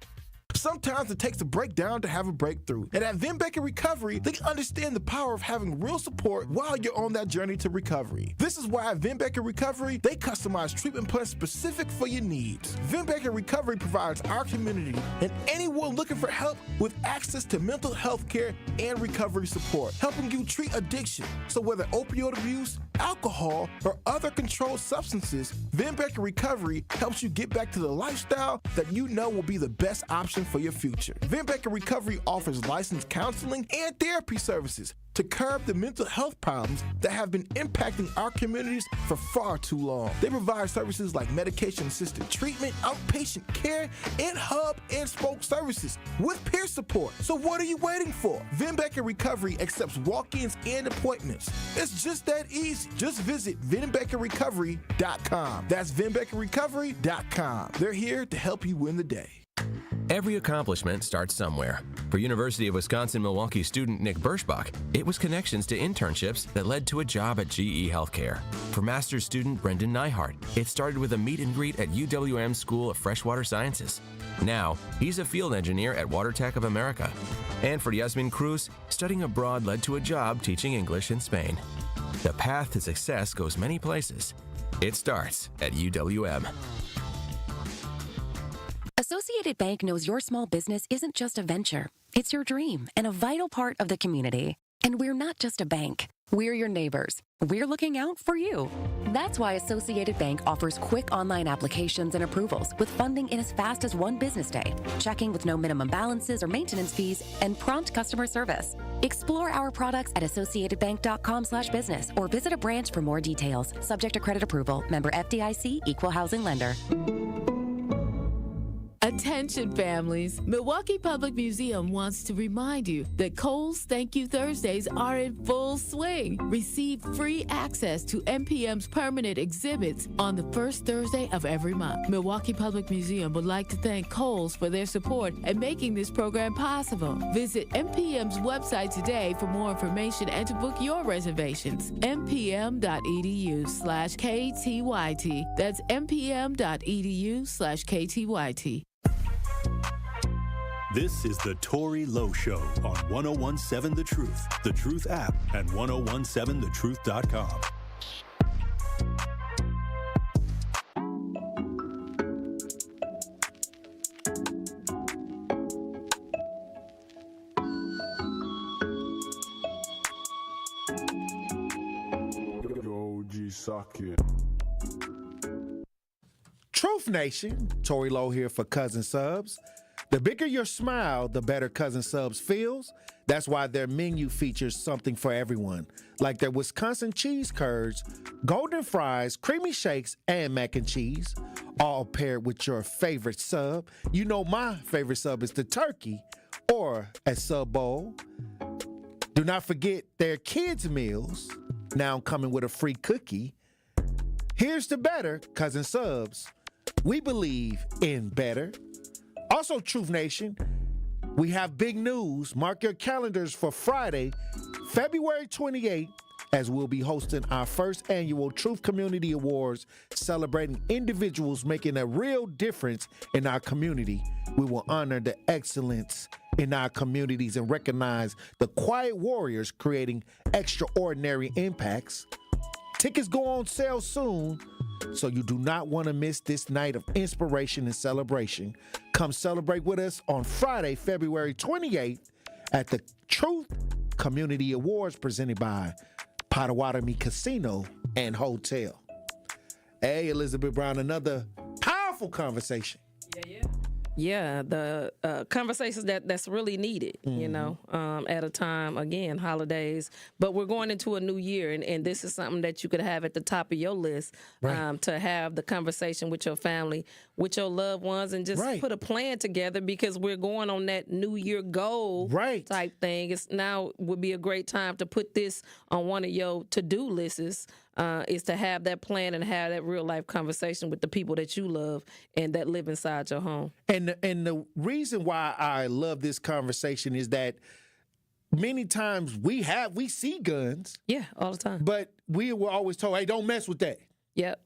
Sometimes it takes a breakdown to have a breakthrough. And at Vin Baker Recovery, they understand the power of having real support while you're on that journey to recovery. This is why at Vin Baker Recovery, they customize treatment plans specific for your needs. Vin Baker Recovery provides our community and anyone looking for help with access to mental health care and recovery support, helping you treat addiction. So whether opioid abuse, alcohol, or other controlled substances, Vin Baker Recovery helps you get back to the lifestyle that you know will be the best option for your future. Vin Baker Recovery offers licensed counseling and therapy services to curb the mental health problems that have been impacting our communities for far too long. They provide services like medication-assisted treatment, outpatient care, and hub and spoke services with peer support. So what are you waiting for? Vin Baker Recovery accepts walk-ins and appointments. It's just that easy. Just visit VinBakerRecovery.com. That's VinBakerRecovery.com. They're here to help you win the day. Every accomplishment starts somewhere. For University of Wisconsin-Milwaukee student Nick Birschbach, it was connections to internships that led to a job at GE Healthcare. For master's student Brendan Neihart, it started with a meet and greet at UWM School of Freshwater Sciences. Now, he's a field engineer at WaterTech of America. And for Yasmin Cruz, studying abroad led to a job teaching English in Spain. The path to success goes many places. It starts at UWM. Associated Bank knows your small business isn't just a venture. It's your dream and a vital part of the community. And we're not just a bank. We're your neighbors. We're looking out for you. That's why Associated Bank offers quick online applications and approvals with funding in as fast as 1 business day, checking with no minimum balances or maintenance fees, and prompt customer service. Explore our products at associatedbank.com/business or visit a branch for more details. Subject to credit approval. Member FDIC, Equal Housing Lender. Attention families, Milwaukee Public Museum wants to remind you that Kohl's Thank You Thursdays are in full swing. Receive free access to MPM's permanent exhibits on the first Thursday of every month. Milwaukee Public Museum would like to thank Kohl's for their support and making this program possible. Visit MPM's website today for more information and to book your reservations. mpm.edu/KTYT. That's mpm.edu/KTYT. This is the Tory Lowe Show on 1017 The Truth app, and 1017thetruth.com. Truth Nation, Tory Lowe here for Cousin Subs. The bigger your smile, the better Cousin Subs feels. That's why their menu features something for everyone, like their Wisconsin cheese curds, golden fries, creamy shakes, and mac and cheese, all paired with your favorite sub. You know my favorite sub is the turkey, or a sub bowl. Do not forget their kids' meals, now coming with a free cookie. Here's the better, Cousin Subs. We believe in better. Also, Truth Nation, we have big news. Mark your calendars for Friday, February 28th, as we'll be hosting our first annual Truth Community Awards, celebrating individuals making a real difference in our community. We will honor the excellence in our communities and recognize the quiet warriors creating extraordinary impacts. Tickets go on sale soon, so you do not want to miss this night of inspiration and celebration. Come celebrate with us on Friday, February 28th at the Truth Community Awards presented by Potawatomi Casino and Hotel. Hey, Elizabeth Brown, another powerful conversation. Yeah, the conversations that's really needed, you know, at a time, again, holidays. But we're going into a new year, and this is something that you could have at the top of your list, to have the conversation with your family, with your loved ones, and just put a plan together, because we're going on that new year goal type thing. It's now would be a great time to put this on one of your to-do lists, is to have that plan and have that real life conversation with the people that you love and that live inside your home. And the reason why I love this conversation is that many times we see guns. Yeah, all the time. But we were always told, hey, don't mess with that. Yep.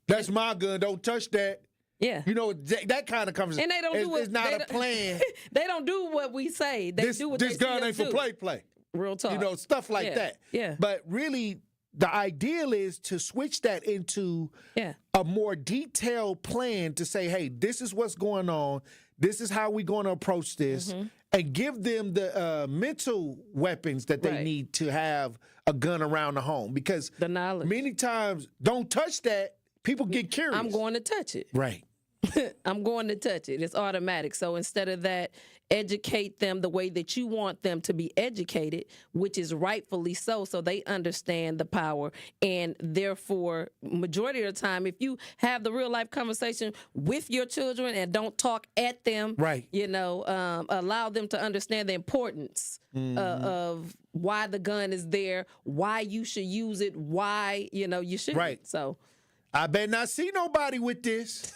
That's my gun. Don't touch that. Yeah. You know, that kind of conversation. And they don't do what, it's not a plan. They don't do what we say. They do what this they gun ain't for play. Real talk. You know, stuff like that. Yeah. But really, the ideal is to switch that into a more detailed plan to say, hey, this is what's going on. This is how we're going to approach this. And give them the mental weapons that they need to have a gun around the home. Because the knowledge. Many times, don't touch that. People get curious. I'm going to touch it. Right. I'm going to touch it. It's automatic. So instead of that, educate them the way that you want them to be educated, which is rightfully so they understand the power. And therefore, majority of the time, if you have the real life conversation with your children and don't talk at them, you know, allow them to understand the importance of why the gun is there, why you should use it, why, you know, you shouldn't. So I better not see nobody with this.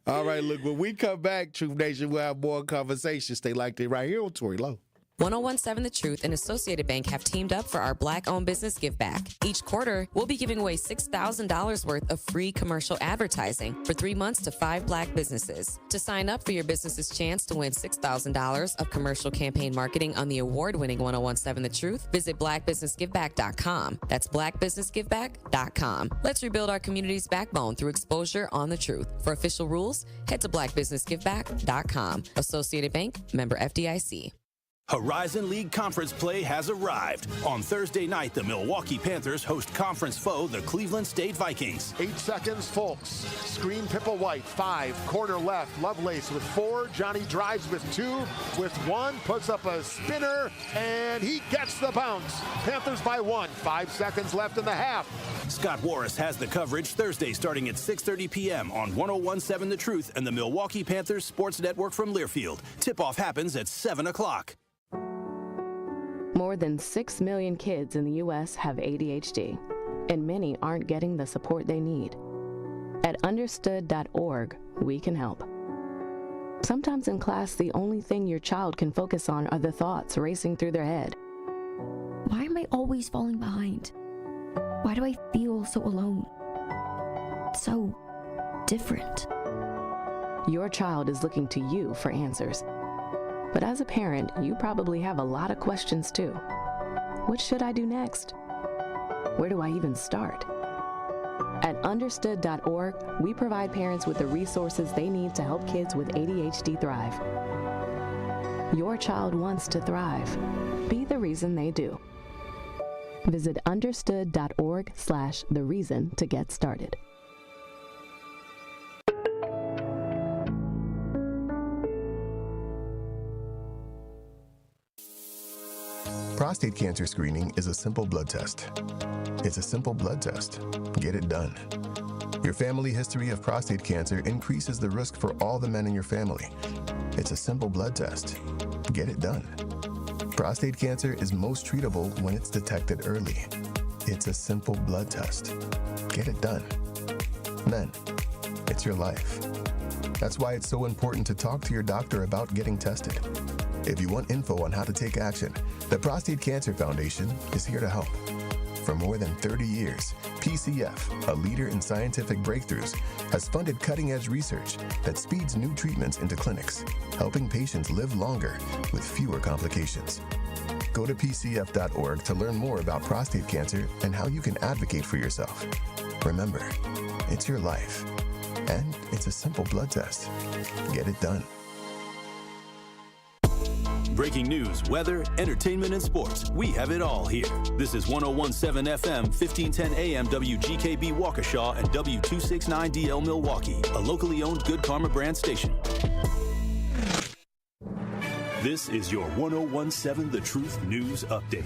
All right, look, when we come back, Truth Nation, we'll have more conversations. Stay like they right here on Tory Lowe. 1017 The Truth and Associated Bank have teamed up for our Black-owned business give back. Each quarter, we'll be giving away $6,000 worth of free commercial advertising for 3 months to 5 Black businesses. To sign up for your business's chance to win $6,000 of commercial campaign marketing on the award-winning 1017 The Truth, visit blackbusinessgiveback.com. That's blackbusinessgiveback.com. Let's rebuild our community's backbone through exposure on the truth. For official rules, head to blackbusinessgiveback.com. Associated Bank, member FDIC. Horizon League Conference play has arrived. On Thursday night, the Milwaukee Panthers host conference foe, the Cleveland State Vikings. 8 seconds, Fultz. Screen Pippa White, 5. Corner left, Lovelace with 4. Johnny drives with 2. With 1, puts up a spinner, and he gets the bounce. Panthers by 1. 5 seconds left in the half. Scott Warris has the coverage Thursday starting at 6:30 p.m. on 1017 The Truth and the Milwaukee Panthers Sports Network from Learfield. Tip-off happens at 7 o'clock. More than 6 million kids in the U.S. have ADHD, and many aren't getting the support they need. At understood.org, we can help. Sometimes in class, the only thing your child can focus on are the thoughts racing through their head. Why am I always falling behind? Why do I feel so alone? So different. Your child is looking to you for answers. But as a parent, you probably have a lot of questions too. What should I do next? Where do I even start? At understood.org, we provide parents with the resources they need to help kids with ADHD thrive. Your child wants to thrive. Be the reason they do. Visit understood.org/thereason to get started. Prostate cancer screening is a simple blood test. It's a simple blood test. Get it done. Your family history of prostate cancer increases the risk for all the men in your family. It's a simple blood test. Get it done. Prostate cancer is most treatable when it's detected early. It's a simple blood test. Get it done. Men, it's your life. That's why it's so important to talk to your doctor about getting tested. If you want info on how to take action, the Prostate Cancer Foundation is here to help. For more than 30 years, PCF, a leader in scientific breakthroughs, has funded cutting-edge research that speeds new treatments into clinics, helping patients live longer with fewer complications. Go to pcf.org to learn more about prostate cancer and how you can advocate for yourself. Remember, it's your life, and it's a simple blood test. Get it done. Breaking news, weather, entertainment, and sports. We have it all here. This is 1017 FM, 1510 AM WGKB Waukesha and W269DL Milwaukee, a locally owned Good Karma brand station. This is your 1017 The Truth News Update.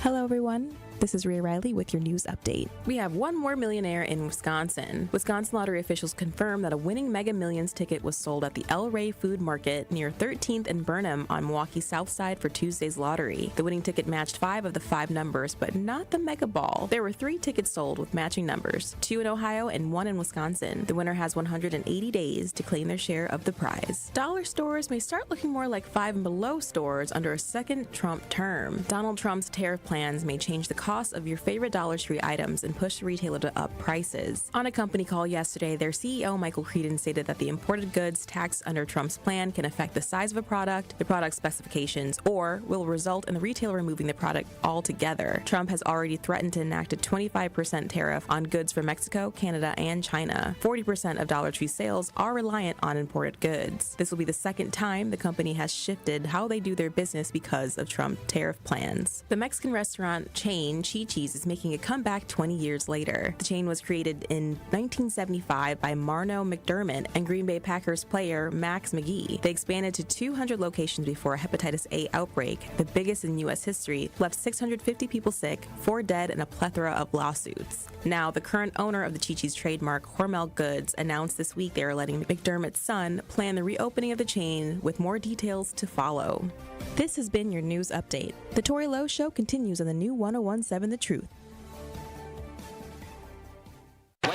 Hello, everyone. This is Rhea Riley with your news update. We have one more millionaire in Wisconsin. Wisconsin lottery officials confirmed that a winning Mega Millions ticket was sold at the El Rey Food Market near 13th and Burnham on Milwaukee's South Side for Tuesday's lottery. The winning ticket matched 5 of the 5 numbers, but not the Mega Ball. There were 3 tickets sold with matching numbers, 2 in Ohio and 1 in Wisconsin. The winner has 180 days to claim their share of the prize. Dollar stores may start looking more like Five and Below stores under a second Trump term. Donald Trump's tariff plans may change the cost of your favorite Dollar Tree items and push the retailer to up prices. On a company call yesterday, their CEO Michael Creedon stated that the imported goods taxed under Trump's plan can affect the size of a product, the product specifications, or will result in the retailer removing the product altogether. Trump has already threatened to enact a 25% tariff on goods from Mexico, Canada, and China. 40% of Dollar Tree sales are reliant on imported goods. This will be the second time the company has shifted how they do their business because of Trump tariff plans. The Mexican restaurant chain Chi-Chi's is making a comeback 20 years later. The chain was created in 1975 by Marno McDermott and Green Bay Packers player Max McGee. They expanded to 200 locations before a hepatitis A outbreak, the biggest in U.S. history, left 650 people sick, 4 dead, and a plethora of lawsuits. Now, the current owner of the Chi-Chi's trademark, Hormel Goods, announced this week they are letting McDermott's son plan the reopening of the chain with more details to follow. This has been your news update. The Tory Lowe Show continues on the new 1017 The Truth.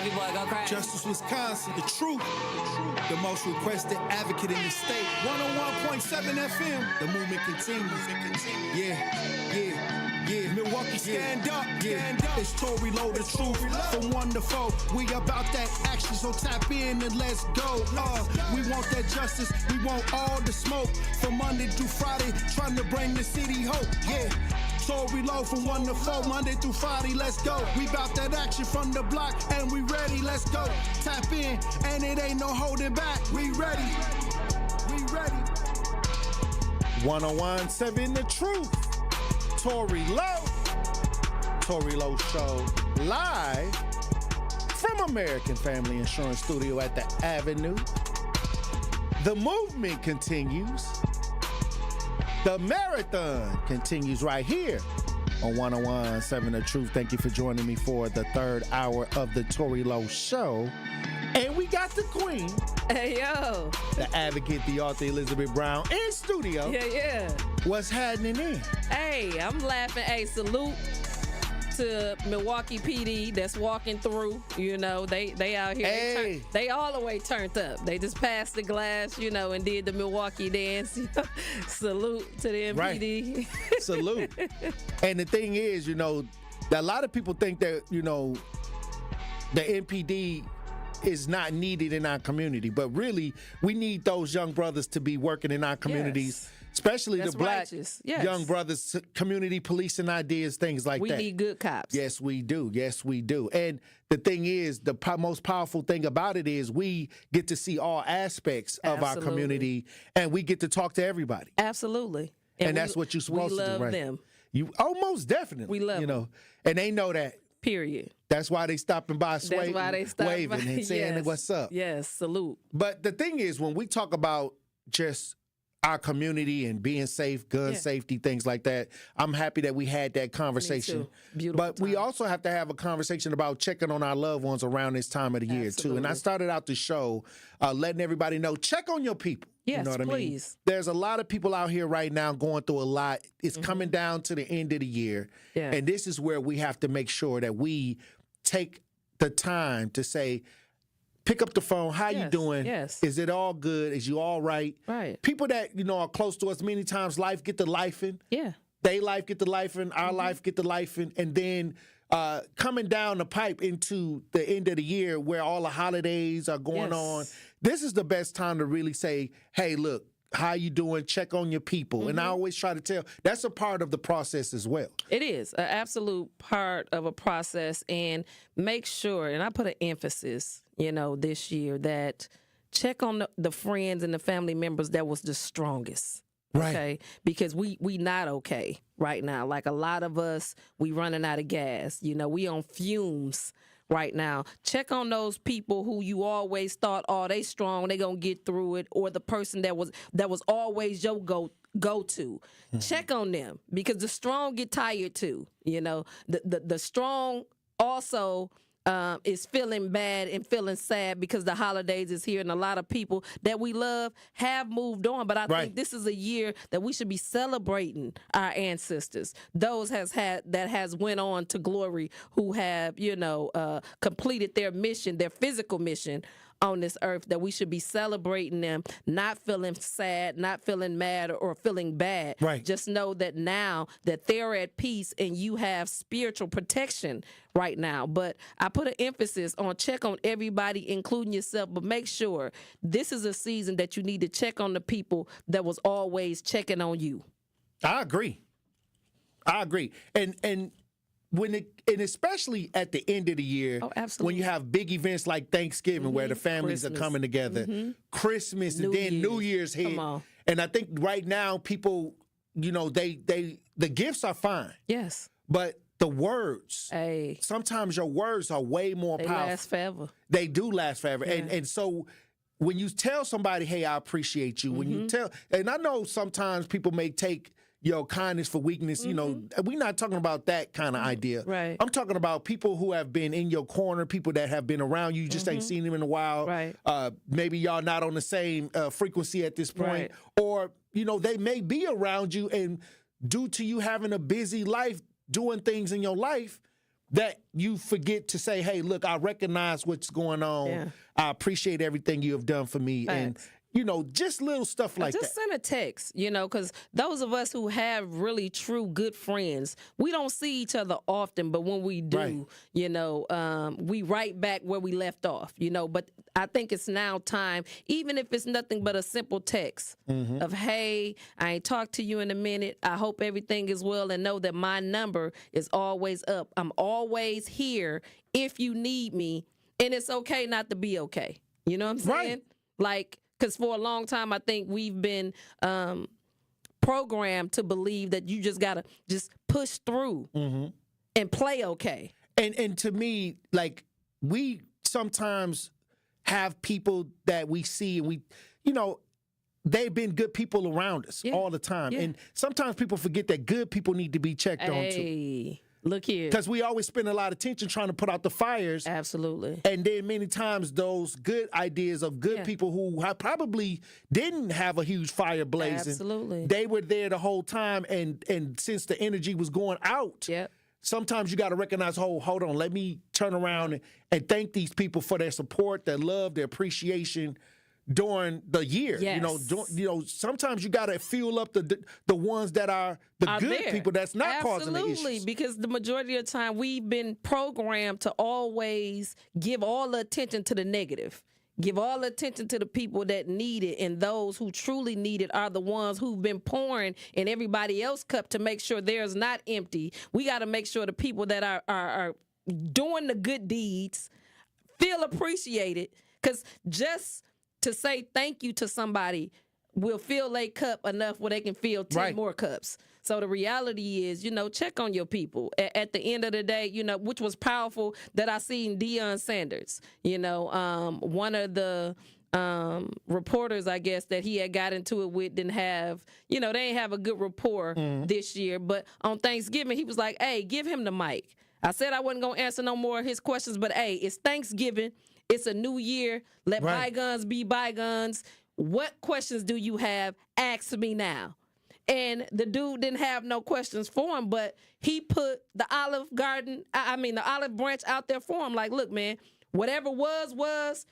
Heavy boy, go crazy. Justice Wisconsin, the truth. The most requested advocate in the state. 101.7 FM. The movement continues. Yeah. Milwaukee, stand up. It's Tory, Lowe, the truth. From 1 to 4, we about that action, so tap in and let's go. We want that justice. We want all the smoke. From Monday through Friday, trying to bring the city hope. Yeah. Tory, Lowe from 1 to 4, Monday through Friday, let's go. We bout that action from the block, and we ready, let's go. Tap in, and it ain't no holding back. We ready. 101.7 The Truth. Tory Lowe. Tory Lowe Show live from American Family Insurance Studio at the Avenue. The movement continues. The marathon continues right here on 101.7 The Truth. Thank you for joining me for the third hour of the Tory Lowe Show. And we got the queen. Hey, yo. The advocate, the author, Elizabeth Brown, in studio. Yeah. What's happening in? Hey, I'm laughing. Hey, salute to Milwaukee PD that's walking through. You know, they out here. Hey. They all the way turned up. They just passed the glass, you know, and did the Milwaukee dance. Salute to the MPD. Right. Salute. And the thing is, you know, a lot of people think that, you know, the MPD is not needed in our community, but really we need those young brothers to be working in our communities, especially That's the black righteous. Yes. young brothers, community policing ideas, things like that. We need good cops. Yes, we do. And the thing is, the most powerful thing about it is we get to see all aspects of our community, and we get to talk to everybody. Absolutely. And that's what you're supposed to do, right? We love them. You almost definitely. We love them. And they know that. Period. That's why they stopping by, That's why they waving and saying yes. what's up. Yes, salute. But the thing is, when we talk about just our community and being safe, gun safety, things like that, I'm happy that we had that conversation. Me too. Beautiful But we also have to have a conversation about checking on our loved ones around this time of the year, too. And I started out the show letting everybody know, check on your people. Yes, you know what I mean? please. There's a lot of people out here right now going through a lot. It's coming down to the end of the year. Yeah. And this is where we have to make sure that we take the time to say, pick up the phone. How you doing? Yes. Is it all good? Is you all right? Right. People that, you know, are close to us, many times life get to lifing. Yeah. They life get to lifing. Our life get to lifing. And then coming down the pipe into the end of the year where all the holidays are going on, this is the best time to really say, hey, look, how you doing? Check on your people. And I always try to tell, that's a part of the process as well. It is an absolute part of a process, and make sure, and I put an emphasis, you know, this year that check on the friends and the family members that was the strongest. Right. Okay, because we not okay right now. Like a lot of us, we running out of gas. You know, we on fumes right now. Check on those people who you always thought, oh, they strong, they gonna get through it, or the person that was always your go to. Check on them, because the strong get tired too. You know, the strong also is feeling bad and feeling sad because the holidays is here, and a lot of people that we love have moved on. But I think this is a year that we should be celebrating our ancestors, those that has went on to glory, who have, you know, completed their mission, their physical mission on this earth, that we should be celebrating them, not feeling sad, not feeling mad or feeling bad. Right. Just know that now that they're at peace and you have spiritual protection right now. But I put an emphasis on check on everybody, including yourself, but make sure this is a season that you need to check on the people that was always checking on you. I agree. And and especially at the end of the year, when you have big events like Thanksgiving, where the families are coming together, Christmas, and then New Year's hit. And I think right now people, you know, the gifts are fine. Yes. But the words, sometimes your words are way more powerful. They last forever. They do last forever. Yeah. And so when you tell somebody, hey, I appreciate you, when you tell, and I know sometimes people may take your kindness for weakness, you know, we're not talking about that kind of idea. Right. I'm talking about people who have been in your corner, people that have been around you, just ain't seen them in a while. Right. Maybe y'all not on the same frequency at this point. Or, you know, they may be around you, and due to you having a busy life, doing things in your life, that you forget to say, hey, look, I recognize what's going on. Yeah. I appreciate everything you have done for me. And, just little stuff like just that. send a text, because those of us who have really true good friends, we don't see each other often, but when we do, we write back where we left off, but I think it's now time, even if it's nothing but a simple text of, hey, I ain't talked to you in a minute. I hope everything is well, and know that my number is always up. I'm always here if you need me, and it's okay not to be okay. You know what I'm saying? Like, because for a long time, I think we've been programmed to believe that you just got to just push through and play okay. And to me, like, we sometimes have people that we see and they've been good people around us all the time. Yeah. And sometimes people forget that good people need to be checked on too. Look here. Because we always spend a lot of attention trying to put out the fires. Absolutely. And then many times those good ideas of good people who probably didn't have a huge fire blazing. Absolutely. They were there the whole time. And since the energy was going out, sometimes you got to recognize, hold on, let me turn around and thank these people for their support, their love, their appreciation during the year. Yes. Sometimes you got to fuel up the ones that are good there. people that's not causing the issues. Absolutely, because the majority of the time we've been programmed to always give all the attention to the negative. Give all the attention to the people that need it, and those who truly need it are the ones who've been pouring in everybody else's cup to make sure theirs not empty. We got to make sure the people that are doing the good deeds feel appreciated, because just to say thank you to somebody will fill their cup enough where they can fill 10 more cups. So the reality is, check on your people. At the end of the day, which was powerful that I seen Deion Sanders. One of the reporters, I guess, that he had got into it with didn't have, they didn't have a good rapport this year. But on Thanksgiving, he was like, hey, give him the mic. I said I wasn't going to answer no more of his questions, but hey, it's Thanksgiving. It's a new year. Let bygones be bygones. What questions do you have? Ask me now. And the dude didn't have no questions for him, but he put the olive branch out there for him. Like, look, man, whatever was.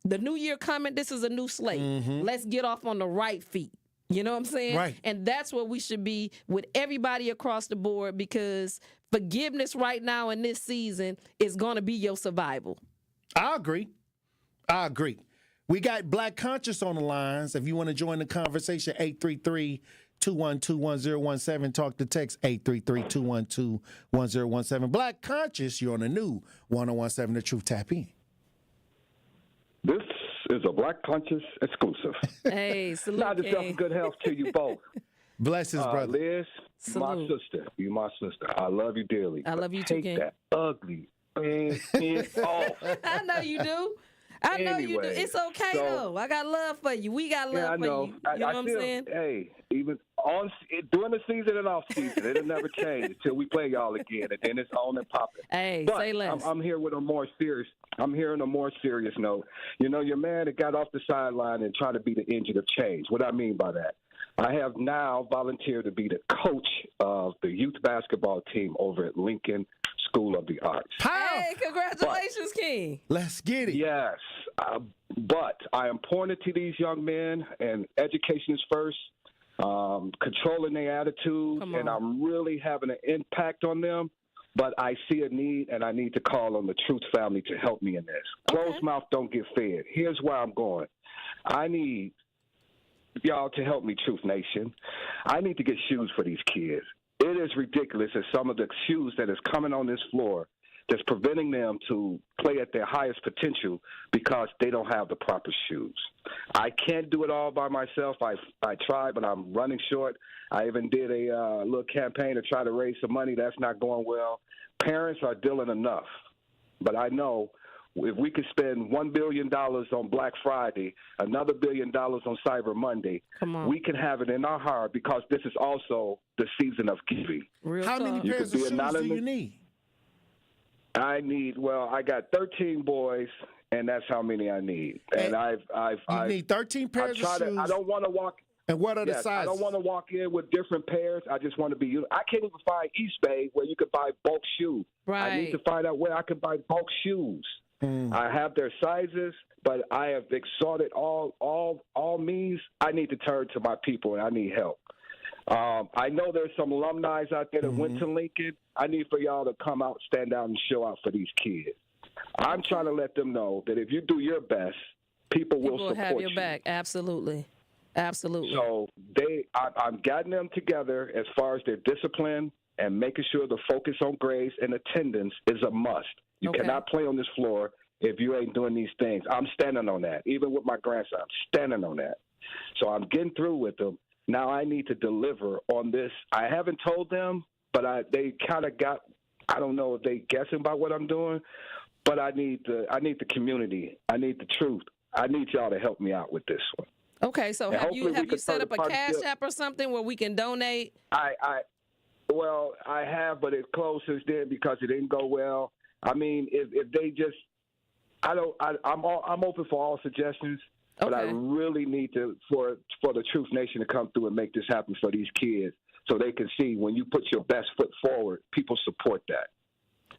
The new year coming, this is a new slate. Let's get off on the right feet. You know what I'm saying? Right. And that's what we should be with everybody across the board, because forgiveness right now in this season is going to be your survival. I agree. We got Black Conscious on the lines. If you want to join the conversation, 833-212-1017. Talk to text 833-212-1017. Black Conscious, you're on the new 1017 The Truth. Tap in. This is a Black Conscious exclusive. Hey, salute. Not yourself in good health to you both. Bless his brother. Liz, my sister. You my sister. I love you dearly. I love you too, King. Take that ugly off. I know you do. I know you do. It's okay, though. I got love for you. We got love for you. You know what I'm saying? Hey, even during the season and off season, it'll never change until we play y'all again, and then it's on and popping. Hey, but say less. I'm here with a more serious. I'm here on a more serious note. Your man that got off the sideline and tried to be the engine of change. What I mean by that, I have now volunteered to be the coach of the youth basketball team over at Lincoln School of the Arts. Hey, congratulations, King. Let's get it. Yes, but I am pointing to these young men, and education is first, controlling their attitudes, and I'm really having an impact on them. But I see a need, and I need to call on the Truth family to help me in this. Closed mouth don't get fed. Here's where I'm going. I need y'all to help me, Truth Nation. I need to get shoes for these kids. It is ridiculous that some of the shoes that is coming on this floor that's preventing them to play at their highest potential because they don't have the proper shoes. I can't do it all by myself. I tried, but I'm running short. I even did a little campaign to try to raise some money. That's not going well. Parents are dealing enough, but I know if we could spend $1 billion on Black Friday, another $1 billion on Cyber Monday, we can have it in our heart, because this is also the season of giving. How many pairs of shoes do you need? I got 13 boys, and that's how many I need. And you need 13 pairs of shoes. I don't want to walk. And what are the Yes, sizes? I don't want to walk in with different pairs. I just want to be. I can't even find East Bay where you could buy bulk shoes. Right. I need to find out where I can buy bulk shoes. I have their sizes, but I have exhausted all means. I need to turn to my people, and I need help. I know there's some alumni out there that went to Lincoln. I need for y'all to come out, stand out, and show out for these kids. I'm trying to let them know that if you do your best, people will support you. Have your back. Absolutely. Absolutely. So I'm getting them together as far as their discipline and making sure the focus on grades and attendance is a must. You cannot play on this floor if you ain't doing these things. I'm standing on that. Even with my grandson, I'm standing on that. So I'm getting through with them. Now I need to deliver on this. I haven't told them, but they kind of got, I don't know if they guessing about what I'm doing, but I need the community. I need the truth. I need y'all to help me out with this one. Okay, so have you set up a Cash App or something where we can donate? I have, but it closed since then because it didn't go well. I mean, if they just, I'm open for all suggestions, but I really need for the Truth Nation to come through and make this happen for these kids, so they can see when you put your best foot forward, people support that.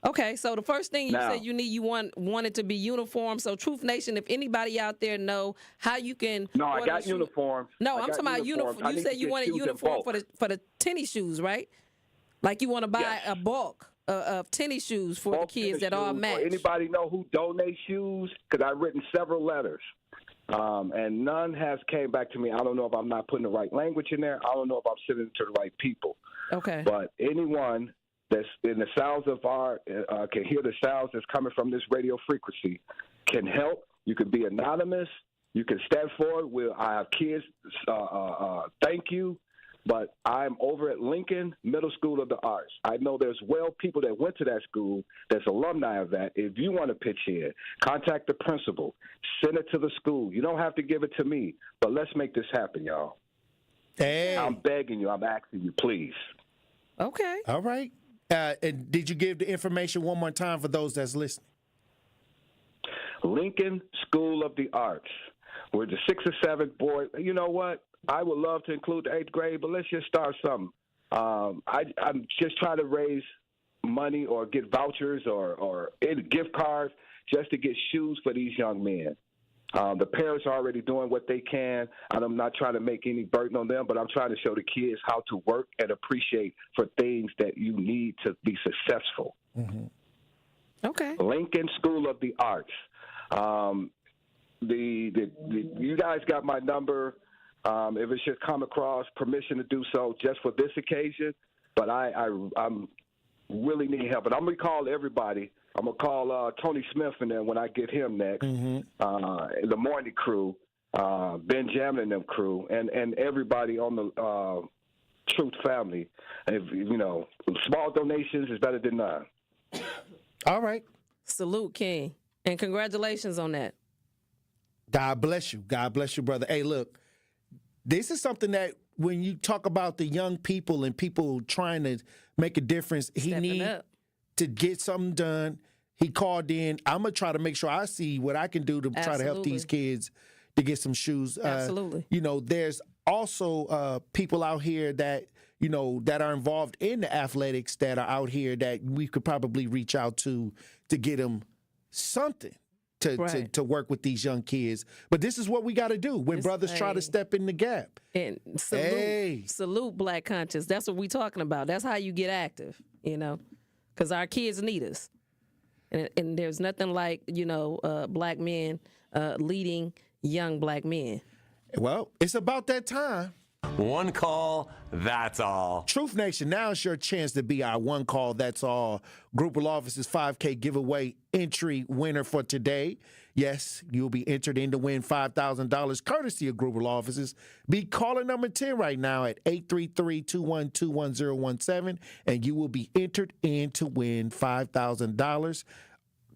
Okay, so the first thing you said you want it to be uniform. So Truth Nation, if anybody out there know how you can. No, I got uniforms. No, I'm talking about uniform. You said you wanted uniform for the tennis shoes, right? Like you want to buy a bulk of tennis shoes for the kids that all match. Anybody know who donates shoes? Because I've written several letters, and none has came back to me. I don't know if I'm not putting the right language in there. I don't know if I'm sending it to the right people. Okay. But anyone that's in the sounds of can hear the sounds that's coming from this radio frequency can help. You can be anonymous. You can step forward. I have kids. Thank you. But I'm over at Lincoln Middle School of the Arts. I know there's people that went to that school that's alumni of that. If you want to pitch in, contact the principal. Send it to the school. You don't have to give it to me, but let's make this happen, y'all. Hey. I'm begging you. I'm asking you, please. Okay. All right. And did you give the information one more time for those that's listening? Lincoln School of the Arts. We're the 6th or 7th board. You know what? I would love to include the 8th grade, but let's just start something. I'm just trying to raise money or get vouchers or gift cards just to get shoes for these young men. The parents are already doing what they can, and I'm not trying to make any burden on them, but I'm trying to show the kids how to work and appreciate for things that you need to be successful. Mm-hmm. Okay. Lincoln School of the Arts. You guys got my number. If it should come across, permission to do so just for this occasion. But I'm really need help. And I'm going to call everybody. I'm going to call Tony Smith and then when I get him next, the morning crew, Benjamin and them crew, and everybody on the Truth family. And small donations is better than none. All right. Salute, King. And congratulations on that. God bless you. God bless you, brother. Hey, look, this is something that when you talk about the young people and people trying to make a difference, he needs to get something done. He called in. I'm going to try to make sure I see what I can do to try to help these kids to get some shoes. Absolutely. There's also people out here that, that are involved in the athletics that are out here that we could probably reach out to get them something to work with these young kids. But this is what we got to do when brothers try to step in the gap. And salute Black Conscious. That's what we're talking about. That's how you get active, because our kids need us. And there's nothing like, Black men leading young Black men. Well, it's about that time. One call, that's all. Truth Nation, now is your chance to be our one call, that's all. Group of Officers 5K giveaway entry winner for today. Yes, you'll be entered in to win $5,000 courtesy of Group of Officers. Be caller number 10 right now at 833-212-1017, and you will be entered in to win $5,000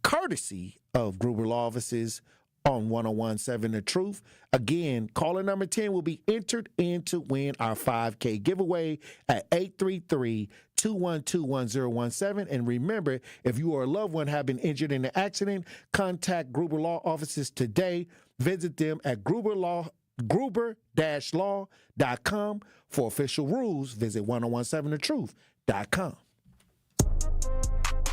courtesy of Gruber Law Offices on 101.7 The Truth. Again, caller number 10 will be entered in to win our 5K giveaway at 833-212-1017. And remember, if you or a loved one have been injured in an accident, contact Gruber Law Offices today. Visit them at Gruber Law Gruber-law.com. For official rules, visit 1017thetruth.com.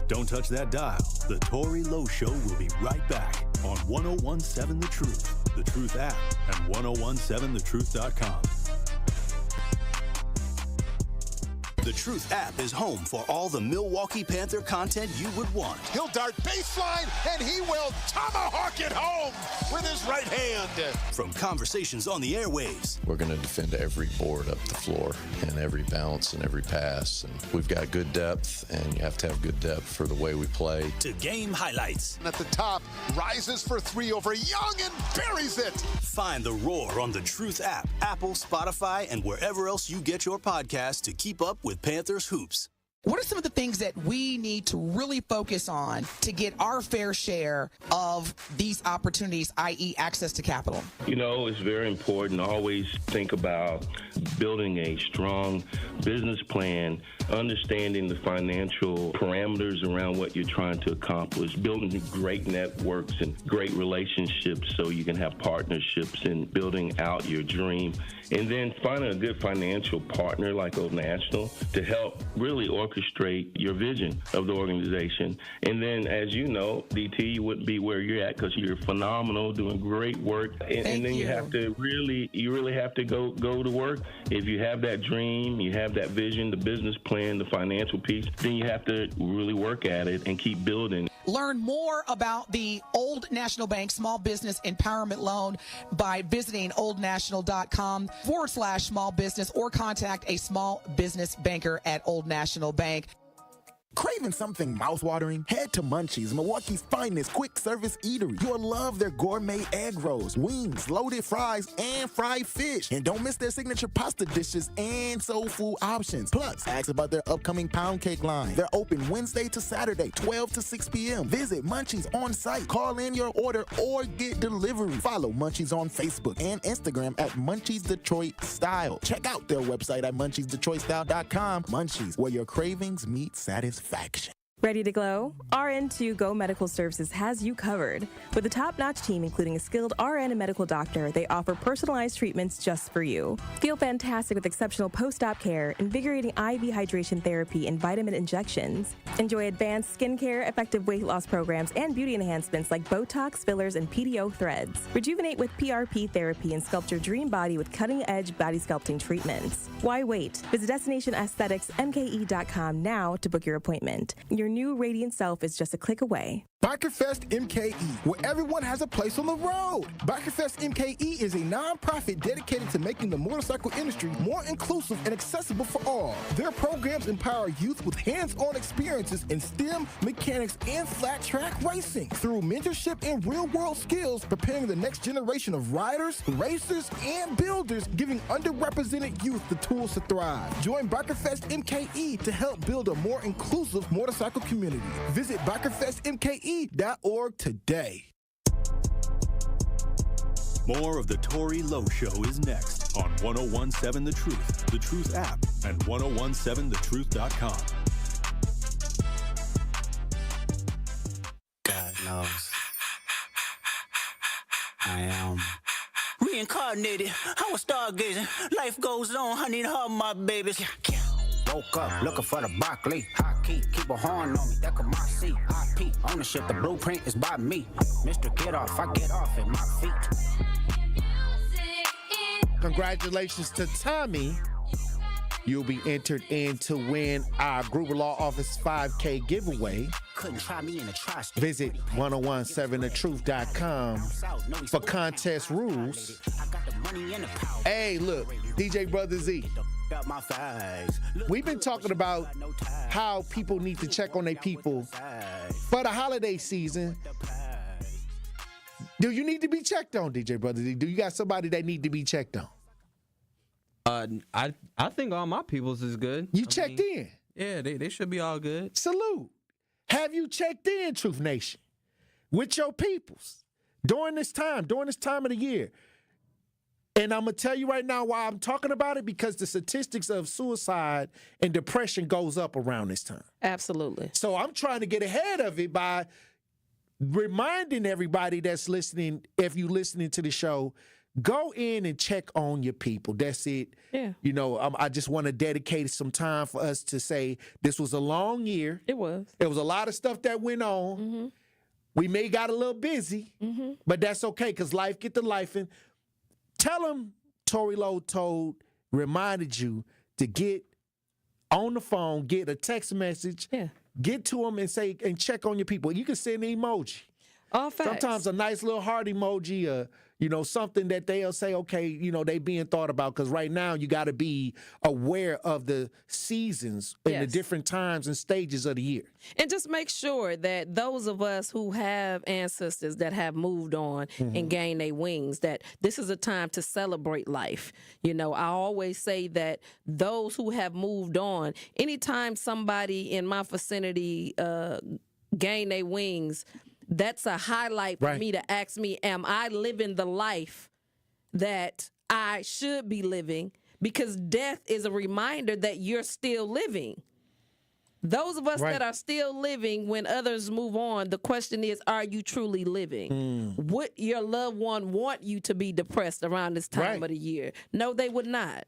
Don't touch that dial. The Tory Lowe Show will be right back on 1017 The Truth, The Truth app, and 1017thetruth.com. The Truth app is home for all the Milwaukee Panther content you would want. He'll dart baseline, and he will tomahawk it home with his right hand. From conversations on the airwaves. We're going to defend every board up the floor and every bounce and every pass. And we've got good depth, and you have to have good depth for the way we play. To game highlights. And at the top, rises for three over Young and buries it. Find The Roar on the Truth app, Apple, Spotify, and wherever else you get your podcasts to keep up with Panthers hoops. What are some of the things that we need to really focus on to get our fair share of these opportunities, i.e. access to capital? You know, it's very important to always think about building a strong business plan, understanding the financial parameters around what you're trying to accomplish, building great networks and great relationships so you can have partnerships in building out your dream, and then finding a good financial partner like Old National to help really orchestrate your vision of the organization. And then, as you know, DT, you wouldn't be where you're at because you're phenomenal, doing great work. And then you have to really have to go to work. If you have that dream, you have that vision, the business plan, the financial piece, then you have to really work at it and keep building. Learn more about the Old National Bank Small Business Empowerment Loan by visiting oldnational.com/small business or contact a small business banker at Old National Bank. Craving something mouthwatering? Head to Munchies, Milwaukee's finest quick service eatery. You'll love their gourmet egg rolls, wings, loaded fries, and fried fish. And don't miss their signature pasta dishes and soul food options. Plus, ask about their upcoming pound cake line. They're open Wednesday to Saturday, 12 to 6 p.m. Visit Munchies on site. Call in your order or get delivery. Follow Munchies on Facebook and Instagram at Munchies Detroit Style. Check out their website at munchiesdetroitstyle.com. Munchies, where your cravings meet satisfaction. Ready to glow? RN2 Go Medical Services has you covered. With a top-notch team, including a skilled RN and medical doctor, they offer personalized treatments just for you. Feel fantastic with exceptional post-op care, invigorating IV hydration therapy, and vitamin injections. Enjoy advanced skincare, effective weight loss programs, and beauty enhancements like Botox, fillers, and PDO threads. Rejuvenate with PRP therapy and sculpt your dream body with cutting-edge body sculpting treatments. Why wait? Visit DestinationAestheticsMKE.com now to book your appointment. Your new radiant self is just a click away. Bikerfest MKE, where everyone has a place on the road. Bikerfest MKE is a non-profit dedicated to making the motorcycle industry more inclusive and accessible for all. Their programs empower youth with hands-on experiences in STEM, mechanics, and flat track racing through mentorship and real-world skills, preparing the next generation of riders, racers, and builders, giving underrepresented youth the tools to thrive. Join Bikerfest MKE to help build a more inclusive motorcycle community. Visit bikerfestmke.org today. More of the Tory Lowe Show is next on 1017 The Truth, The Truth app, and 1017thetruth.com. God knows I am reincarnated. I was stargazing. Life goes on. I need her, my babies. Woke up looking for the broccoli. High key, keep a horn on me. That could my seat. IP ownership, the blueprint is by me. Mr. Get Off, I get off at my feet. Congratulations to Tommy. You'll be entered in to win our Gruber Law Office 5K giveaway. Couldn't try me in a trust. Visit 1017thetruth.com for contest rules. Hey, look, DJ Brother Z. We've been talking about how people need to check on their people for the holiday season. Do you need to be checked on, DJ Brother Z? Do you got somebody that need to be checked on? I think all my peoples is good. You checked in? Yeah, they should be all good. Salute. Have you checked in, Truth Nation, with your peoples during this time of the year? And I'm going to tell you right now why I'm talking about it, because the statistics of suicide and depression goes up around this time. Absolutely. So I'm trying to get ahead of it by reminding everybody that's listening, if you're listening to the show, go in and check on your people. That's it. Yeah. You know, I just want to dedicate some time for us to say this was a long year. It was. There was a lot of stuff that went on. Mm-hmm. We may got a little busy, but that's okay because life get to life. And tell them Tory Lowe reminded you to get on the phone, get a text message, get to them and say and check on your people. You can send an emoji. All facts. Sometimes a nice little heart emoji, you know, something that they'll say, okay, you know, they being thought about. Because right now you got to be aware of the seasons and the different times and stages of the year. And just make sure that those of us who have ancestors that have moved on and gained their wings, that this is a time to celebrate life. You know, I always say that those who have moved on, anytime somebody in my vicinity gain their wings, that's a highlight for me to ask me, am I living the life that I should be living? Because death is a reminder that you're still living. Those of us that are still living when others move on, the question is, are you truly living? Would your loved one want you to be depressed around this time of the year? No, they would not.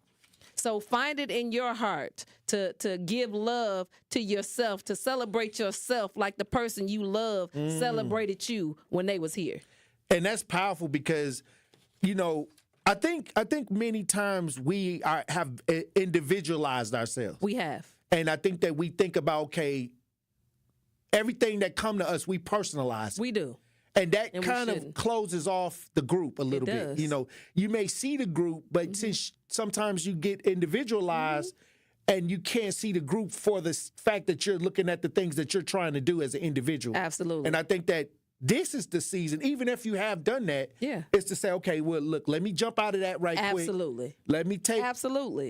So find it in your heart to give love to yourself, to celebrate yourself like the person you love celebrated you when they was here. And that's powerful because, you know, I think many times we have individualized ourselves. We have. And I think that we think about, okay, everything that come to us, we personalize. We do. And that kind of closes off the group a little bit. You know, you may see the group, but since sometimes you get individualized and you can't see the group for the fact that you're looking at the things that you're trying to do as an individual. Absolutely. And I think that this is the season, even if you have done that, is to say, okay, well, look, let me jump out of that quick. Absolutely. Let me take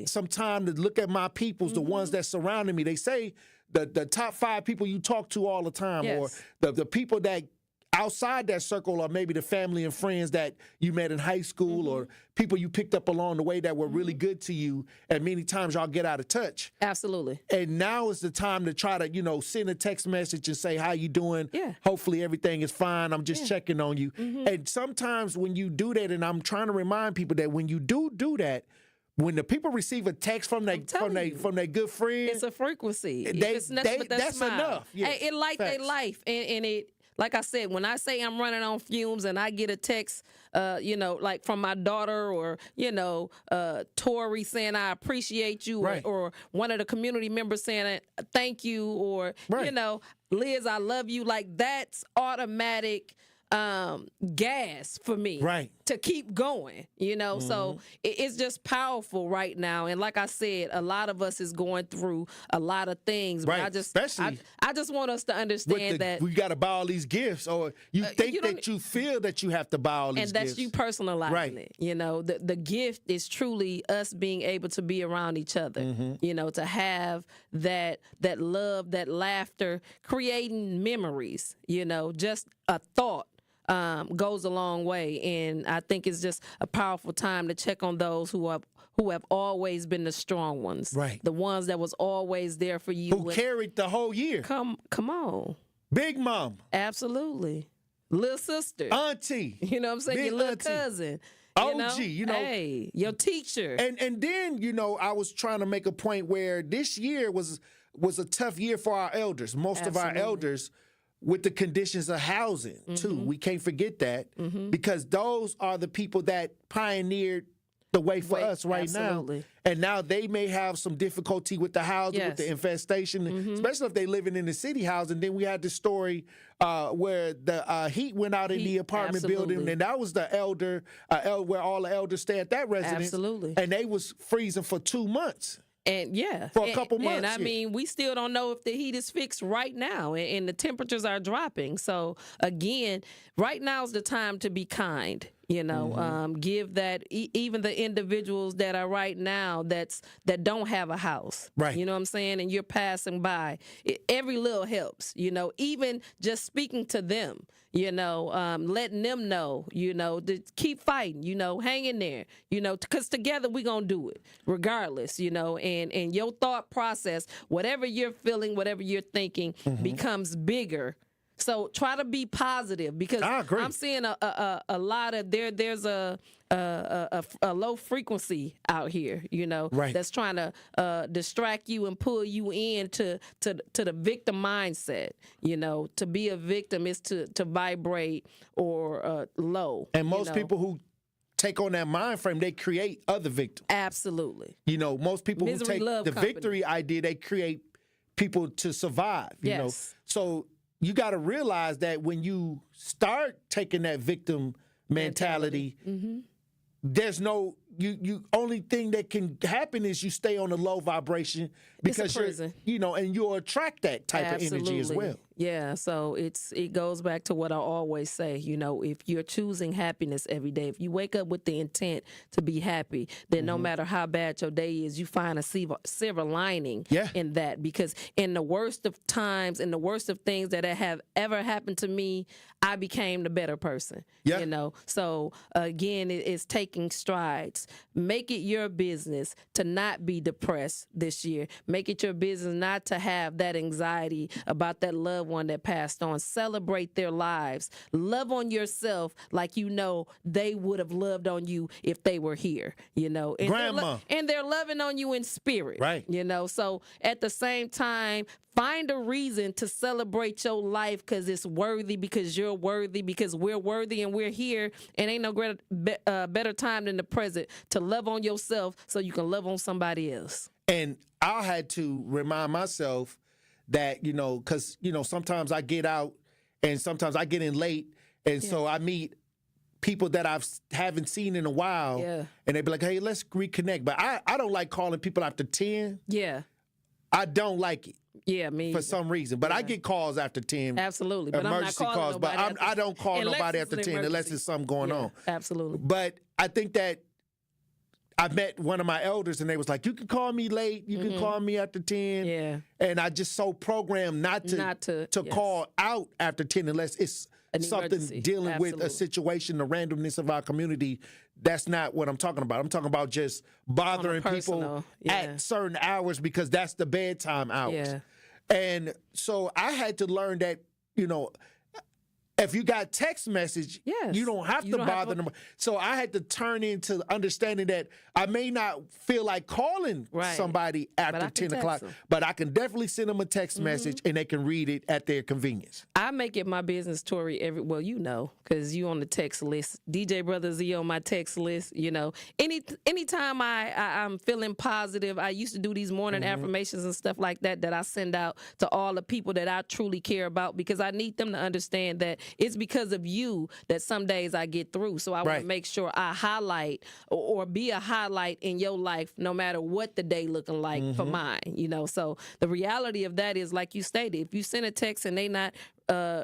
some time to look at my peoples, the ones that surrounded me. They say the top 5 people you talk to all the time or the people that outside that circle are maybe the family and friends that you met in high school or people you picked up along the way that were really good to you, and many times y'all get out of touch. Absolutely. And now is the time to try to, you know, send a text message and say, how you doing? Hopefully everything is fine. I'm just checking on you. And sometimes when you do that, and I'm trying to remind people that when you do that, when the people receive a text from their good friend, it's a frequency. It's nothing but that that's smile. enough. Yeah. It light their life, and it. Like I said, when I say I'm running on fumes and I get a text, you know, like from my daughter or, you know, Tory saying I appreciate you or one of the community members saying thank you or, you know, Liz, I love you. Like that's automatic gas for me to keep going, you know. So it's just powerful right now. And like I said, a lot of us is going through a lot of things. But I just want us to understand that we got to buy all these gifts, or you think that you feel that you have to buy all these gifts. And that's you personalizing it. You know, the gift is truly us being able to be around each other, you know, to have that love, that laughter, creating memories, you know, just a thought. Goes a long way, and I think it's just a powerful time to check on those who have always been the strong ones, the ones that was always there for you, who carried the whole year. Come on, Big Mom, absolutely, little sister, auntie, you know what I'm saying, Big your little auntie. cousin. OG, you know, hey, your teacher, and then you know I was trying to make a point where this year was a tough year for our elders. Most of our elders. With the conditions of housing, too. We can't forget that because those are the people that pioneered the way for us right now. And now they may have some difficulty with the housing, with the infestation, especially if they're living in the city housing. Then we had the story where the heat went out in the apartment building, and that was the where all the elders stay at that residence. And they was freezing for 2 months. And for a couple months. And I mean, we still don't know if the heat is fixed right now, and the temperatures are dropping. So again, right now is the time to be kind. You know, give that even the individuals that are right now that don't have a house. You know what I'm saying? And you're passing by. Every little helps. You know, even just speaking to them. You know, letting them know. You know, to keep fighting. You know, hang in there. You know, because together we're gonna do it, regardless. You know, and your thought process, whatever you're feeling, whatever you're thinking, becomes bigger So try to be positive, because I'm seeing a lot of there's a low frequency out here, that's trying to distract you and pull you into the victim mindset. To be a victim is to vibrate or low. And most people who take on that mind frame, they create other victims. Absolutely. Most people Misery who take love the company. victory idea, they create people to survive. Yes. So you got to realize that when you start taking that victim mentality. There's no you only thing that can happen is you stay on a low vibration, because you're and you'll attract that type of energy as well. Yeah, so it goes back to what I always say, if you're choosing happiness every day, if you wake up with the intent to be happy, then no matter how bad your day is, you find a silver lining in that, because in the worst of times, in the worst of things that have ever happened to me, I became the better person. So again, it's taking strides. Make it your business to not be depressed this year. Make it your business not to have that anxiety about that loved one that passed on. Celebrate their lives. Love on yourself like they would have loved on you if they were here. And Grandma. They're loving on you in spirit. Right. So at the same time, find a reason to celebrate your life, because it's worthy, because you're worthy, because we're worthy and we're here. And ain't no better time than the present to love on yourself so you can love on somebody else. And I had to remind myself that, because, sometimes I get out and sometimes I get in late. And so I meet people that I haven't seen in a while. Yeah. And they be like, hey, let's reconnect. But I don't like calling people after 10. Yeah. I don't like it. Yeah, me for some reason, but I get calls after 10. Absolutely, but emergency I'm not calling calls. But I don't call nobody after 10 unless there's something going on. Absolutely. But I think that I met one of my elders, and they was like, "You can call me late. You can call me after 10." Yeah. And I just so programmed not to call out after 10 unless it's something dealing with a situation, the randomness of our community. That's not what I'm talking about. I'm talking about just bothering people at certain hours, because that's the bedtime hours. Yeah. And so I had to learn that, if you got text message, you don't have to bother them. So I had to turn into understanding that I may not feel like calling somebody after 10 o'clock, but I can definitely send them a text message and they can read it at their convenience. I make it my business, Tory, because you on the text list. DJ Brother Z on my text list, Anytime I'm feeling positive, I used to do these morning affirmations and stuff like that I send out to all the people that I truly care about, because I need them to understand that it's because of you that some days I get through. So I want to make sure I highlight or be a highlight in your life, no matter what the day looking like for mine. So the reality of that is, like you stated, if you send a text and they not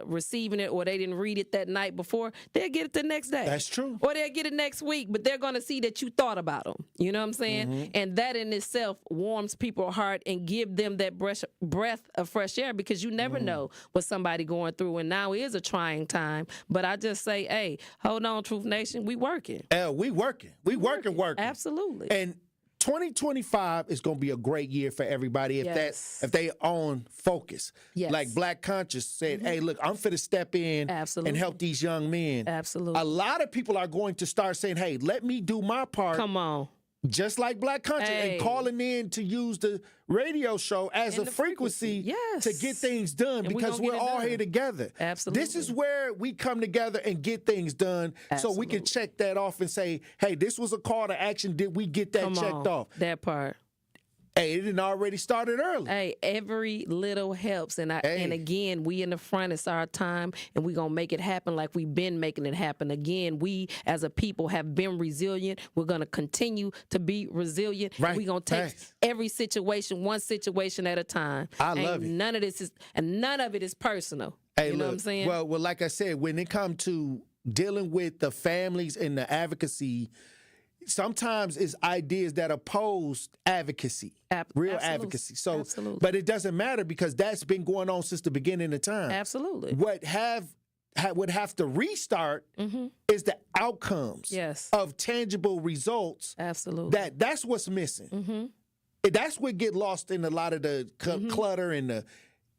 receiving it, or they didn't read it that night before, they'll get it the next day. That's true. Or they'll get it next week, but they're going to see that you thought about them. You know what I'm saying? And that in itself warms people's heart and give them that breath of fresh air, because you never know what somebody going through. And now is a trying time. But I just say, hey, hold on, Truth Nation, we working. We working. We working. Absolutely. And 2025 is going to be a great year for everybody if they own focus. Yes. Like Black Conscious said, hey, look, I'm finna step in and help these young men. Absolutely. A lot of people are going to start saying, hey, let me do my part. Come on. Just like Black Conscious, and calling in to use the radio show as a frequency to get things done, because we're all here together. Absolutely. This is where we come together and get things done, so we can check that off and say, hey, this was a call to action. Did we get that checked off? That part. Hey, it didn't already started early. Hey, every little helps. And again, we in the front, it's our time, and we're going to make it happen like we've been making it happen. Again, we as a people have been resilient. We're going to continue to be resilient. Right. We're going to take every situation, one situation at a time. I love it. None of it is personal. Hey, you know what I'm saying? Well, like I said, when it comes to dealing with the families and the advocacy, sometimes it's ideas that oppose advocacy, real advocacy. So, but it doesn't matter, because that's been going on since the beginning of time. Absolutely. What would have to restart is the outcomes of tangible results. Absolutely. That's what's missing. That's what get lost in a lot of the clutter and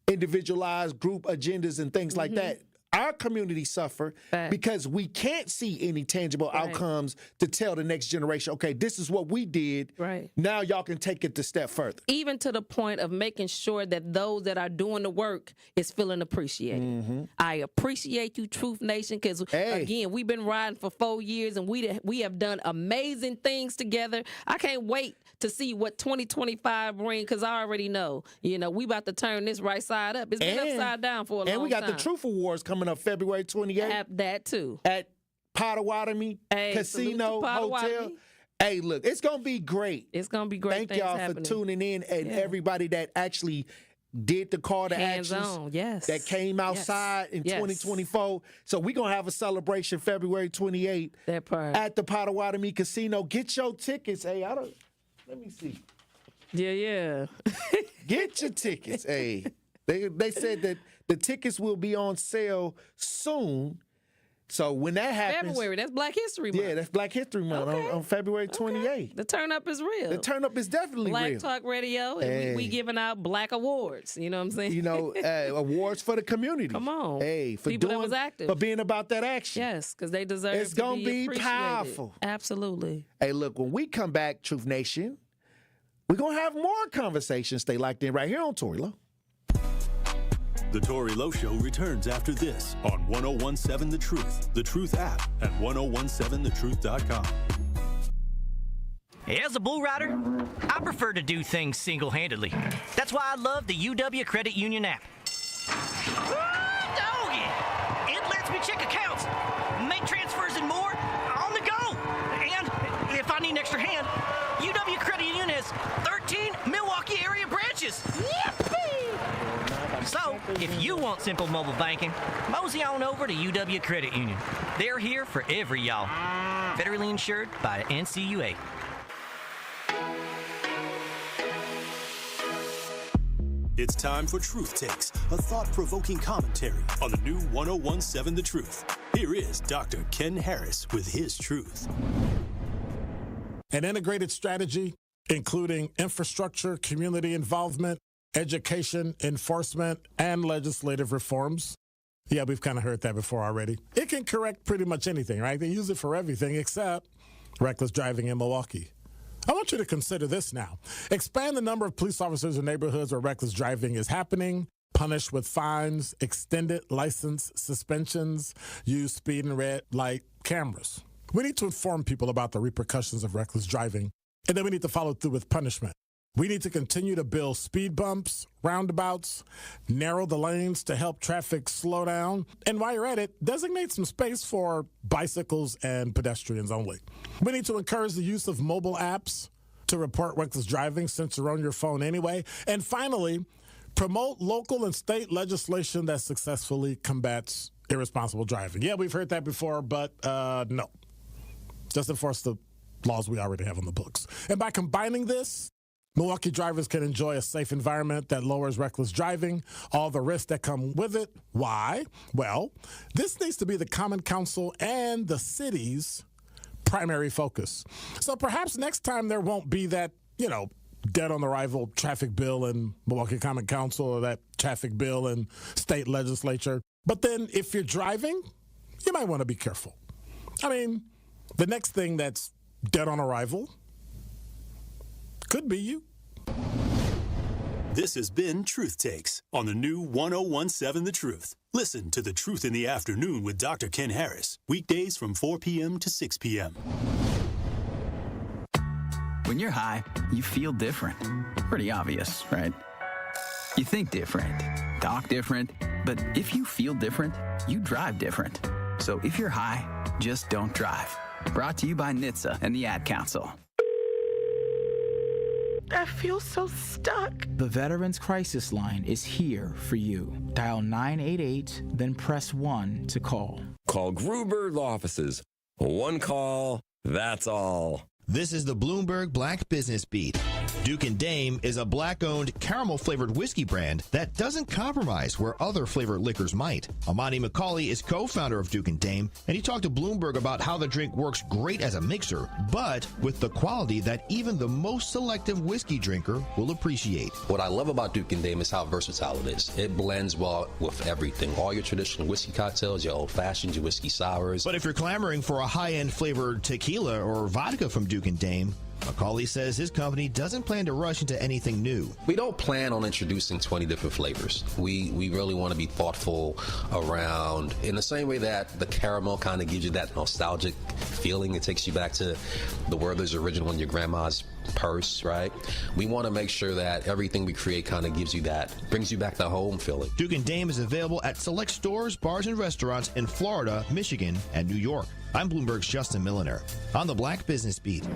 individualized group agendas and things like that. Our community suffer because we can't see any tangible outcomes to tell the next generation, okay, this is what we did. Right. Now y'all can take it a step further. Even to the point of making sure that those that are doing the work is feeling appreciated. I appreciate you, Truth Nation, because, again, we've been riding for 4 years, and we have done amazing things together. I can't wait to see what 2025 brings, because I already know, we about to turn this right side up. It's been upside down for a long time. And we got the Truth Awards coming up February 28th. Have that too. At Potawatomi Casino Hotel. Hey, look, it's going to be great. It's going to be great. Thank y'all for tuning in, and everybody that actually did the call to actions that came outside in 2024. So we're going to have a celebration February 28th at the Potawatomi Casino. Get your tickets. Hey, let me see. Yeah. Get your tickets. Hey, they said that the tickets will be on sale soon. So when that happens... February, that's Black History Month. Yeah, that's Black History Month on February 28th. The turn up is real. The turn up is definitely Black real. Talk Radio, and we giving out Black Awards. You know what I'm saying? Awards for the community. Come on. Hey, for people that was active. For being about that action. Yes, because they deserve it's to gonna be be powerful. Absolutely. Hey, look, when we come back, Truth Nation, we're going to have more conversations. Stay locked in right here on Tory Lowe. The Tory Lowe Show returns after this on 1017 The Truth app, and 1017thetruth.com. As a bull rider, I prefer to do things single-handedly. That's why I love the UW Credit Union app. Doggy! It lets me check accounts, make transfers and more on the go. And if I need an extra hand, UW Credit Union has 13 Milwaukee area branches. Yippee! So, if you want simple mobile banking, mosey on over to UW Credit Union. They're here for every y'all. Federally insured by NCUA. It's time for Truth Takes, a thought-provoking commentary on the new 1017 The Truth. Here is Dr. Ken Harris with his truth. An integrated strategy, including infrastructure, community involvement, education, enforcement, and legislative reforms. Yeah, we've kind of heard that before already. It can correct pretty much anything, right? They use it for everything except reckless driving in Milwaukee. I want you to consider this now. Expand the number of police officers in neighborhoods where reckless driving is happening, punish with fines, extended license suspensions, use speed and red light cameras. We need to inform people about the repercussions of reckless driving, and then we need to follow through with punishment. We need to continue to build speed bumps, roundabouts, narrow the lanes to help traffic slow down. And while you're at it, designate some space for bicycles and pedestrians only. We need to encourage the use of mobile apps to report reckless driving since you're on your phone anyway. And finally, promote local and state legislation that successfully combats irresponsible driving. Yeah, we've heard that before, but no. Just enforce the laws we already have on the books. And by combining this, Milwaukee drivers can enjoy a safe environment that lowers reckless driving, all the risks that come with it. Why? Well, this needs to be the Common Council and the city's primary focus. So perhaps next time there won't be that, dead on arrival traffic bill in Milwaukee Common Council or that traffic bill in state legislature. But then if you're driving, you might want to be careful. I mean, the next thing that's dead on arrival could be you. This has been Truth Takes on the new 1017 The Truth. Listen to The Truth in the Afternoon with Dr. Ken Harris, weekdays from 4 p.m. to 6 p.m. When you're high, you feel different. Pretty obvious, right? You think different, talk different, but if you feel different, you drive different. So if you're high, just don't drive. Brought to you by NHTSA and the Ad Council. I feel so stuck. The Veterans Crisis Line is here for you. Dial 988, then press 1 to call. Call Gruber Law Offices. One call, that's all. This is the Bloomberg Black Business Beat. Duke & Dame is a black-owned, caramel-flavored whiskey brand that doesn't compromise where other flavored liquors might. Amani McCauley is co-founder of Duke & Dame, and he talked to Bloomberg about how the drink works great as a mixer, but with the quality that even the most selective whiskey drinker will appreciate. What I love about Duke & Dame is how versatile it is. It blends well with everything. All your traditional whiskey cocktails, your old-fashions, your whiskey sours. But if you're clamoring for a high-end flavored tequila or vodka from Duke & Dame, McCauley says his company doesn't plan to rush into anything new. We don't plan on introducing 20 different flavors. We really want to be thoughtful around, in the same way that the caramel kind of gives you that nostalgic feeling. It takes you back to the Werther's original in your grandma's purse, right? We want to make sure that everything we create kind of gives you that, brings you back the home feeling. Duke & Dame is available at select stores, bars, and restaurants in Florida, Michigan, and New York. I'm Bloomberg's Justin Milliner on the Black Business Beat.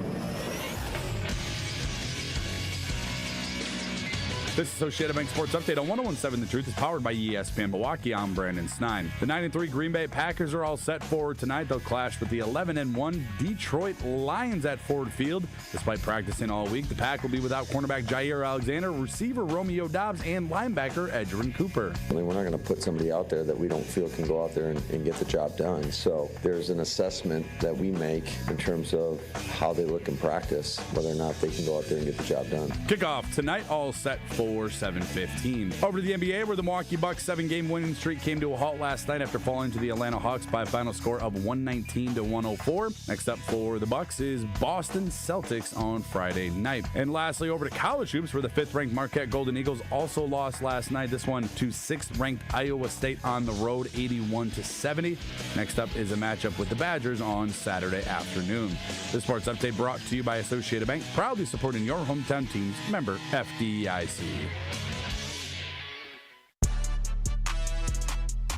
This Associated Bank Sports Update on 101.7 The Truth is powered by ESPN Milwaukee. I'm Brandon Stein. The 9-3 Green Bay Packers are all set for tonight. They'll clash with the 11-1 Detroit Lions at Ford Field. Despite practicing all week, the Pack will be without cornerback Jair Alexander, receiver Romeo Doubs, and linebacker Edgerrin Cooper. I mean, we're not going to put somebody out there that we don't feel can go out there and get the job done. So there's an assessment that we make in terms of how they look in practice, whether or not they can go out there and get the job done. Kickoff tonight, all set for 7:15. Over to the NBA, where the Milwaukee Bucks' 7-game winning streak came to a halt last night after falling to the Atlanta Hawks by a final score of 119-104. Next up for the Bucks is Boston Celtics on Friday night. And lastly, over to college hoops, where the 5th-ranked Marquette Golden Eagles also lost last night. This one to 6th-ranked Iowa State on the road, 81-70. Next up is a matchup with the Badgers on Saturday afternoon. The Sports Update brought to you by Associated Bank, proudly supporting your hometown teams. Member FDIC.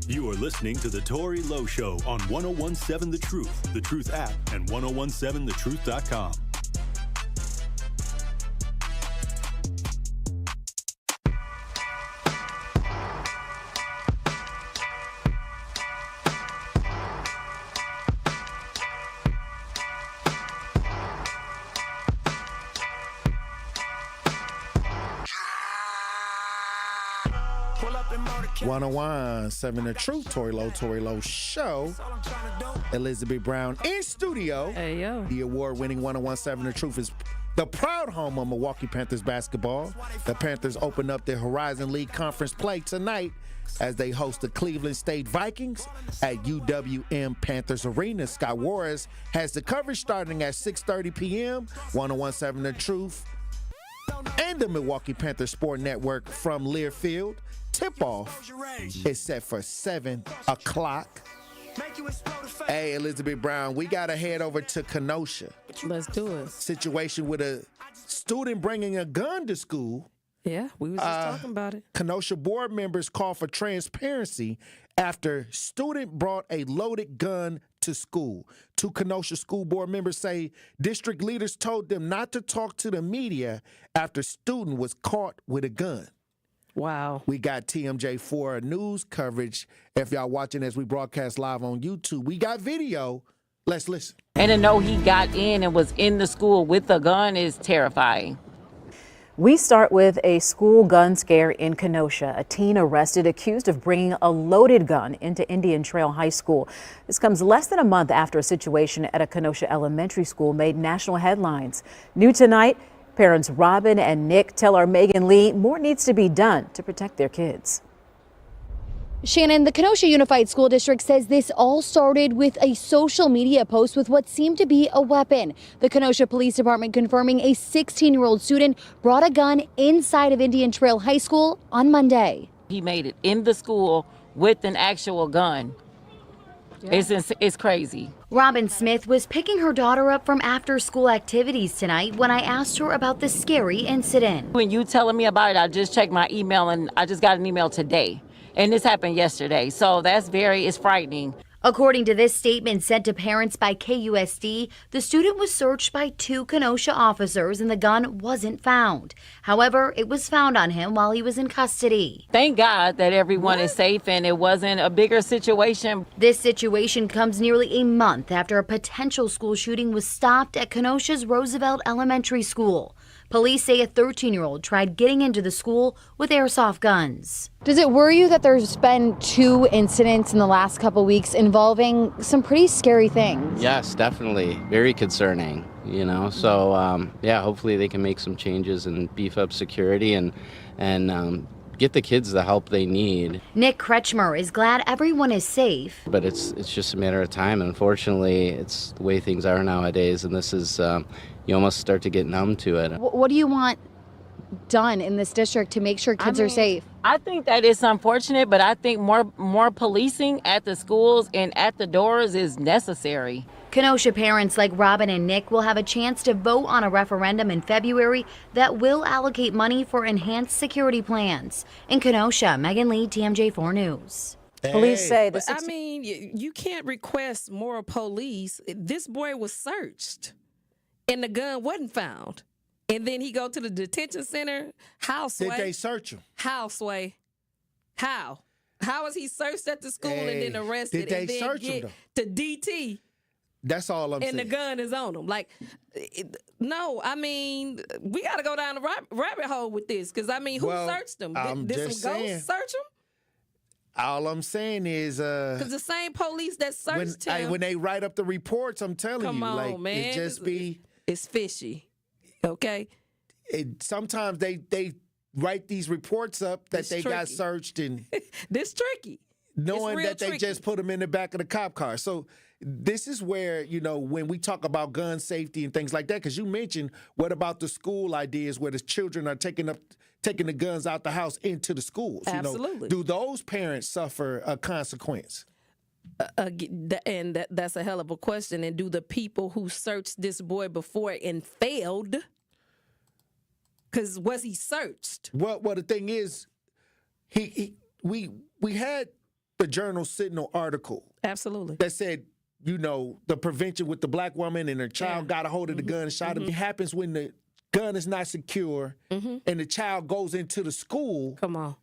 You are listening to the Tory Lowe Show on 101.7 The Truth, The Truth app, and 101.7thetruth.com. One on one, 7 The Truth, Tory Lowe Show. Elizabeth Brown in studio. Hey, yo. The award-winning 101.7 The Truth is the proud home of Milwaukee Panthers basketball. The Panthers open up their Horizon League Conference play tonight as they host the Cleveland State Vikings at UWM Panthers Arena. Scott Warres has the coverage starting at 6:30 p.m. 101.7 The Truth and the Milwaukee Panthers Sport Network from Learfield. Tip-off is set for 7 o'clock. Hey, Elizabeth Brown, we got to head over to Kenosha. Let's do it. Situation with a student bringing a gun to school. Yeah, we was just talking about it. Kenosha board members call for transparency after student brought a loaded gun to school. 2 Kenosha school board members say district leaders told them not to talk to the media after student was caught with a gun. Wow. We got TMJ4 news coverage. If y'all watching as we broadcast live on YouTube, we got video. Let's listen. And to know he got in and was in the school with a gun is terrifying. We start with a school gun scare in Kenosha. A teen arrested accused of bringing a loaded gun into Indian Trail High School. This comes less than a month after a situation at a Kenosha elementary school made national headlines. New tonight, parents Robin and Nick tell our Megan Lee more needs to be done to protect their kids. Shannon, the Kenosha Unified School District says this all started with a social media post with what seemed to be a weapon. The Kenosha Police Department confirming a 16-year-old student brought a gun inside of Indian Trail High School on Monday. He made it in the school with an actual gun. Yeah. It's crazy. Robin Smith was picking her daughter up from after-school activities tonight when I asked her about the scary incident. When you telling me about it, I just checked my email and I just got an email today. And this happened yesterday. So it's frightening. According to this statement sent to parents by KUSD, the student was searched by 2 Kenosha officers and the gun wasn't found. However, it was found on him while he was in custody. Thank God that everyone is safe and it wasn't a bigger situation. This situation comes nearly a month after a potential school shooting was stopped at Kenosha's Roosevelt Elementary School. Police say a 13-year-old tried getting into the school with airsoft guns. Does it worry you that there's been 2 incidents in the last couple weeks involving some pretty scary things? Yes, definitely. Very concerning, So, hopefully they can make some changes and beef up security and get the kids the help they need. Nick Kretschmer is glad everyone is safe. But it's just a matter of time. Unfortunately, it's the way things are nowadays, and this is, you almost start to get numb to it. What do you want done in this district to make sure kids are safe? I think that it's unfortunate, but I think more policing at the schools and at the doors is necessary. Kenosha parents like Robin and Nick will have a chance to vote on a referendum in February that will allocate money for enhanced security plans. In Kenosha, Megan Lee, TMJ4 News. Police say you can't request more police. This boy was searched, and the gun wasn't found. And then he go to the detention center. How, Sway? Did they search him? How, Sway? How? How was he searched at the school and then arrested? Did they and then search get him, to DT? That's all I'm saying. And the gun is on him. No, we got to go down the rabbit hole with this. Because, who searched him? Did some ghosts search him? All I'm saying is... Because the same police that searched him... when they write up the reports, I'm telling Come you. on, man. It just be... It's fishy. Okay? Sometimes they write these reports up that they got searched and... This tricky. Knowing that they just put them in the back of the cop car. So this is where, when we talk about gun safety and things like that, because you mentioned, what about the school ideas where the children are taking the guns out the house into the schools? Absolutely. Do those parents suffer a consequence? And that's a hell of a question. And do the people who searched this boy before and failed, because was he searched? Well, the thing is, we had the Journal Sentinel article. Absolutely. That said, the prevention with the black woman and her child got a hold of the gun and shot him. It happens when the gun is not secure and the child goes into the school. Come on.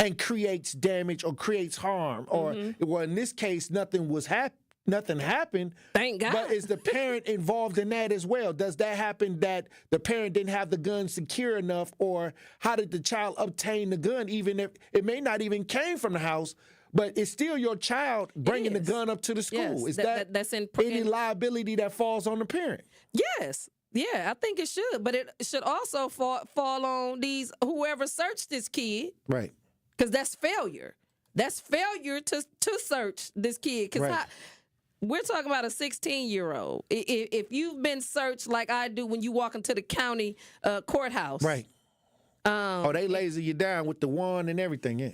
And creates damage or creates harm. Or, well, in this case, nothing happened. Thank God. But is the parent involved in that as well? Does that happen that the parent didn't have the gun secure enough? Or how did the child obtain the gun, even if it may not even came from the house? But it's still your child bringing the gun up to the school. Yes, Is that's any liability that falls on the parent? Yes. Yeah, I think it should. But it should also fall on whoever searched this kid. Right. Because that's failure. That's failure to search this kid. Because we're talking about a 16-year-old. If you've been searched like I do when you walk into the county courthouse. Right. They laser you down with the wand and everything, yeah.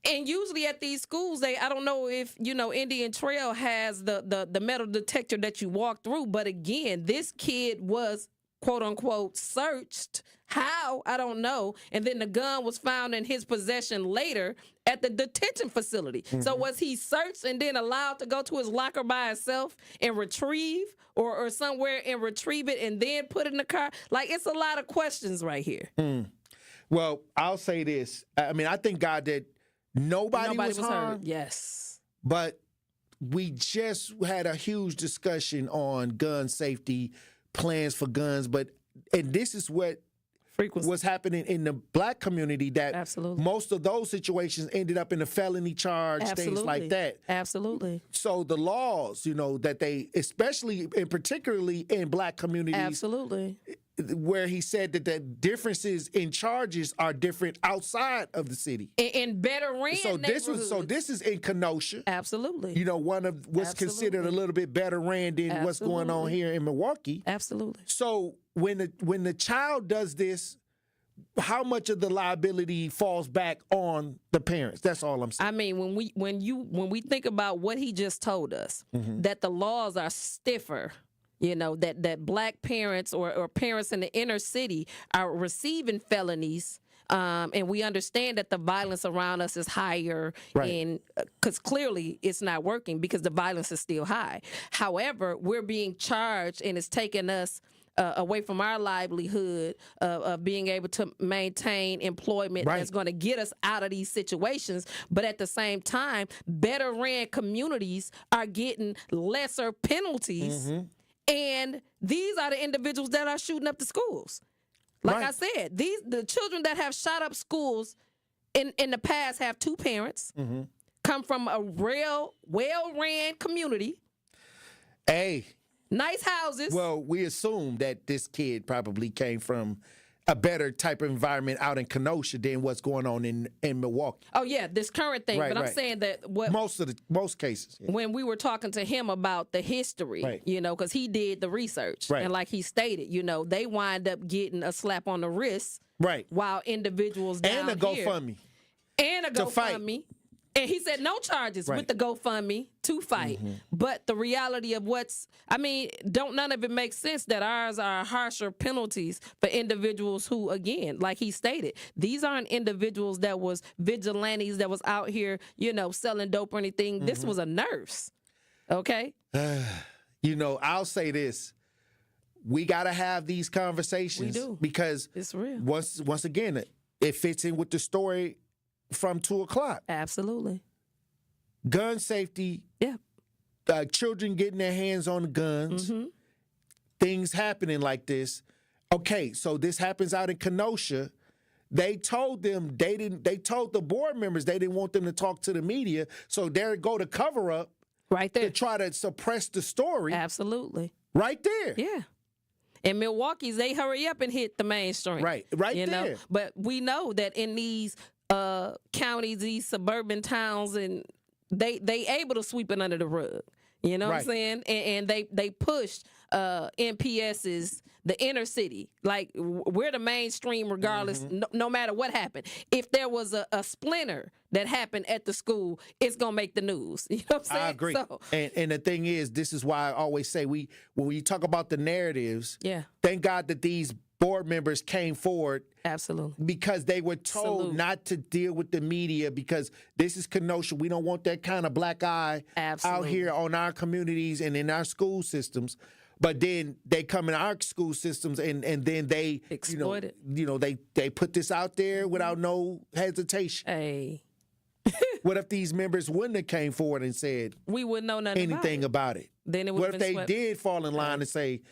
And usually at these schools, I don't know if, Indian Trail has the metal detector that you walk through. But again, this kid was, quote unquote, searched. How? I don't know. And then the gun was found in his possession later at the detention facility. So was he searched and then allowed to go to his locker by himself and retrieve or somewhere and retrieve it and then put it in the car? It's a lot of questions right here. Well, I'll say this. I thank God that nobody was harmed. Hurt. Yes. But we just had a huge discussion on gun safety, plans for guns. And this is what was happening in the black community, that most of those situations ended up in a felony charge, things like that. Absolutely. So the laws, that they, especially and particularly in black communities. Absolutely. Where he said that the differences in charges are different outside of the city. In better ran this is in Kenosha. Absolutely. One of what's considered a little bit better ran than what's going on here in Milwaukee. Absolutely. So when the child does this, how much of the liability falls back on the parents? That's all I'm saying. When we think about what he just told us, that the laws are stiffer. That black parents or parents in the inner city are receiving felonies, and we understand that the violence around us is higher, because clearly it's not working because the violence is still high. However, we're being charged, and it's taking us away from our livelihood of being able to maintain employment that's going to get us out of these situations. But at the same time, better ran communities are getting lesser penalties. And these are the individuals that are shooting up the schools. Like I said, the children that have shot up schools in the past have two parents, come from a real well-ran community. Hey. Nice houses. Well, we assume that this kid probably came from a better type of environment out in Kenosha than what's going on in Milwaukee. Oh yeah, this current thing. But I'm saying that most cases. Yeah. When we were talking to him about the history, you know, because he did the research, and like he stated, you know, they wind up getting a slap on the wrist, while individuals down and a GoFundMe, and a GoFundMe. And he said no charges with the GoFundMe to fight. But the reality of none of it makes sense that ours are harsher penalties for individuals who, again, like he stated, these aren't individuals that was vigilantes that was out here, you know, selling dope or anything. This was a nurse. Okay? You know, I'll say this. We got to have these conversations. We do. Because it's real. Once again, it fits in with the story from 2 o'clock. Absolutely. Gun safety. Yeah. Children getting their hands on the guns. Things happening like this. Okay, so this happens out in Kenosha. They told them they told the board members they didn't want them to talk to the media. So there go the cover up. Right there. To try to suppress the story. Absolutely. Right there. Yeah. In Milwaukee's, they hurry up and hit the mainstream. Right you there. Know? But we know that in these counties, these suburban towns, and they able to sweep it under the rug. You know what I'm saying? And they pushed MPS's the inner city. Like, we're the mainstream regardless, no matter what happened. If there was a splinter that happened at the school, it's going to make the news. You know what I'm saying? I agree. So, and the thing is, this is why I always say when we talk about the narratives, thank God that these board members came forward. Absolutely. Because they were told not to deal with the media because this is Kenosha. We don't want that kind of black eye out here on our communities and in our school systems. But then they come in our school systems and then they exploit it. You know, they put this out there without no hesitation. Hey. What if these members wouldn't have came forward and said we wouldn't know anything about it? Then it would what have if been they swept. did fall in line and say,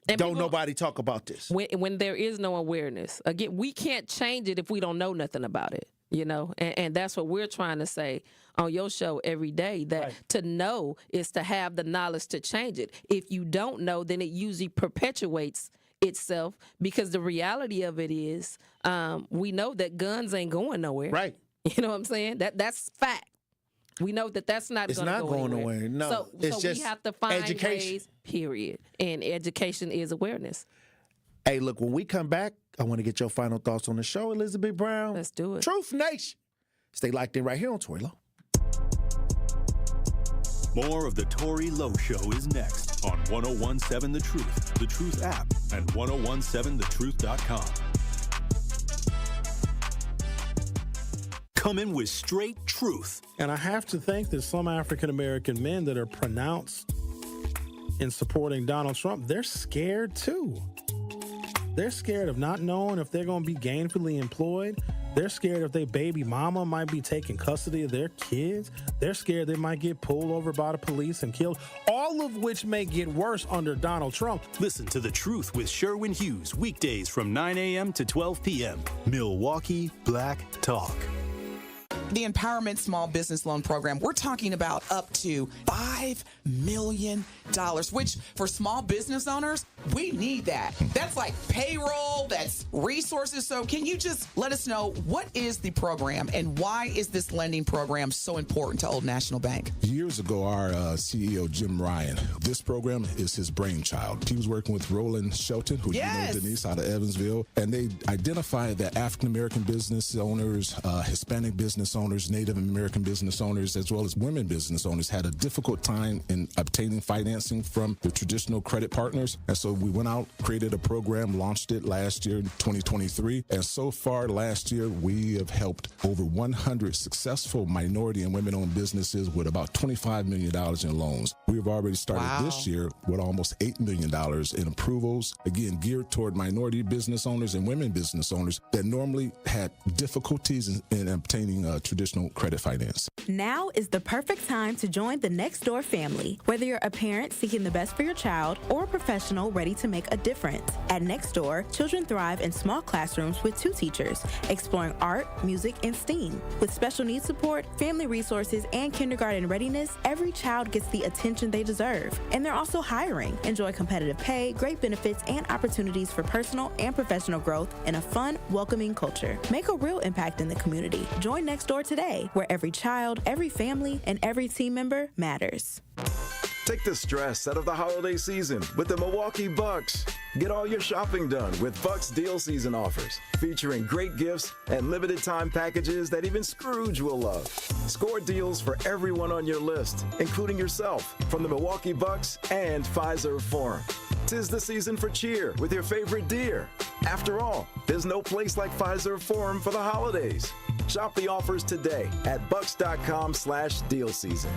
and don't nobody talk about this? When there is no awareness. Again, we can't change it if we don't know nothing about it. You know, and that's what we're trying to say on your show every day, that to know is to have the knowledge to change it. If you don't know, then it usually perpetuates itself, because the reality of it is we know that guns ain't going nowhere. Right. You know what I'm saying? That's fact. We know that that's not going to go going anywhere. nowhere. No, so it's just we have to find education. ways, period. And education is awareness. Hey, look, when we come back, I want to get your final thoughts on the show, Elizabeth Brown. Let's do it. Truth Nation. Stay locked in right here on Tory Lowe. More of the Tory Lowe Show is next on 1017 The Truth app, and 1017thetruth.com. Coming with straight truth. And I have to think that some African-American men that are pronounced in supporting Donald Trump, they're scared too. They're scared of not knowing if they're going to be gainfully employed. They're scared if their baby mama might be taking custody of their kids. They're scared they might get pulled over by the police and killed, all of which may get worse under Donald Trump. Listen to The Truth with Sherwin Hughes, weekdays from 9 a.m. to 12 p.m. Milwaukee Black Talk. The Empowerment Small Business Loan Program, we're talking about up to $5 million, which for small business owners, we need that. That's like payroll, that's resources. So can you just let us know, what is the program and why is this lending program so important to Old National Bank? Years ago, our CEO, Jim Ryan, this program is his brainchild. He was working with Roland Shelton, who you know, Denise, out of Evansville, and they identified that African-American business owners, Hispanic business owners, Native American business owners, as well as women business owners had a difficult time in obtaining financing from the traditional credit partners. And so we went out, created a program, launched it last year, 2023. And so far last year, we have helped over 100 successful minority and women-owned businesses with about $25 million in loans. We've already started this year with almost $8 million in approvals, again, geared toward minority business owners and women business owners that normally had difficulties in obtaining traditional credit finance. Now is the perfect time to join the Next Door family. Whether you're a parent seeking the best for your child or a professional ready ready to make a difference. At Nextdoor, children thrive in small classrooms with 2 teachers, exploring art, music, and STEAM. With special needs support, family resources, and kindergarten readiness, every child gets the attention they deserve. And they're also hiring. Enjoy competitive pay, great benefits, and opportunities for personal and professional growth in a fun, welcoming culture. Make a real impact in the community. Join Nextdoor today, where every child, every family, and every team member matters. Take the stress out of the holiday season with the Milwaukee Bucks. Get all your shopping done with Bucks deal season offers, featuring great gifts and limited time packages that even Scrooge will love. Score deals for everyone on your list, including yourself, from the Milwaukee Bucks and Pfizer Forum. 'Tis the season for cheer with your favorite deer. After all, there's no place like Pfizer Forum for the holidays. Shop the offers today at bucks.com/deal season.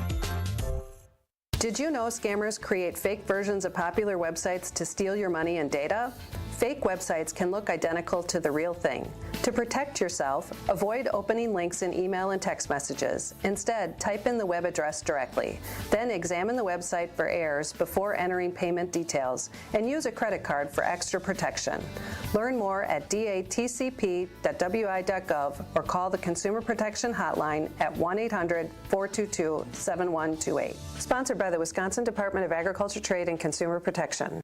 Did you know scammers create fake versions of popular websites to steal your money and data? Fake websites can look identical to the real thing. To protect yourself, avoid opening links in email and text messages. Instead, type in the web address directly. Then examine the website for errors before entering payment details, and use a credit card for extra protection. Learn more at datcp.wi.gov or call the Consumer Protection Hotline at 1-800-422-7128. Sponsored by the Wisconsin Department of Agriculture, Trade, and Consumer Protection.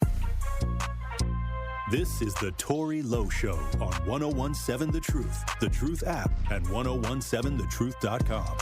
This is the Tory Lowe Show on 1017 The Truth, The Truth app, and 1017thetruth.com.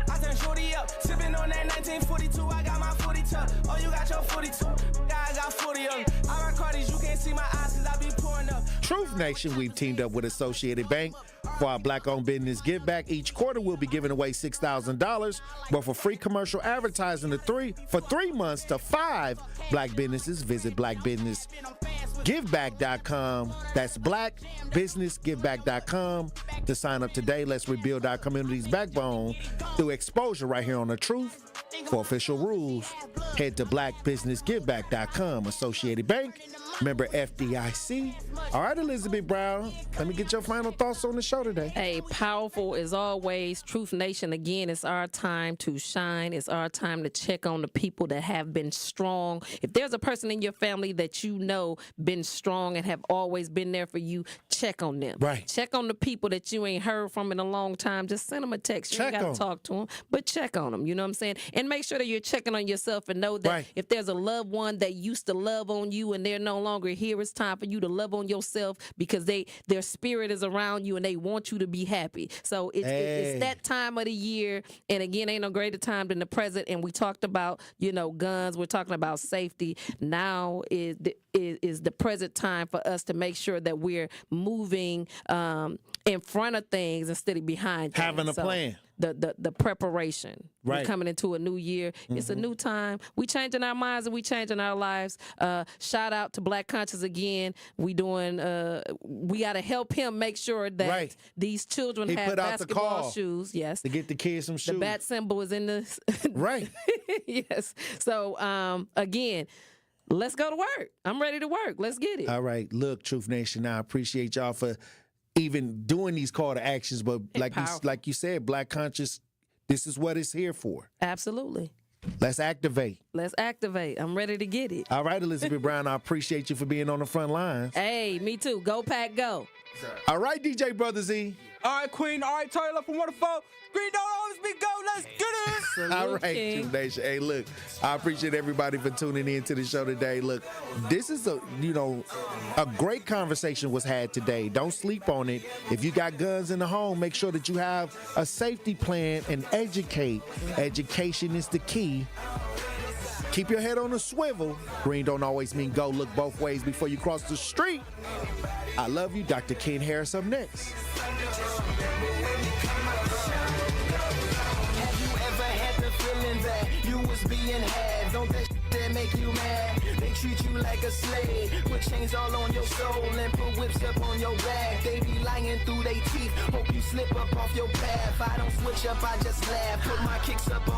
I turn shorty up, sipping on that 1942. I got my 42. Oh, you got your 42. I got 40 of them. I rock Cardi's, you can't see my eyes because I be pouring up. Truth Nation, we've teamed up with Associated Bank for our Black-owned business give back. Each quarter, we'll be giving away $6,000, but for free commercial advertising for 3 months to 5 Black businesses, visit blackbusinessgiveback.com. That's blackbusinessgiveback.com to sign up today. Let's rebuild our community's backbone through exposure right here on The Truth. For official rules, head to blackbusinessgiveback.com. Associated Bank, member FDIC. All right, Elizabeth Brown, let me get your final thoughts on the show today. Hey, powerful as always. Truth Nation, again, it's our time to shine. It's our time to check on the people that have been strong. If there's a person in your family that you know been strong and have always been there for you, check on them. Right. Check on the people that you ain't heard from in a long time. Just send them a text. You ain't got to talk to them, but check on them. You know what I'm saying? And make sure that you're checking on yourself and know that if there's a loved one that used to love on you and they're no longer here, it's time for you to love on yourself because their spirit is around you and they want you to be happy. So it's that time of the year. And again, ain't no greater time than the present. And we talked about, guns. We're talking about safety. Now is the present time for us to make sure that we're moving in front of things instead of behind things. Having a plan. The preparation. Right. We're coming into a new year. It's a new time. We changing our minds and we changing our lives. Shout out to Black Conscious again. We got to help him make sure that these children have basketball shoes. Yes. To get the kids some shoes. The bat symbol is in the right. Yes. So again, let's go to work. I'm ready to work. Let's get it. All right. Look, Truth Nation, I appreciate y'all for even doing these call to actions, but like you said, Black Conscious, this is what it's here for. Absolutely. Let's activate. Let's activate. I'm ready to get it. All right, Elizabeth Brown, I appreciate you for being on the front lines. Hey, me too. Go Pack, go. All right, DJ Brother Z. All right, Queen. All right, Tory, from 104. Green don't always be gold. Let's get it. All right, Truth Nation. Hey, look, I appreciate everybody for tuning in to the show today. Look, this is a great conversation was had today. Don't sleep on it. If you got guns in the home, make sure that you have a safety plan and educate. Education is the key. Keep your head on a swivel. Green don't always mean go. Look both ways before you cross the street. I love you. Dr. Ken Harris up next. That you was being had, don't that that make you mad? They treat you like a slave, put chains all on your soul and put whips up on your back. They be lying through their teeth, hope you slip up off your path. I don't switch up, I just laugh, put my kicks up on